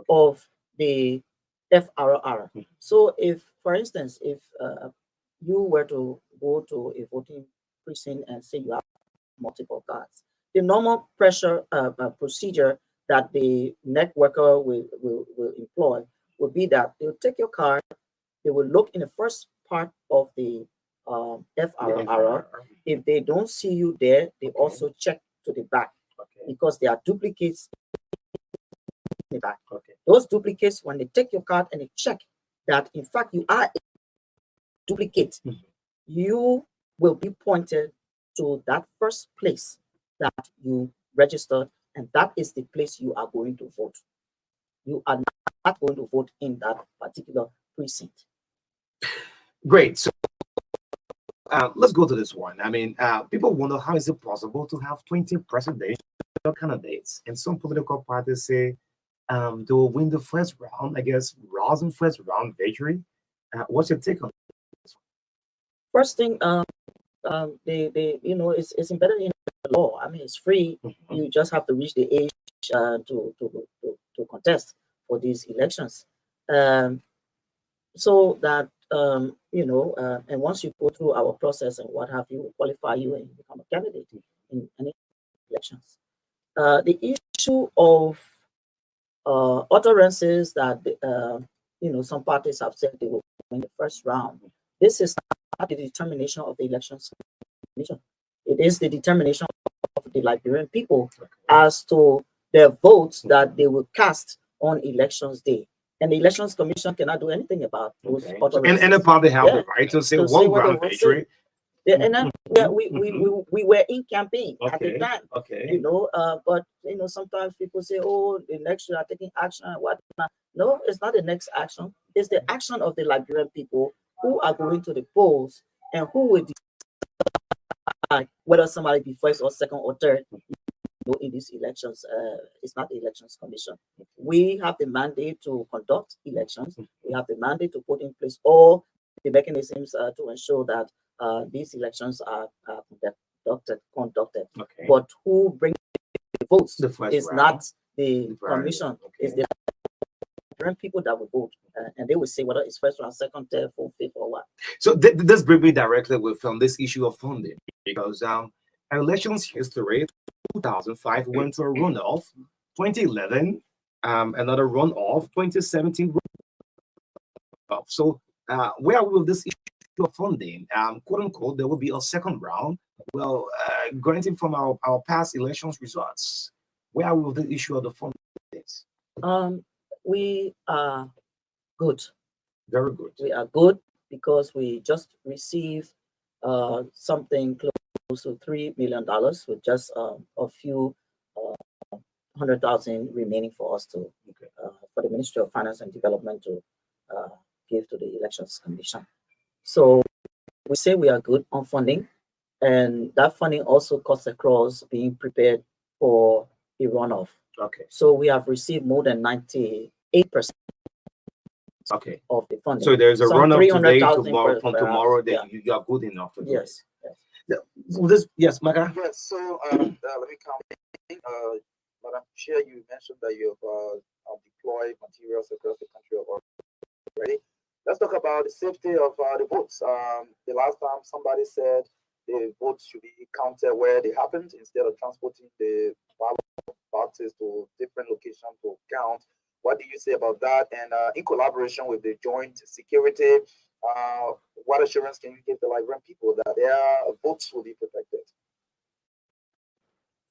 of the FRR. So if, for instance, if you were to go to a voting precinct and say you have multiple cards, the normal procedure that the networker will employ would be that they'll take your card, they will look in the first part of the FRR. If they don't see you there, they also check to the back because there are duplicates in the back. Those duplicates, when they take your card and they check that in fact you are a duplicate, you will be pointed to that first place that you registered, and that is the place you are going to vote. You are not going to vote in that particular precinct. Great. So let's go to this one. I mean, people wonder how is it possible to have 20 presidential candidates, and some political parties say they will win the first round. I guess rousing first round victory. What's your take on this? First thing, it's embedded in the law. I mean, it's free. You just have to reach the age to contest for these elections. So that and once you go through our process and what have you, qualify you and become a candidate in any elections. The issue of utterances that some parties have said they will win the first round. This is not the determination of the elections commission. It is the determination of the Liberian people as to their votes that they will cast on elections day. And the elections commission cannot do anything about those utterances. And the party have the right to say one round victory. Yeah, and then we were in campaign at the time. But sometimes people say, "Oh, the next year are taking action." What? No, it's not the next action. It's the action of the Liberian people who are going to the polls and who will decide whether somebody be first or second or third. In these elections, it's not the elections commission. We have the mandate to conduct elections. We have the mandate to put in place all the mechanisms to ensure that these elections are conducted. But who brings the votes is not the commission. It's the different people that will vote, and they will say whether it's first round, second, third, fourth, fifth, or what. So this brings me directly from this issue of funding, because elections history, 2005 went to a runoff, 2011 another runoff, 2017 runoff. So where will this issue of funding, quote unquote, there will be a second round? Well, granted from our past elections results, where will the issue of the funding? We are good. Very good. We are good because we just received something close to $3 million with just a few 100,000 remaining for us to for the Ministry of Finance and Development to give to the Elections Commission. So we say we are good on funding, and that funding also cuts across being prepared for a runoff. So we have received more than 98% of the funding. So there's a runoff today, tomorrow, from tomorrow that you are good enough to do. Yes. Yes, Marka. Yes. So let me come in. Madam Chair, you mentioned that you have deployed materials across the country already. Let's talk about the safety of the votes. The last time somebody said the votes should be counted where they happened instead of transporting the boxes to different locations to count. What do you say about that? And in collaboration with the joint security, what assurance can you give the Liberian people that their votes will be protected?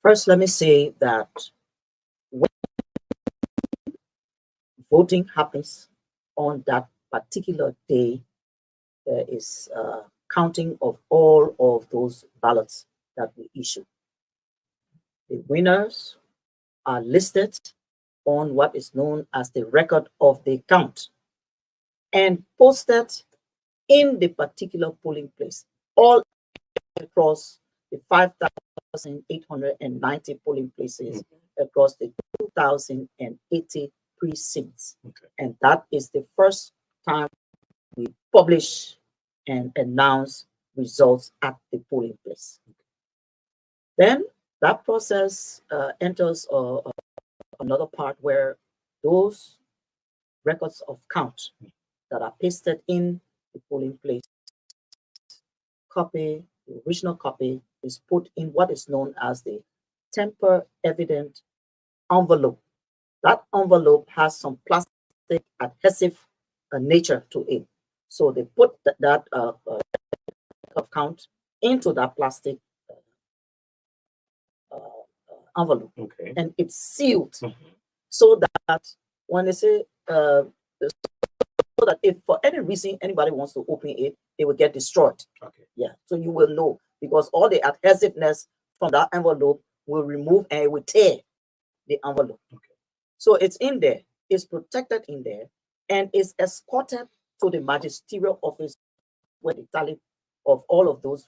First, let me say that when voting happens on that particular day, there is counting of all of those ballots that we issue. The winners are listed on what is known as the record of the count and posted in the particular polling place, all across the 5,890 polling places across the 2,080 precincts. Okay. And that is the first time we publish and announce results at the polling place. Then that process enters another part where those records of count that are pasted in the polling place copy, the original copy, is put in what is known as the tamper evident envelope. That envelope has some plastic adhesive nature to it. So they put that of count into that plastic envelope, Okay. and it's sealed so that when they say so that if for any reason anybody wants to open it, it will get destroyed. Okay. Yeah, so you will know because all the adhesiveness from that envelope will remove and it will tear the envelope. Okay. So it's in there, it's protected in there, and is escorted to the magisterial office where the tally of all of those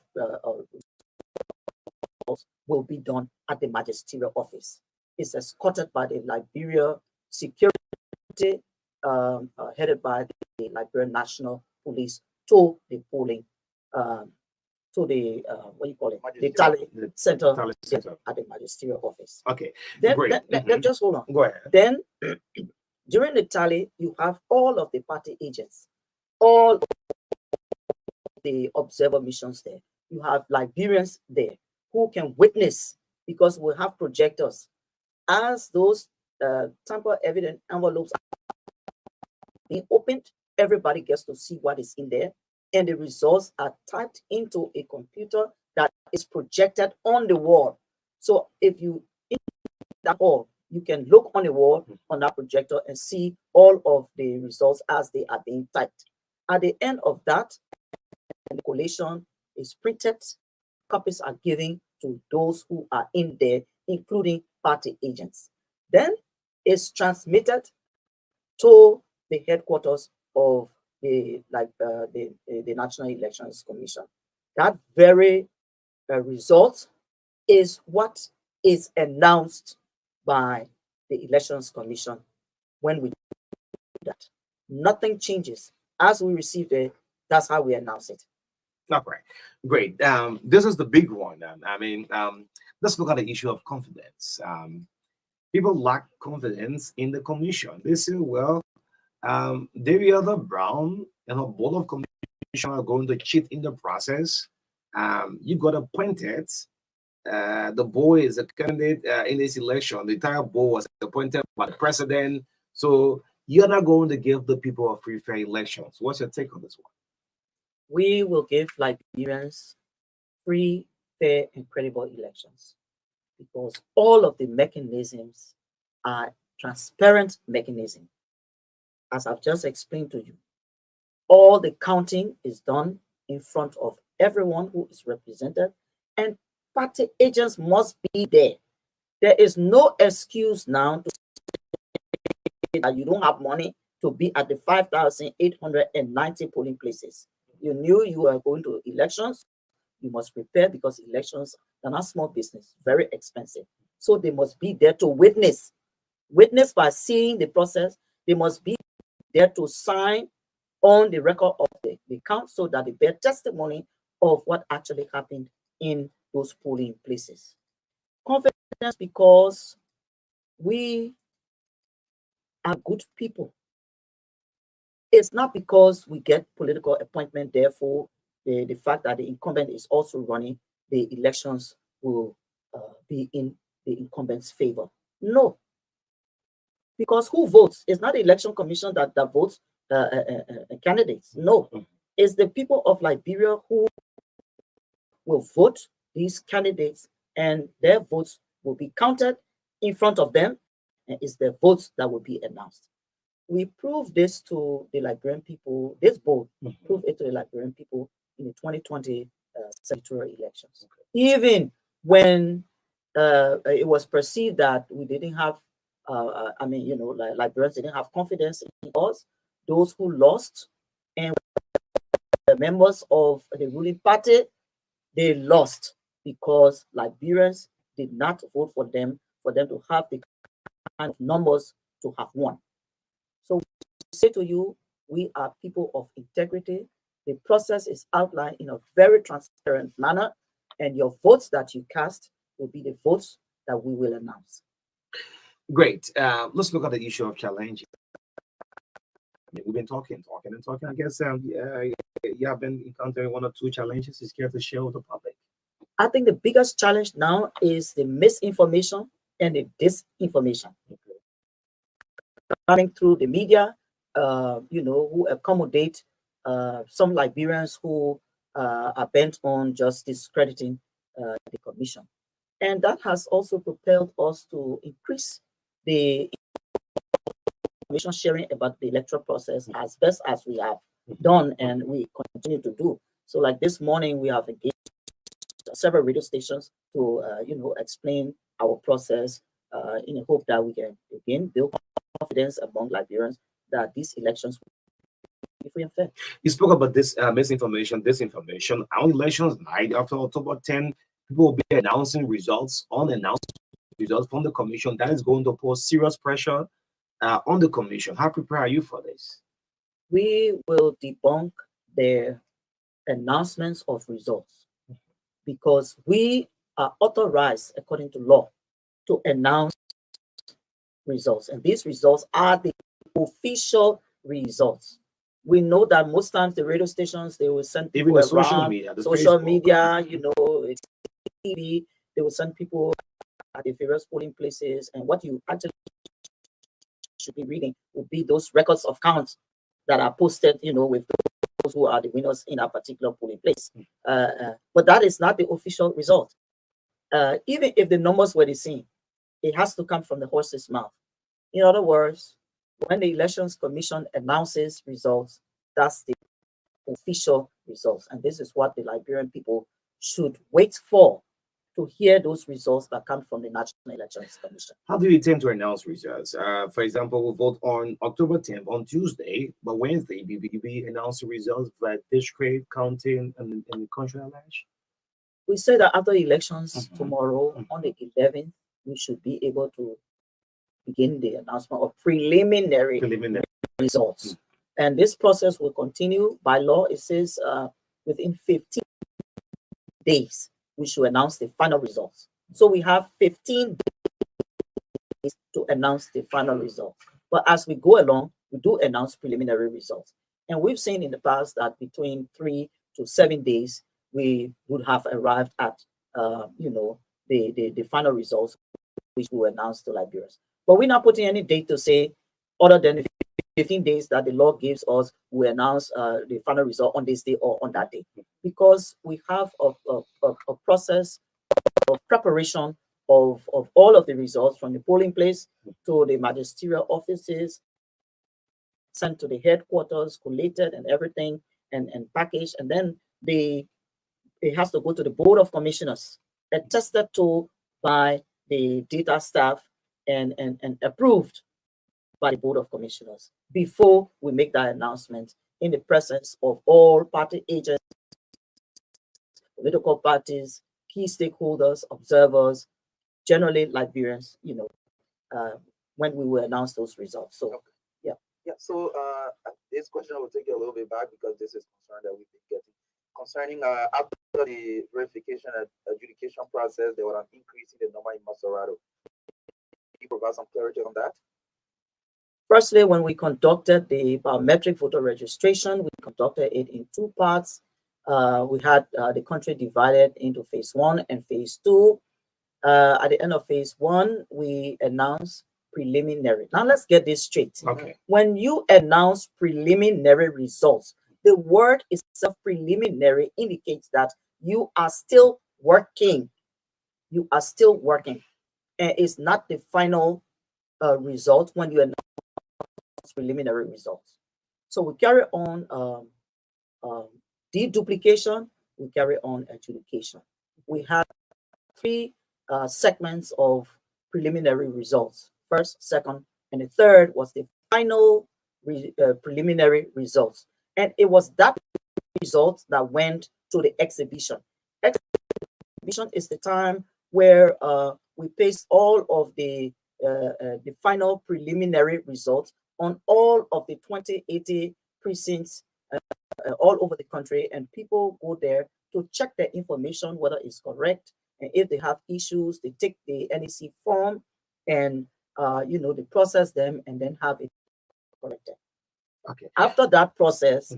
will be done at the magisterial office. It's escorted by the Liberia security, headed by the Liberian National Police to the polling, to the what do you call it, the tally center at the magisterial office. Okay, Then, great. then just hold on. Go ahead. Then during the tally, you have all of the party agents, all of the observer missions there. You have Liberians there who can witness because we have projectors. As those tamper evident envelopes are being opened, everybody gets to see what is in there, and the results are typed into a computer that is projected on the wall. So if you in that hall, you can look on the wall on that projector and see all of the results as they are being typed. At the end of that, the collation is printed, copies are given to those who are in there, including party agents. Then it's transmitted to the headquarters of the National Elections Commission. That very result is what is announced by the Elections Commission when we do that. Nothing changes. As we receive it, that's how we announce it. All right, great. This is the big one. Let's look at the issue of confidence. People lack confidence in the commission. They say, well, David Brown and a board of commission are going to cheat in the process. You got appointed. The board is a candidate in this election. The entire board was appointed by the president. So you're not going to give the people a free, fair elections. What's your take on this one? We will give Liberians free, fair, and credible elections because all of the mechanisms are transparent mechanisms. As I've just explained to you, all the counting is done in front of everyone who is represented, and party agents must be there. There is no excuse now to say that you don't have money to be at the 5,890 polling places. You knew you were going to elections, you must prepare because elections are not small business, very expensive. So they must be there to witness by seeing the process. They must be there to sign on the record of the count so that they bear testimony of what actually happened in those polling places. Confidence because we are good people. It's not because we get political appointment, therefore the fact that the incumbent is also running, the elections will be in the incumbent's favor. No, because who votes? It's not the election commission that votes candidates. No, it's the people of Liberia who will vote these candidates, and their votes will be counted in front of them, and it's their votes that will be announced. We proved this to the Liberian people, this vote proved it to the Liberian people in the 2020 senatorial elections. Even when it was perceived that we didn't have, Liberians didn't have confidence in us, those who lost and the members of the ruling party, they lost because Liberians did not vote for them to have the kind of numbers to have won. So we say to you, we are people of integrity. The process is outlined in a very transparent manner, and your votes that you cast will be the votes that we will announce. Great. Let's look at the issue of challenge. We've been talking. I guess you have been encountering one or two challenges. Is here to share with the public. I think the biggest challenge now is the misinformation and the disinformation coming through the media. Who accommodate some Liberians who are bent on just discrediting the commission, and that has also propelled us to increase the information sharing about the electoral process as best as we have done and we continue to do. So like this morning, we have engaged several radio stations to, explain our process in the hope that we can again build confidence among Liberians that these elections will be free and fair. You spoke about this misinformation, disinformation. On elections night after October 10, people will be announcing unannounced results from the commission. That is going to pose serious pressure on the commission. How prepared are you for this? We will debunk their announcements of results because we are authorized according to law to announce results, and these results are the official results. We know that most times the radio stations, they will send people even the around, social media, it's TV, they will send people at the various polling places, and what you actually should be reading will be those records of counts that are posted, with those who are the winners in a particular polling place. But that is not the official result. Even if the numbers were the same, it has to come from the horse's mouth. In other words, when the Elections Commission announces results, that's the official results. And this is what the Liberian people should wait for, to hear those results that come from the National Elections Commission. How do you intend to announce results? For example, we'll vote on October 10th on Tuesday, but Wednesday, we announce the results by district, county, and country at large? We say that after elections tomorrow, on the 11th, we should be able to begin the announcement of preliminary results. And this process will continue. By law, it says within 15 days, we should announce the final results. So we have 15 days to announce the final results. But as we go along, we do announce preliminary results. And we've seen in the past that between 3 to 7 days, we would have arrived at, the final results, which we will announce to Liberians. But we're not putting any date to say, other than the 15 days that the law gives us, we announce the final result on this day or on that day, because we have a process of preparation of all of the results from the polling place to the magisterial offices, sent to the headquarters, collated and everything, and packaged, and then it has to go to the Board of Commissioners, attested to by the data staff and approved by the Board of Commissioners before we make that announcement in the presence of all party agents, political parties, key stakeholders, observers, generally Liberians, when we will announce those results. So, yeah. So this question will take you a little bit back, because this is concern that we've been getting concerning after the verification and adjudication process, there was an increase in the number in Maserado. Can you provide some clarity on that? Firstly, when we conducted the biometric voter registration, we conducted it in two parts. We had the country divided into phase 1 and phase 2. At the end of phase one, we announce preliminary. Now let's get this straight. Okay. When you announce preliminary results, the word itself preliminary indicates that you are still working. You are still working. And it's not the final result when you announce preliminary results. So we carry on deduplication, we carry on adjudication. We have three segments of preliminary results. First, second, and the third was the final preliminary results. And it was that result that went to the exhibition. Exhibition is the time where we paste all of the final preliminary results on all of the 2080 precincts all over the country, and people go there to check their information whether it's correct, and if they have issues, they take the NEC form and they process them and then have it corrected. Okay. After that process,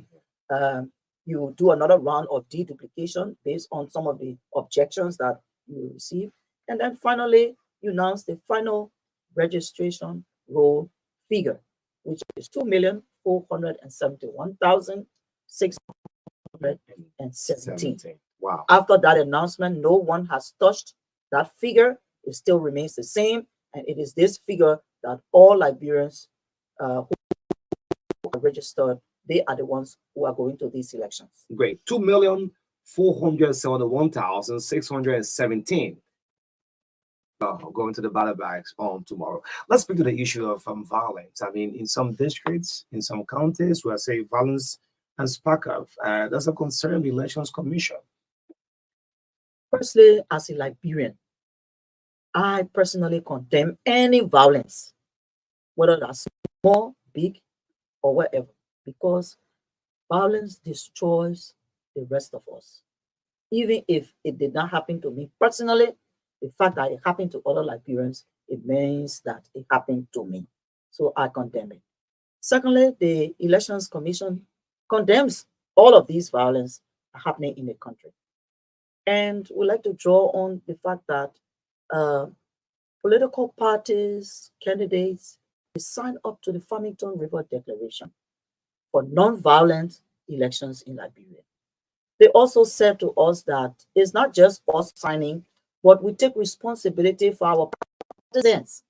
you do another round of deduplication based on some of the objections that you receive, and then finally you announce the final registration roll figure, which is 2,471,617. Wow. After that announcement, no one has touched that figure. It still remains the same, and it is this figure that all Liberians who are registered, they are the ones who are going to these elections. Great. 2,471,617 going to the ballot bags on tomorrow. Let's speak to the issue of violence. I mean, in some districts, in some counties, where say violence has sparked up. That's a concern of the Elections Commission. Firstly, as a Liberian, I personally condemn any violence, whether that's small, big, or whatever, because violence destroys the rest of us. Even if it did not happen to me personally, the fact that it happened to other Liberians, it means that it happened to me. So I condemn it. Secondly, the Elections Commission condemns all of these violence happening in the country. And we like to draw on the fact that political parties, candidates, they sign up to the Farmington River Declaration for non-violent elections in Liberia. They also said to us that it's not just us signing, but we take responsibility for our partisans,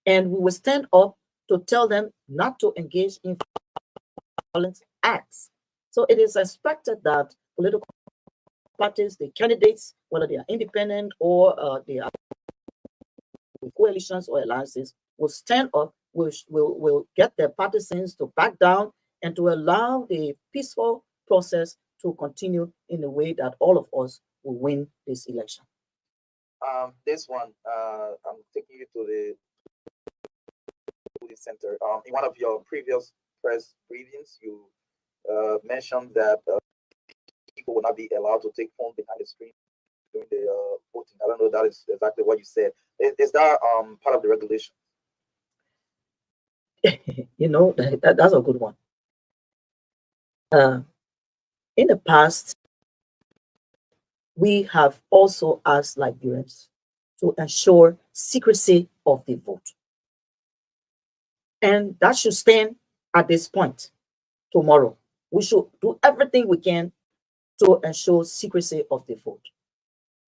and we will stand up to tell them not to engage in violent acts. So it is expected that political parties, the candidates, whether they are independent or they are coalitions or alliances, will stand up, will get their partisans to back down and to allow the peaceful process to continue in a way that all of us will win this election. This one, I'm taking you to the center. In one of your previous press briefings, you mentioned that people will not be allowed to take phones behind the screen during the voting. I don't know if that is exactly what you said. Is that part of the regulation? That's a good one. In the past, we have also asked Liberians to ensure secrecy of the vote. And that should stand at this point tomorrow. We should do everything we can to ensure secrecy of the vote.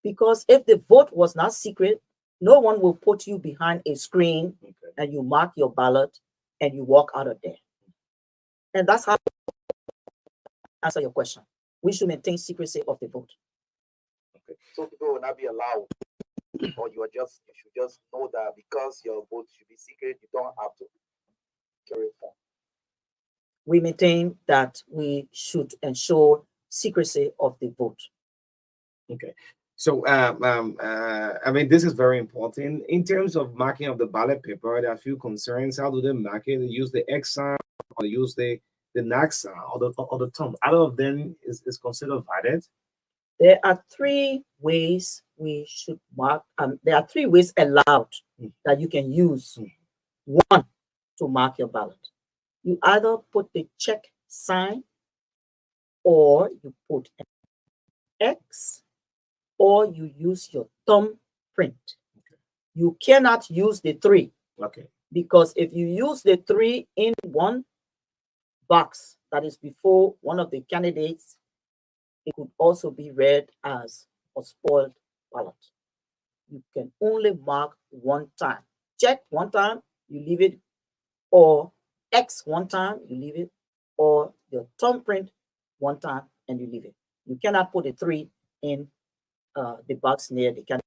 Because if the vote was not secret, no one will put you behind a screen and you mark your ballot and you walk out of there. And that's how I answer your question. We should maintain secrecy of the vote. Okay. So people will not be allowed, or you should just know that because your vote should be secret, you don't have to carry it on. We maintain that we should ensure secrecy of the vote. Okay. So, I mean, this is very important. In terms of marking of the ballot paper, there are a few concerns. How do they mark it? They use the X sign, or they use the NAC sign, or the thumb. Either of them is considered valid. There are three ways we should mark. There are three ways allowed that you can use. One, to mark your ballot. You either put the check sign, or you put an X, or you use your thumb print. You cannot use the 3. Okay. Because if you use the 3 in one box that is before one of the candidates, it could also be read as a spoiled ballot. You can only mark one time. Check one time, you leave it, or X one time, you leave it, or your thumbprint one time and you leave it. You cannot put a 3 in the box near the candidate.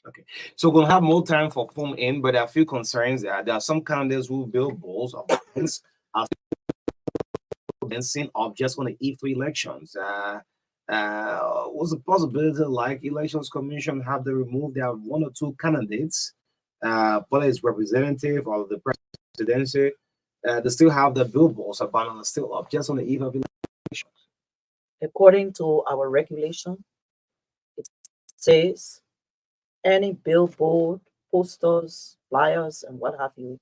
Okay, so we're gonna have more time for phone in, but there are a few concerns. There are some candidates who build balls of things are been seen of just on the E3 elections. Was a possibility like elections commission have to remove their 1 or 2 candidates, whether it's representative or the presidency, they still have the billboards abandoned still up just on the eve of elections. According to our regulation, it says any billboard, posters, flyers, and what have you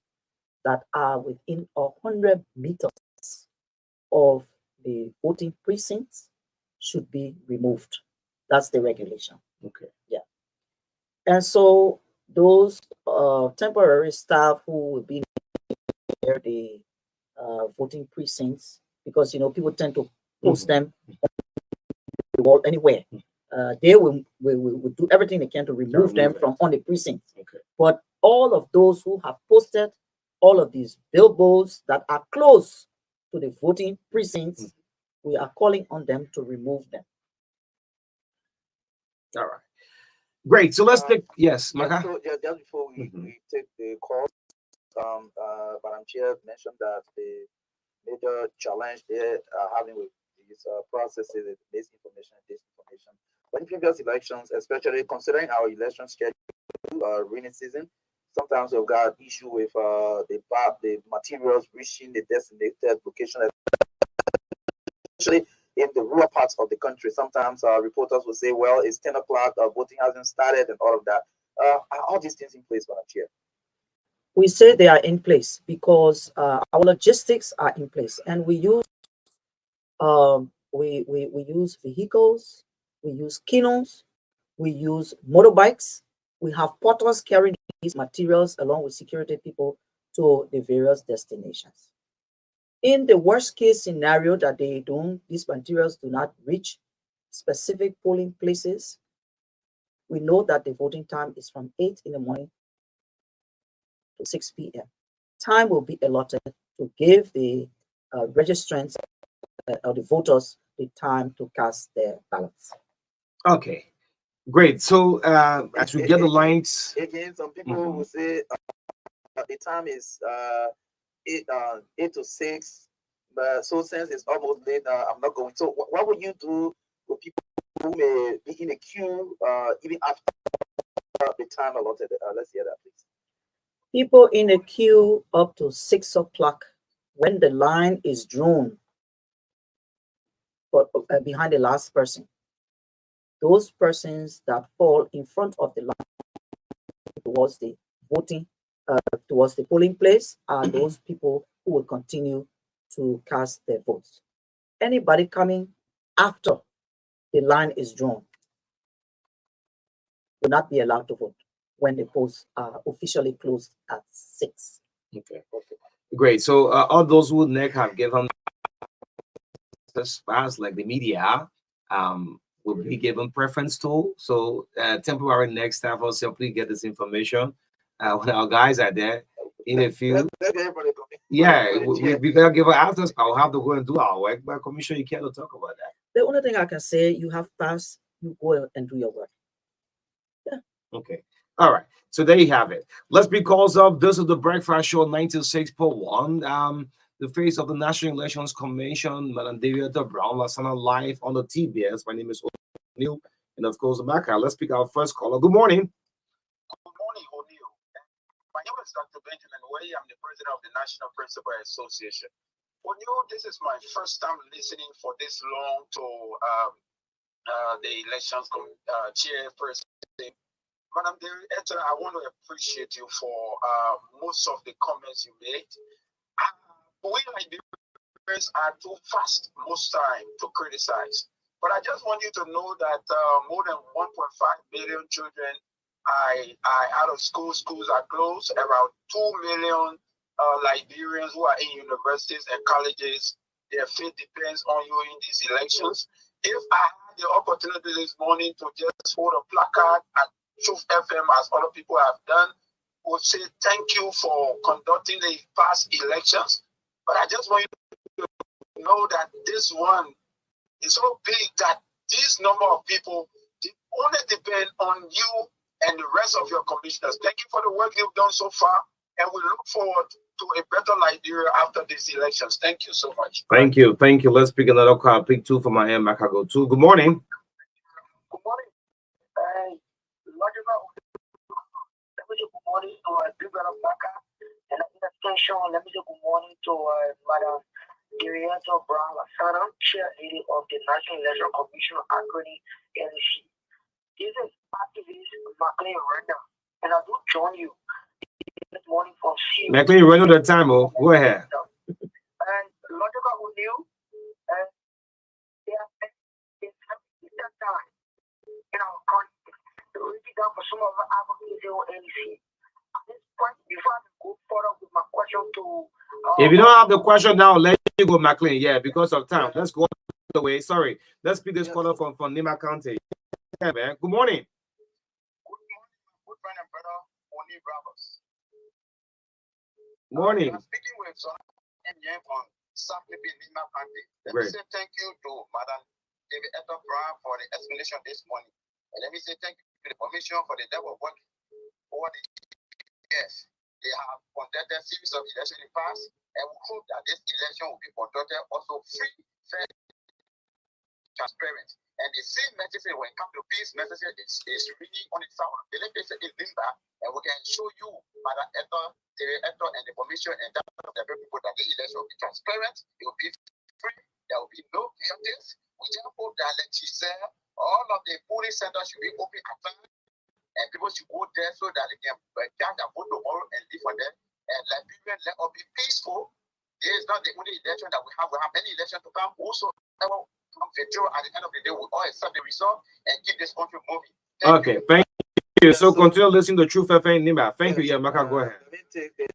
that are within 100 meters of the voting precincts should be removed. That's the regulation. Okay. Yeah. And so those temporary staff who will be near the voting precincts, because people tend to post them on the wall anywhere. They will do everything they can to remove them from on the precincts. Okay. But all of those who have posted all of these billboards that are close to the voting precincts, we are calling on them to remove them. All right. Great. So let's take Marka. So just before we take the call, Madam Chair mentioned that the major challenge they are having with these processes is misinformation and disinformation. But in previous elections, especially considering our election schedule, rainy season, sometimes we've got issue with the materials reaching the designated location, especially in the rural parts of the country. Sometimes reporters will say, well, it's 10 o'clock, voting hasn't started, and all of that. Are all these things in place, Madam Chair? We say they are in place because our logistics are in place, and we use we use vehicles, we use kennels, we use motorbikes. We have porters carrying these materials along with security people to the various destinations. In the worst case scenario that these materials do not reach specific polling places, we know that the voting time is from 8 in the morning to 6 p.m. Time will be allotted to give the registrants or the voters the time to cast their ballots. Okay, great. So as we get the lines again, some people will say the time is 8 to 6, but so since it's almost late, I'm not going. So what would you do with people who may be in a queue even after the time allotted? Let's hear that, please. People in a queue up to 6 o'clock when the line is drawn behind the last person. Those persons that fall in front of the line towards the voting, towards the polling place, are those people who will continue to cast their votes. Anybody coming after the line is drawn will not be allowed to vote when the polls are officially closed at 6. Okay. Great. So all those who have given as far as like the media will be given preference to. So temporary next staff will simply get this information when our guys are there in a few. Yeah, we gotta give our after. I'll have to go and do our work, but Commissioner, you can't talk about that. The only thing I can say, you have passed, you go and do your work. Yeah. Okay. All right. So there you have it. Let's be calls up. This is the Breakfast Show 96.1. The face of the National Elections Commission, Madam David Brown, Lasana live on the TBS. My name is O'Neill, and of course, Marka. Let's pick our first caller. Good morning. Good morning, O'Neill. My name is Dr. Benjamin Way. I'm the president of the National Principal Association. O'Neill, this is my first time listening for this long to the elections chairperson. Madam Director, I want to appreciate you for most of the comments you made. We Liberians are too fast most time to criticize. But I just want you to know that more than 1.5 billion children out of schools are closed. Around 2 million Liberians who are in universities and colleges, their fate depends on you in these elections. If I had the opportunity this morning to just hold a placard at Truth FM, as other people have done, would say thank you for conducting the past elections. But I just want you to know that this one is so big that this number of people only depend on you and the rest of your commissioners. Thank you for the work you've done so far, and we look forward to a better Liberia after these elections. Thank you so much. Thank you. Let's pick another call. Pick two for my end. Marka go two. Good morning. Good morning. Let me say good morning to Big Brother Marka, and in extension, let me say good morning to Madam Director Brown Lasana, Chair Lady of the National Election Commission, Acronym NEC. This is activist McLean Render, and I do join you this morning from C. McLean, run out of time. Oh, go ahead. And Logical O'Neill, and they have been having that time in our country to reach down for some of our advocates on NEC. At this point, before I go further with my question to if you don't have the question now, let you go, McLean. Yeah, because of time. Let's go the way. Sorry. Let's pick this caller from Nima County. Yeah, man. Good morning. Good morning, good friend and brother, O'Neill Brothers. Morning. I'm speaking with Son and from South Nima County. Let Great. me say thank you to Madam David Eto Brown for the explanation this morning. And let me say thank you to the Commission for the level of work over the years. They have conducted a series of elections in the past, and we hope that this election will be conducted also free, fair, transparent. And the same message when it comes to peace message is really on its own. The latest is Limba, and we can show you, Madam Eto, and the Commission, and that the people that the election will be transparent, it will be free, there will be no chaos. We just hope that, like she said, all of the polling centers should be open at time, and people should go there so that they can charge their vote tomorrow and live for them. And Liberia, let us be peaceful. This is not the only election that we have. We have many elections to come. Whosoever come victorious at the end of the day, we all accept the result and keep this country moving. Okay, thank you. So continue listening to Truth FM Nima. Thank you. Yeah, Marka, go ahead. Let me take the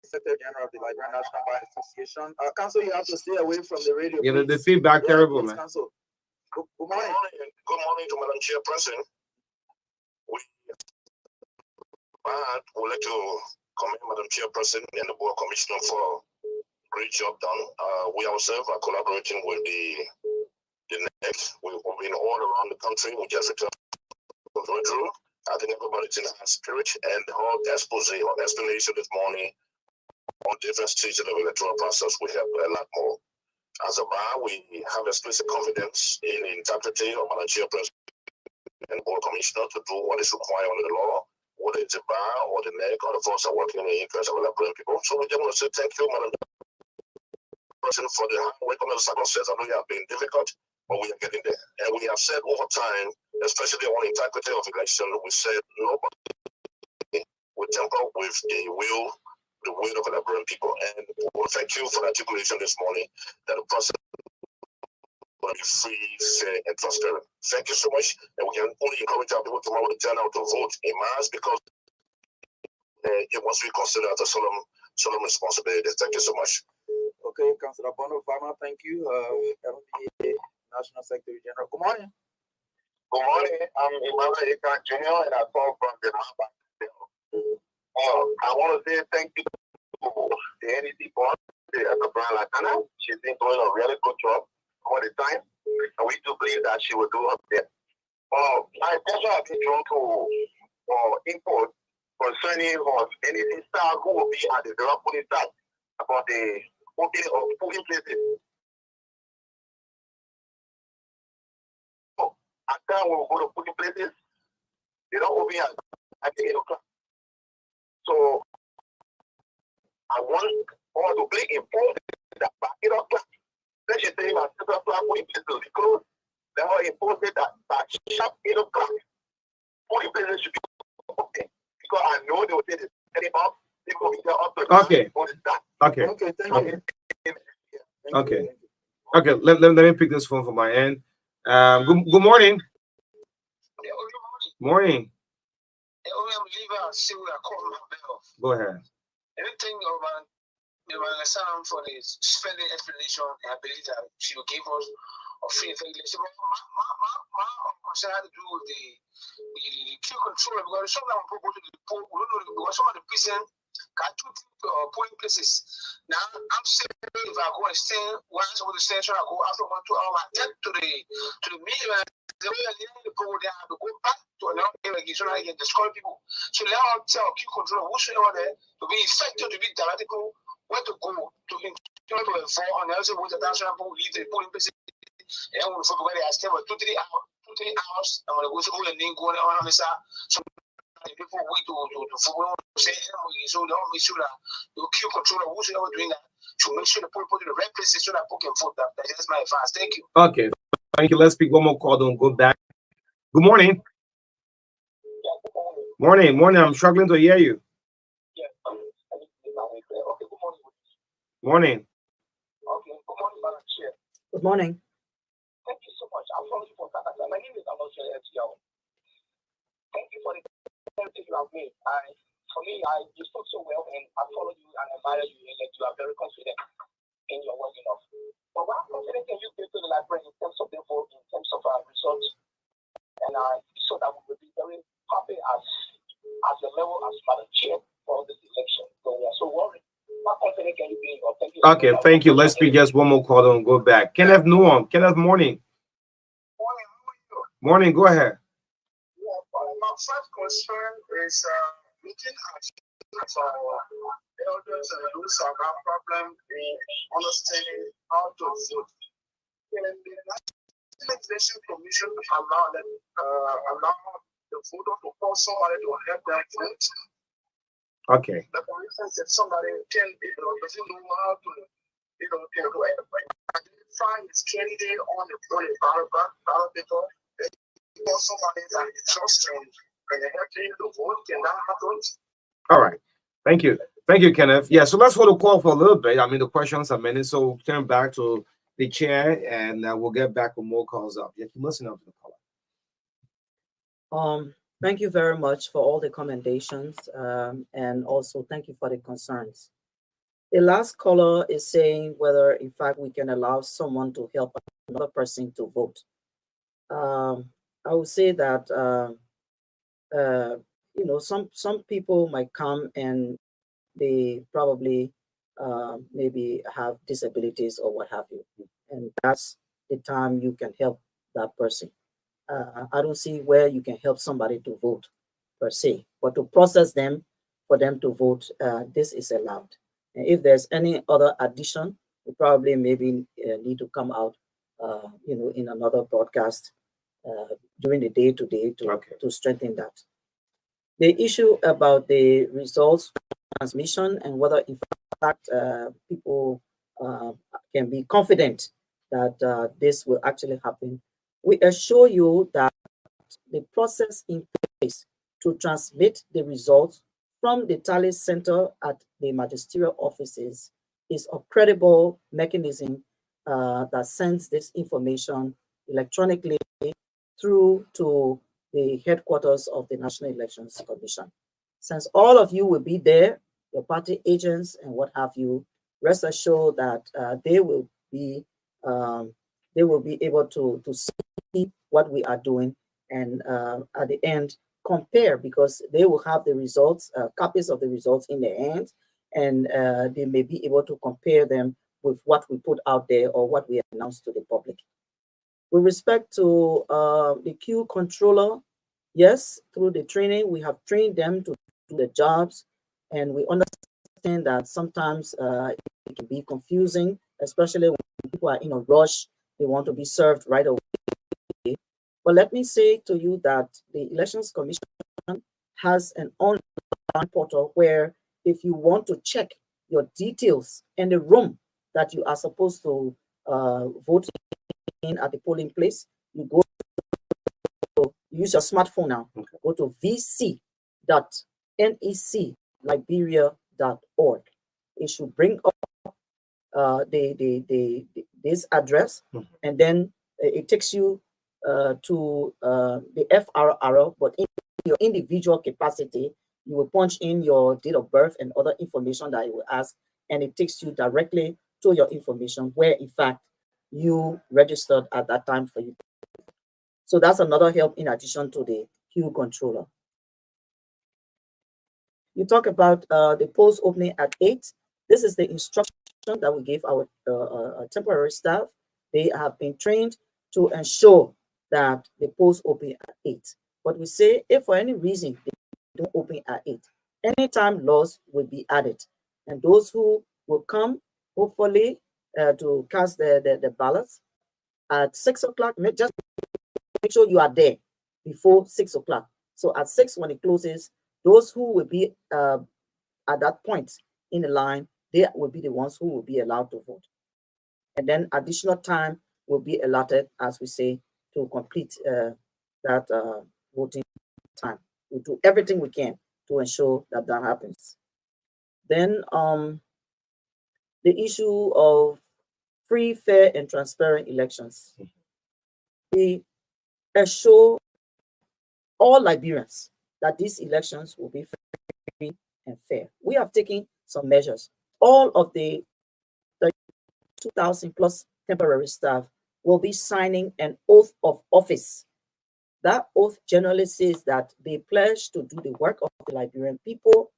Secretary General of the Liberian National Bar Association. Council, you have to stay away from the radio. Yeah, the feedback terrible, please, man. Council. Good morning. Good morning to Madam Chairperson. We'd like to commend Madam Chairperson and the Board Commissioner for great job done. We ourselves are collaborating with the next. We've been all around the country. We just returned from Drew. I think everybody's in high spirit, and the whole expose or explanation this morning on different stages of the electoral process will help a lot more. As a bar, we have explicit confidence in the integrity of Madam Chairperson and Board Commissioner to do what is required under the law, whether it's a bar or the NEC or the folks are working in the interest of Liberian people. So we just want to say thank you, Madam Chairperson, for the hard work under the circumstances. I know you have been difficult, but we are getting there. And we have said over time, especially on integrity of election, we said nobody will tamper with the will of the Liberian people. And we thank you for the articulation this morning that the process will be free, fair, and transparent. Thank you so much. And we can only encourage our people tomorrow to turn out to vote in mass because it must be considered as a solemn responsibility. Thank you so much. Okay, Councilor Bono Farmer, thank you. LPA National Secretary General. Good morning. Good morning. I'm Emmanuel Eka Jr. and I call from the Marka. I want to say thank you to the NEC board, Brown Latana. She's been doing a really good job all the time, and we do believe that she will do her best. My attention has been drawn to input concerning NEC staff who will be at the Grand Police site about the opening of polling places. At time we will go to polling places, they don't open at 8 o'clock. So I want all to be informed that by 8 o'clock, let's just say that 6 o'clock polling places will be closed. They are informed that by sharp 8 o'clock, polling places should be open. Because I know they will say this up, they will be there up to Okay. Okay. Okay, thank you. Okay. Okay, let me pick this phone from my end. Good morning. Morning. leave and see we are calling my bell. Go ahead. Anything about the sound for the spelling explanation, I believe that she will give us a free English. But my concern had to do with the queue control because some of them go to the poll, we don't know because some of the prison got two polling places. Now I'm saying if I go and stand once over the station, I go after 1 2 hours, I get to the meeting. The way I leave the poll, they have to go back to another area again so that I can discourage people. So let us tell queue control whosoever there to be effective to be theoretical. Where to go to inform on the other with the national pool, leave the polling place, and when they are staying for 2 3 hours, and when they go to all the name going on the side, so people wait to say, so they all make sure that the queue controller, whosoever doing that, to make sure the poll put in the right places so that people can vote. That's my advice. Thank you. Okay, thank you. Let's speak one more call. Don't go back. Good morning. Yeah, good morning. Morning. I'm struggling to hear you. Yeah, okay, good morning. Morning. Okay, good morning, Madam Chair. Good morning. Thank you so much. I'm following you for Canada. My name is Alonso Etiao. Thank you for the comments you have made. For me, you spoke so well, and I follow you and admire you, and that you are very confident in your work enough. But what confidence can you give to the library in terms of the vote, in terms of our results, and so that we will be very happy as the level as Madam Chair for this election. So we are so worried. What confidence can you give? Thank you. Okay, thank you. Let's speak just one more call. Don't go back. Kenneth Nuon. Kenneth, morning. Morning. Go ahead. Yeah, my first concern is looking at elders and those who have problem in understanding how to vote. Can the National Election Commission allow the voter to call somebody to help them vote? Okay. Like for instance, if somebody doesn't know how to, identify his candidate on the ballot paper, call somebody that he trusts and help him to vote, can that happen? All right. Thank you. Thank you, Kenneth. Yeah, so let's hold the call for a little bit. I mean, the questions are many, so turn back to the chair and we'll get back with more calls up. Yeah, keep listening up to the caller. Thank you very much for all the commendations, and also thank you for the concerns. The last caller is saying whether, in fact, we can allow someone to help another person to vote. I would say that some people might come and they probably maybe have disabilities or what have you, and that's the time you can help that person. I don't see where you can help somebody to vote per se, but to process them for them to vote, this is allowed. And if there's any other addition, we probably maybe need to come out, in another broadcast during the day to strengthen that. The issue about the results transmission and whether in fact people can be confident that this will actually happen, we assure you that the process in place to transmit the results from the tally center at the magisterial offices is a credible mechanism that sends this information electronically through to the headquarters of the National Elections Commission. Since all of you will be there, your party agents and what have you, rest assured that they will be able to see what we are doing, and at the end compare, because they will have the results, copies of the results in their hands, and they may be able to compare them with what we put out there or what we announce to the public. With respect to the queue controller, yes, through the training, we have trained them to do the jobs, and we understand that sometimes it can be confusing, especially when people are in a rush, they want to be served right away. But let me say to you that the Elections Commission has an online portal where if you want to check your details in the room that you are supposed to vote in at the polling place, you go to use your smartphone now. Okay. Go to vc.necliberia.org. It should bring up this address, and then it takes you to the FRR, but in your individual capacity. You will punch in your date of birth and other information that it will ask, and it takes you directly to your information where, in fact, you registered at that time for you. So that's another help in addition to the queue controller. You talk about the polls opening at 8. This is the instruction that we gave our temporary staff. They have been trained to ensure that the polls open at 8. But we say if for any reason they don't open at 8, anytime laws will be added. And those who will come, hopefully, to cast the ballots at 6 o'clock, just make sure you are there before 6 o'clock. So at 6, when it closes, those who will be at that point in the line, they will be the ones who will be allowed to vote. And then additional time will be allotted, as we say, to complete that voting time. We'll do everything we can to ensure that that happens. Then the issue of free, fair, and transparent elections. We assure all Liberians that these elections will be free and fair. We have taken some measures. All of the 2,000 plus temporary staff will be signing an oath of office. That oath generally says that they pledge to do the work of the Liberian people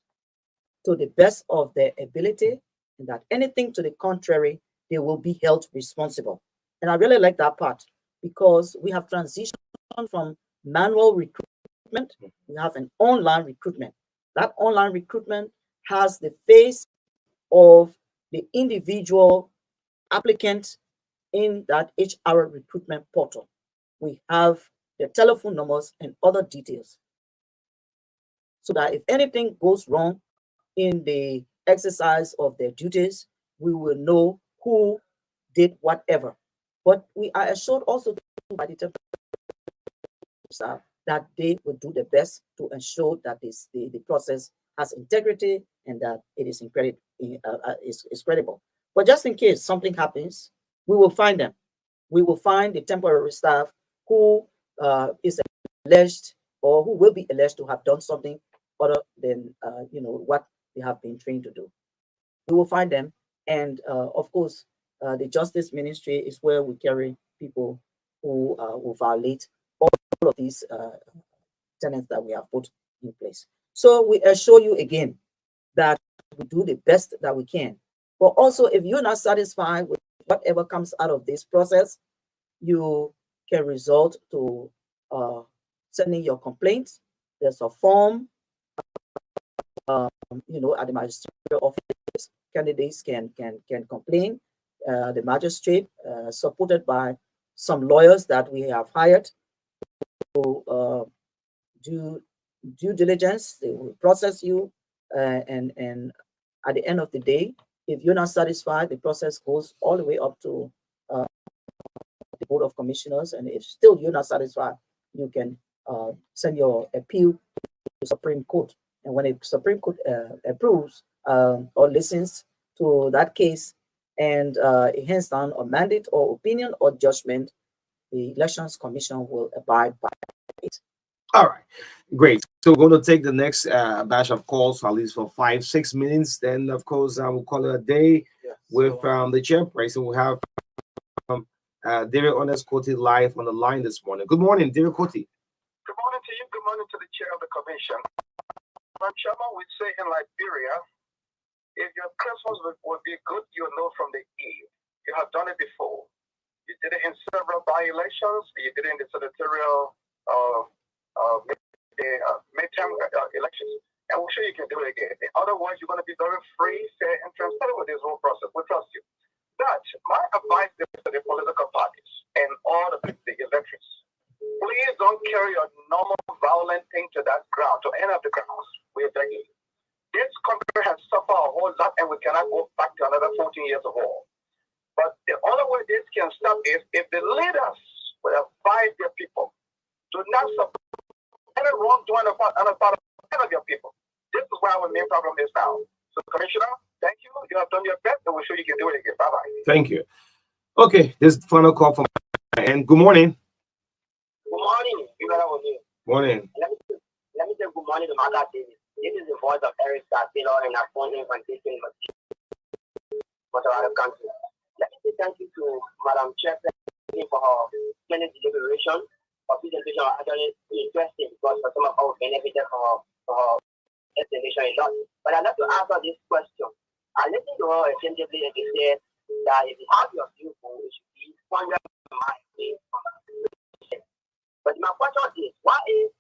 to the best of their ability, and that anything to the contrary, they will be held responsible. And I really like that part because we have transitioned from manual recruitment, we have an online recruitment. That online recruitment has the face of the individual applicant in that HR recruitment portal. We have their telephone numbers and other details, so that if anything goes wrong in the exercise of their duties, we will know who did whatever. But we are assured also by the temporary staff that they will do the best to ensure that the process has integrity and that it is credible. But just in case something happens, we will find them. We will find the temporary staff who is alleged or who will be alleged to have done something other than what they have been trained to do. We will find them, and of course, the Justice Ministry is where we carry people who will violate all of these tenets that we have put in place. So we assure you again that we do the best that we can. But also, if you're not satisfied with whatever comes out of this process, you can resort to sending your complaints. There's a form, at the magistrate office. Candidates can complain. The magistrate, supported by some lawyers that we have hired to do due diligence, they will process you, and at the end of the day, if you're not satisfied, the process goes all the way up to the Board of Commissioners, and if still you're not satisfied, you can send your appeal to the Supreme Court. And when the Supreme Court approves or listens to that case and it hands down a mandate or opinion or judgment, the Elections Commission will abide by it. All right, great. So we're going to take the next batch of calls for at least for 5-6 minutes. Then, of course, we'll call it a day with the chairperson. We have David Onescoti live on the line this morning. Good morning, David Coti. Good morning to you. Good morning to the chair of the commission. Madam Chairman, we say in Liberia, if your Christmas would be good, you know from the eve. You have done it before. You did it in several by-elections. You did it in the senatorial midterm elections. And we're sure you can do it again. Otherwise, you're going to be very free, fair, and transparent with this whole process. We trust you. But my advice is to the political parties and all the electors. Please don't carry a normal violent thing to that ground, to any of the grounds. We are begging you. This country has suffered a whole lot, and we cannot go back to another 14 years of war. But the only way this can stop is if the leaders will advise their people to not support any wrongdoing on the part of any of your people. This is where our main problem is now. So, Commissioner, thank you. You have done your best, and we're sure you can do it again. Bye-bye. Thank you. Okay, this is the final call from and good morning. Good morning. Morning. Let Let me say good morning to Marka TV. This is the voice of Eric Taylor and our phone invitation for the country. Let me say thank you to Madam Chairperson for her Senate deliberation. Her presentation was actually interesting because for some of us benefited from her explanation a lot. But I'd like to answer this question. I listened to her attentively and she said that if you have your viewpoint, it should be 100 miles away from the. But my question is, why is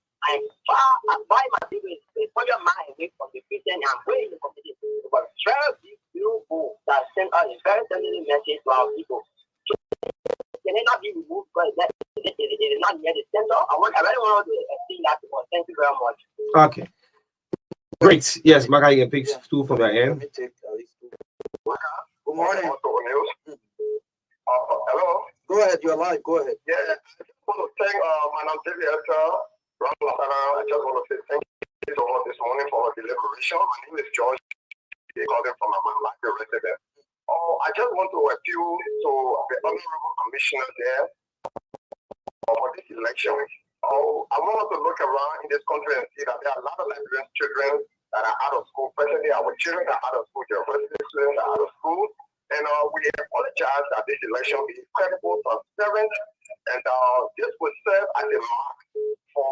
why my people is 100 miles away from the Christian and way in the community? Because very big viewpoint that send us a very sensitive message to our people. Can it not be removed because it is not near the center? I really want to see that before. Thank you very much. Okay. Great. Yes, Marka, you can pick two from your end. Let me take at least two. Good morning. Hello. Go ahead. You're live. Go ahead. Yeah, I just want to thank Madam Director. I just want to say thank you so much this morning for her deliberation. My name is George. They called him from my resident. I just want to appeal to the honorable commissioner there for this election. I want us to look around in this country and see that there are a lot of Nigerian children that are out of school. Presently, our children are out of school. University students are out of school. And we apologize that this election be credible, transparent, and this will serve as a mark for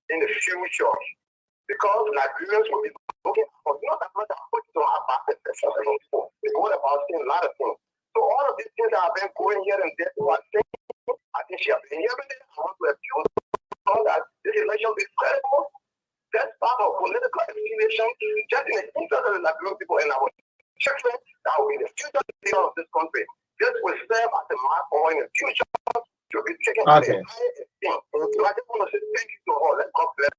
in the future. Because Nigerians will be looking for not that much put to our back people. It's all about seeing a lot of things. So all of these things that have been going here and there, I think she has been here, but I want to appeal that this election be credible. That's part of political affiliation, just in the interest of the Nigerian people and our children that will be the future leader of this country. This will serve as a mark for in the future to be taken as a high esteem. So I just want to say thank you to all. God bless.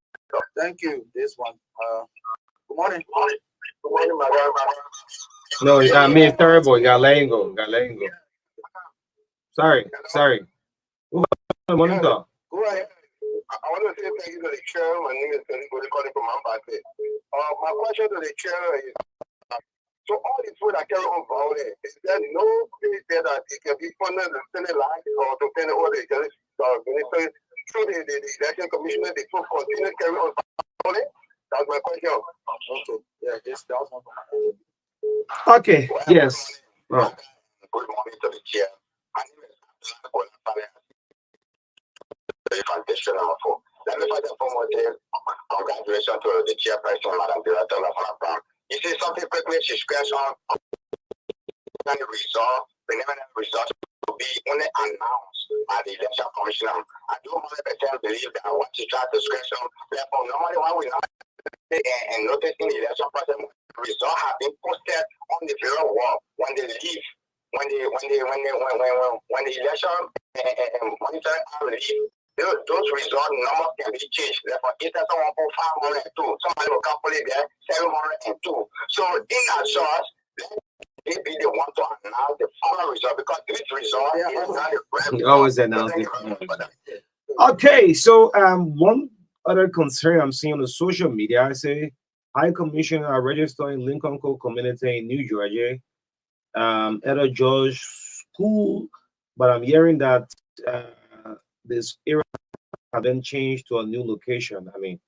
Thank you. This one. Good morning. Good morning, my brother. No, me it's terrible. You gotta let him go. Sorry. Morning, Go ahead. I want to say thank you to the chair. My name is Tony calling from Mambate. My question to the chair is, so all these food that carry on violence, is there no place there that it can be funded and send it like or to send it over the ministry through the election commissioner, they could continue to carry on violence? That's my question. Okay. Yeah, this that was one from Okay. Yes. Good morning to the chair. My name is the foundation number 4. Let me first and foremost say congratulations to the chairperson, Madam Director of Marka. You see something quickly, she scratched on preliminary results to be only announced by the election commissioner. I do 100% believe that what she tried to scratch on, therefore, normally when we not and noticing the election process, results have been posted on the very wall when they leave. When the election monitor leave, those result numbers can be changed. Therefore, instead someone put 502, somebody will calculate there 702. So in that source, they be the one to announce the final result because this result is not a grand. Always announce it. Okay, so one other concern I'm seeing on the social media, I say High Commissioner are registered in Lincoln Co. community in New Jersey, Elder George School, but I'm hearing that this area have been changed to a new location. I mean,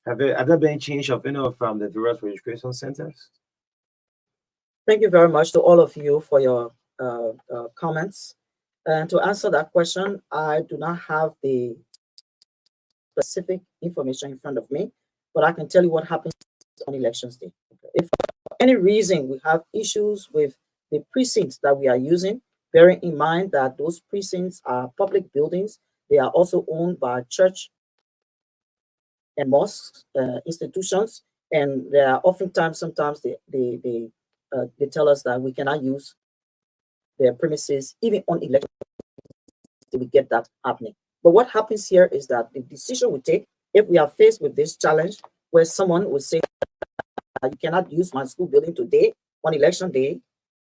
have there been change of any of the various registration centers? Thank you very much to all of you for your comments. And to answer that question, I do not have the specific information in front of me, but I can tell you what happens on elections day. If for any reason we have issues with the precincts that we are using, bearing in mind that those precincts are public buildings, they are also owned by church and mosques institutions, and there are oftentimes, sometimes they tell us that we cannot use their premises even on election. We get that happening. But what happens here is that the decision we take, if we are faced with this challenge, where someone will say, you cannot use my school building today on election day,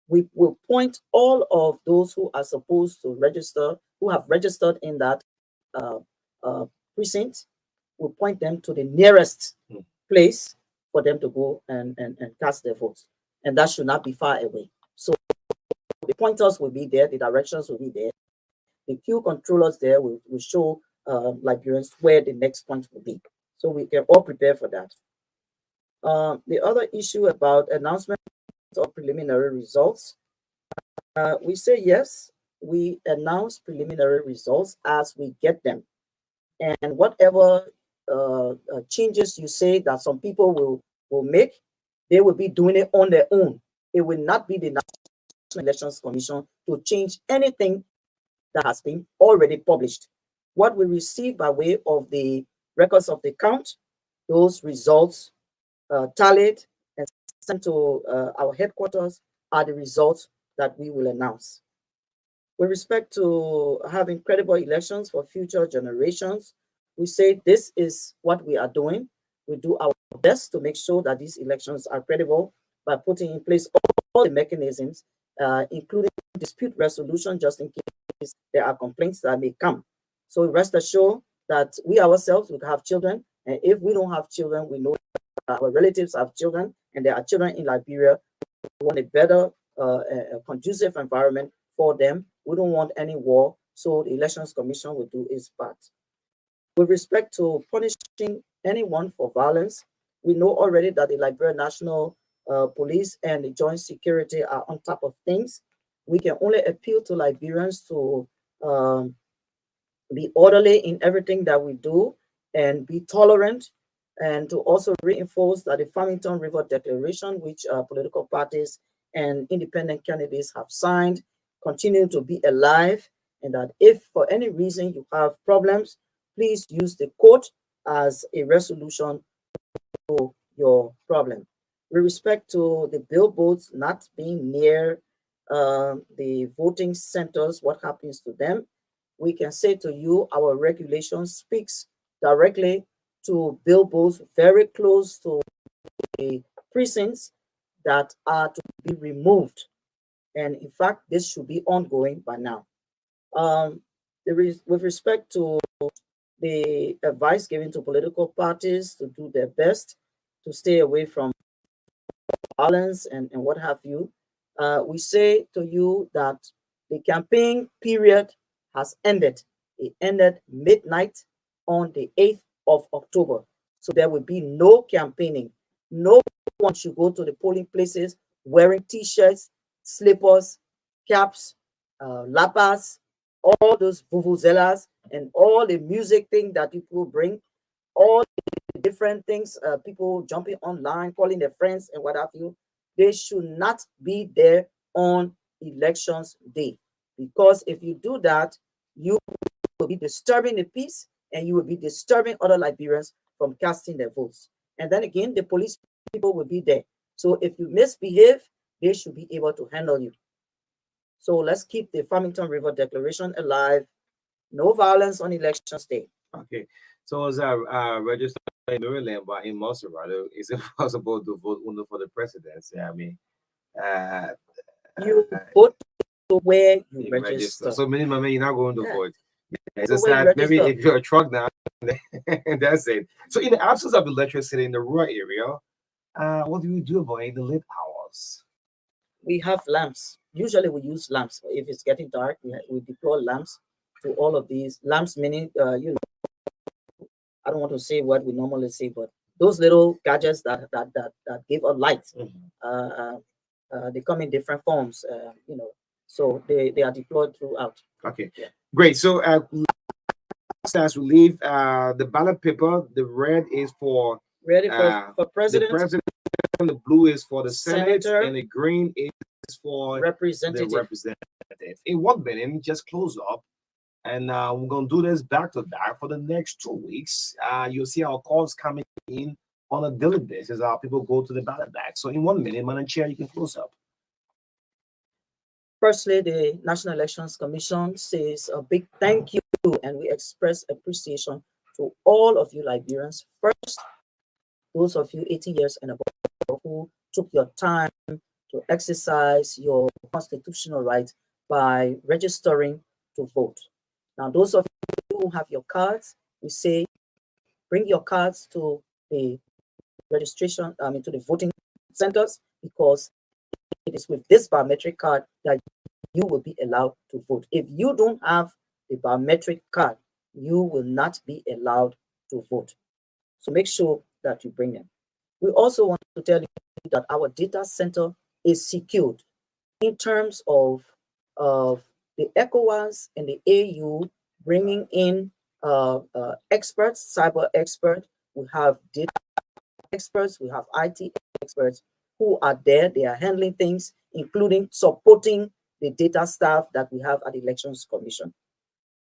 we will point all of those who are supposed to register, who have registered in that precinct, we'll point them to the nearest place for them to go and cast their votes. And that should not be far away. So the pointers will be there, the directions will be there. The queue controllers there will show Liberians where the next point will be. So we can all prepare for that. The other issue about announcement of preliminary results, we say yes, we announce preliminary results as we get them. And whatever changes you say that some people will make, they will be doing it on their own. It will not be the National Elections Commission to change anything that has been already published. What we receive by way of the records of the count, those results tallied and sent to our headquarters are the results that we will announce. With respect to having credible elections for future generations, we say this is what we are doing. We do our best to make sure that these elections are credible by putting in place all the mechanisms, including dispute resolution, just in case there are complaints that may come. So rest assured that we ourselves will have children, and if we don't have children, we know that our relatives have children, and there are children in Liberia. We want a better, conducive environment for them. We don't want any war, so the Elections Commission will do its part. With respect to punishing anyone for violence, we know already that the Liberian National Police and the Joint Security are on top of things. We can only appeal to Liberians to be orderly in everything that we do and be tolerant, and to also reinforce that the Farmington River Declaration, which political parties and independent candidates have signed, continue to be alive, and that if for any reason you have problems, please use the court as a resolution to your problem. With respect to the billboards not being near the voting centers, what happens to them? We can say to you, our regulation speaks directly to billboards very close to the precincts that are to be removed. And in fact, this should be ongoing by now. With respect to the advice given to political parties to do their best to stay away from violence and what have you, we say to you that the campaign period has ended. It ended midnight on the 8th of October. So there will be no campaigning. No one should go to the polling places wearing t-shirts, slippers, caps, lapas, all those vuvuzelas, and all the music thing that people bring, all the different things, people jumping online, calling their friends and what have you. They should not be there on elections day, because if you do that, you will be disturbing the peace and you will be disturbing other Liberians from casting their votes. And then again, the police people will be there. So if you misbehave, they should be able to handle you. So let's keep the Farmington River Declaration alive. No violence on election day. Okay. So as I registered in Maryland, but in Monserrato, is it possible to vote only for the presidency? I mean, you vote to where you register. register. So minimum, you're not going to vote. It's So just where you that maybe register. if you're a truck now, that's it. So in the absence of electricity in the rural area, what do you do about it in the late hours? We have lamps. Usually we use lamps. If it's getting dark, we deploy lamps to all of these. Lamps meaning, I don't want to say what we normally say, but those little gadgets that give a light, they come in different forms, so they are deployed throughout. Okay, Yeah. great. So as we leave, the ballot paper, the red is for Ready for president. The president, the blue is for the Senate, Senator, and the green is for representative. the representative. In one minute, just close up. And we're going to do this back to back for the next 2 weeks. You'll see our calls coming in on a daily basis. Our people go to the ballot bag. So in 1 minute, Madam Chair, you can close up. Firstly, the National Elections Commission says a big thank you, and we express appreciation to all of you Liberians. First, those of you 18 years and above who took your time to exercise your constitutional right by registering to vote. Now, those of you who have your cards, we say bring your cards to the registration, to the voting centers, because it is with this biometric card that you will be allowed to vote. If you don't have the biometric card, you will not be allowed to vote. So make sure that you bring them. We also want to tell you that our data center is secured in terms of the ECOWAS and the AU bringing in experts, cyber experts. We have data experts, we have IT experts who are there. They are handling things, including supporting the data staff that we have at the Elections Commission.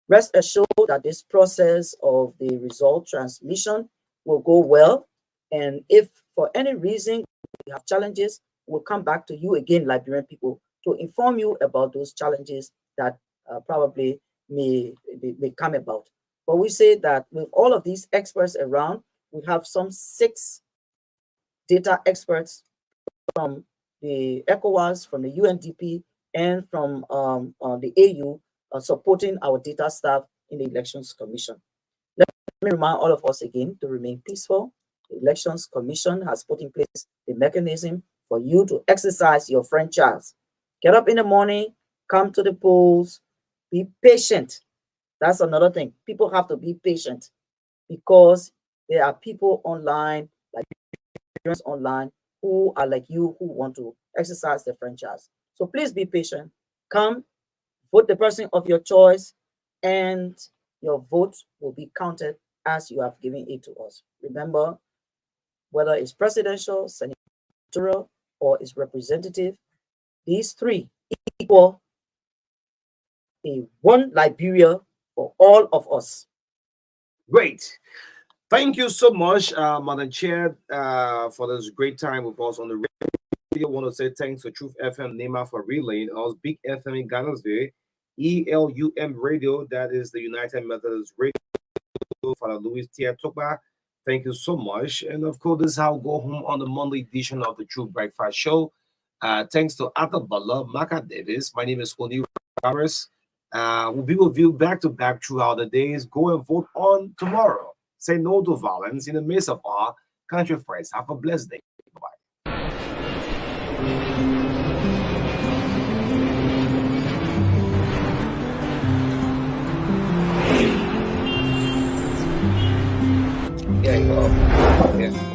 Rest assured that this process of the result transmission will go well. And if for any reason we have challenges, we'll come back to you again, Liberian people, to inform you about those challenges that probably may come about. But we say that with all of these experts around, we have some 6 data experts from the ECOWAS, from the UNDP, and from the AU supporting our data staff in the Elections Commission. Let me remind all of us again to remain peaceful. The Elections Commission has put in place the mechanism for you to exercise your franchise. Get up in the morning, come to the polls, be patient. That's another thing. People have to be patient because there are people online, like online, who are like you, who want to exercise their franchise. So please be patient. Come, vote the person of your choice, and your vote will be counted as you have given it to us. Remember, whether it's presidential, senatorial, or it's representative, these 3 equal a one Liberia for all of us. Great. Thank you so much, Madam Chair, for this great time with us on the radio. I want to say thanks to Truth FM Nema for relaying us, Big FM in Ghana's ELUM Radio, that is the United Methodist Radio, Father Louis Tia Toba. Thank you so much. And of course, this is how we go home on the Monday edition of the Truth Breakfast Show. Thanks to Arthur Butler, Marka Davis. My name is Oni Ramirez. We'll be with you back to back throughout the days. Go and vote on tomorrow. Say no to violence in the midst of our country friends. Have a blessed day. Bye-bye. Yeah, you go. Yeah.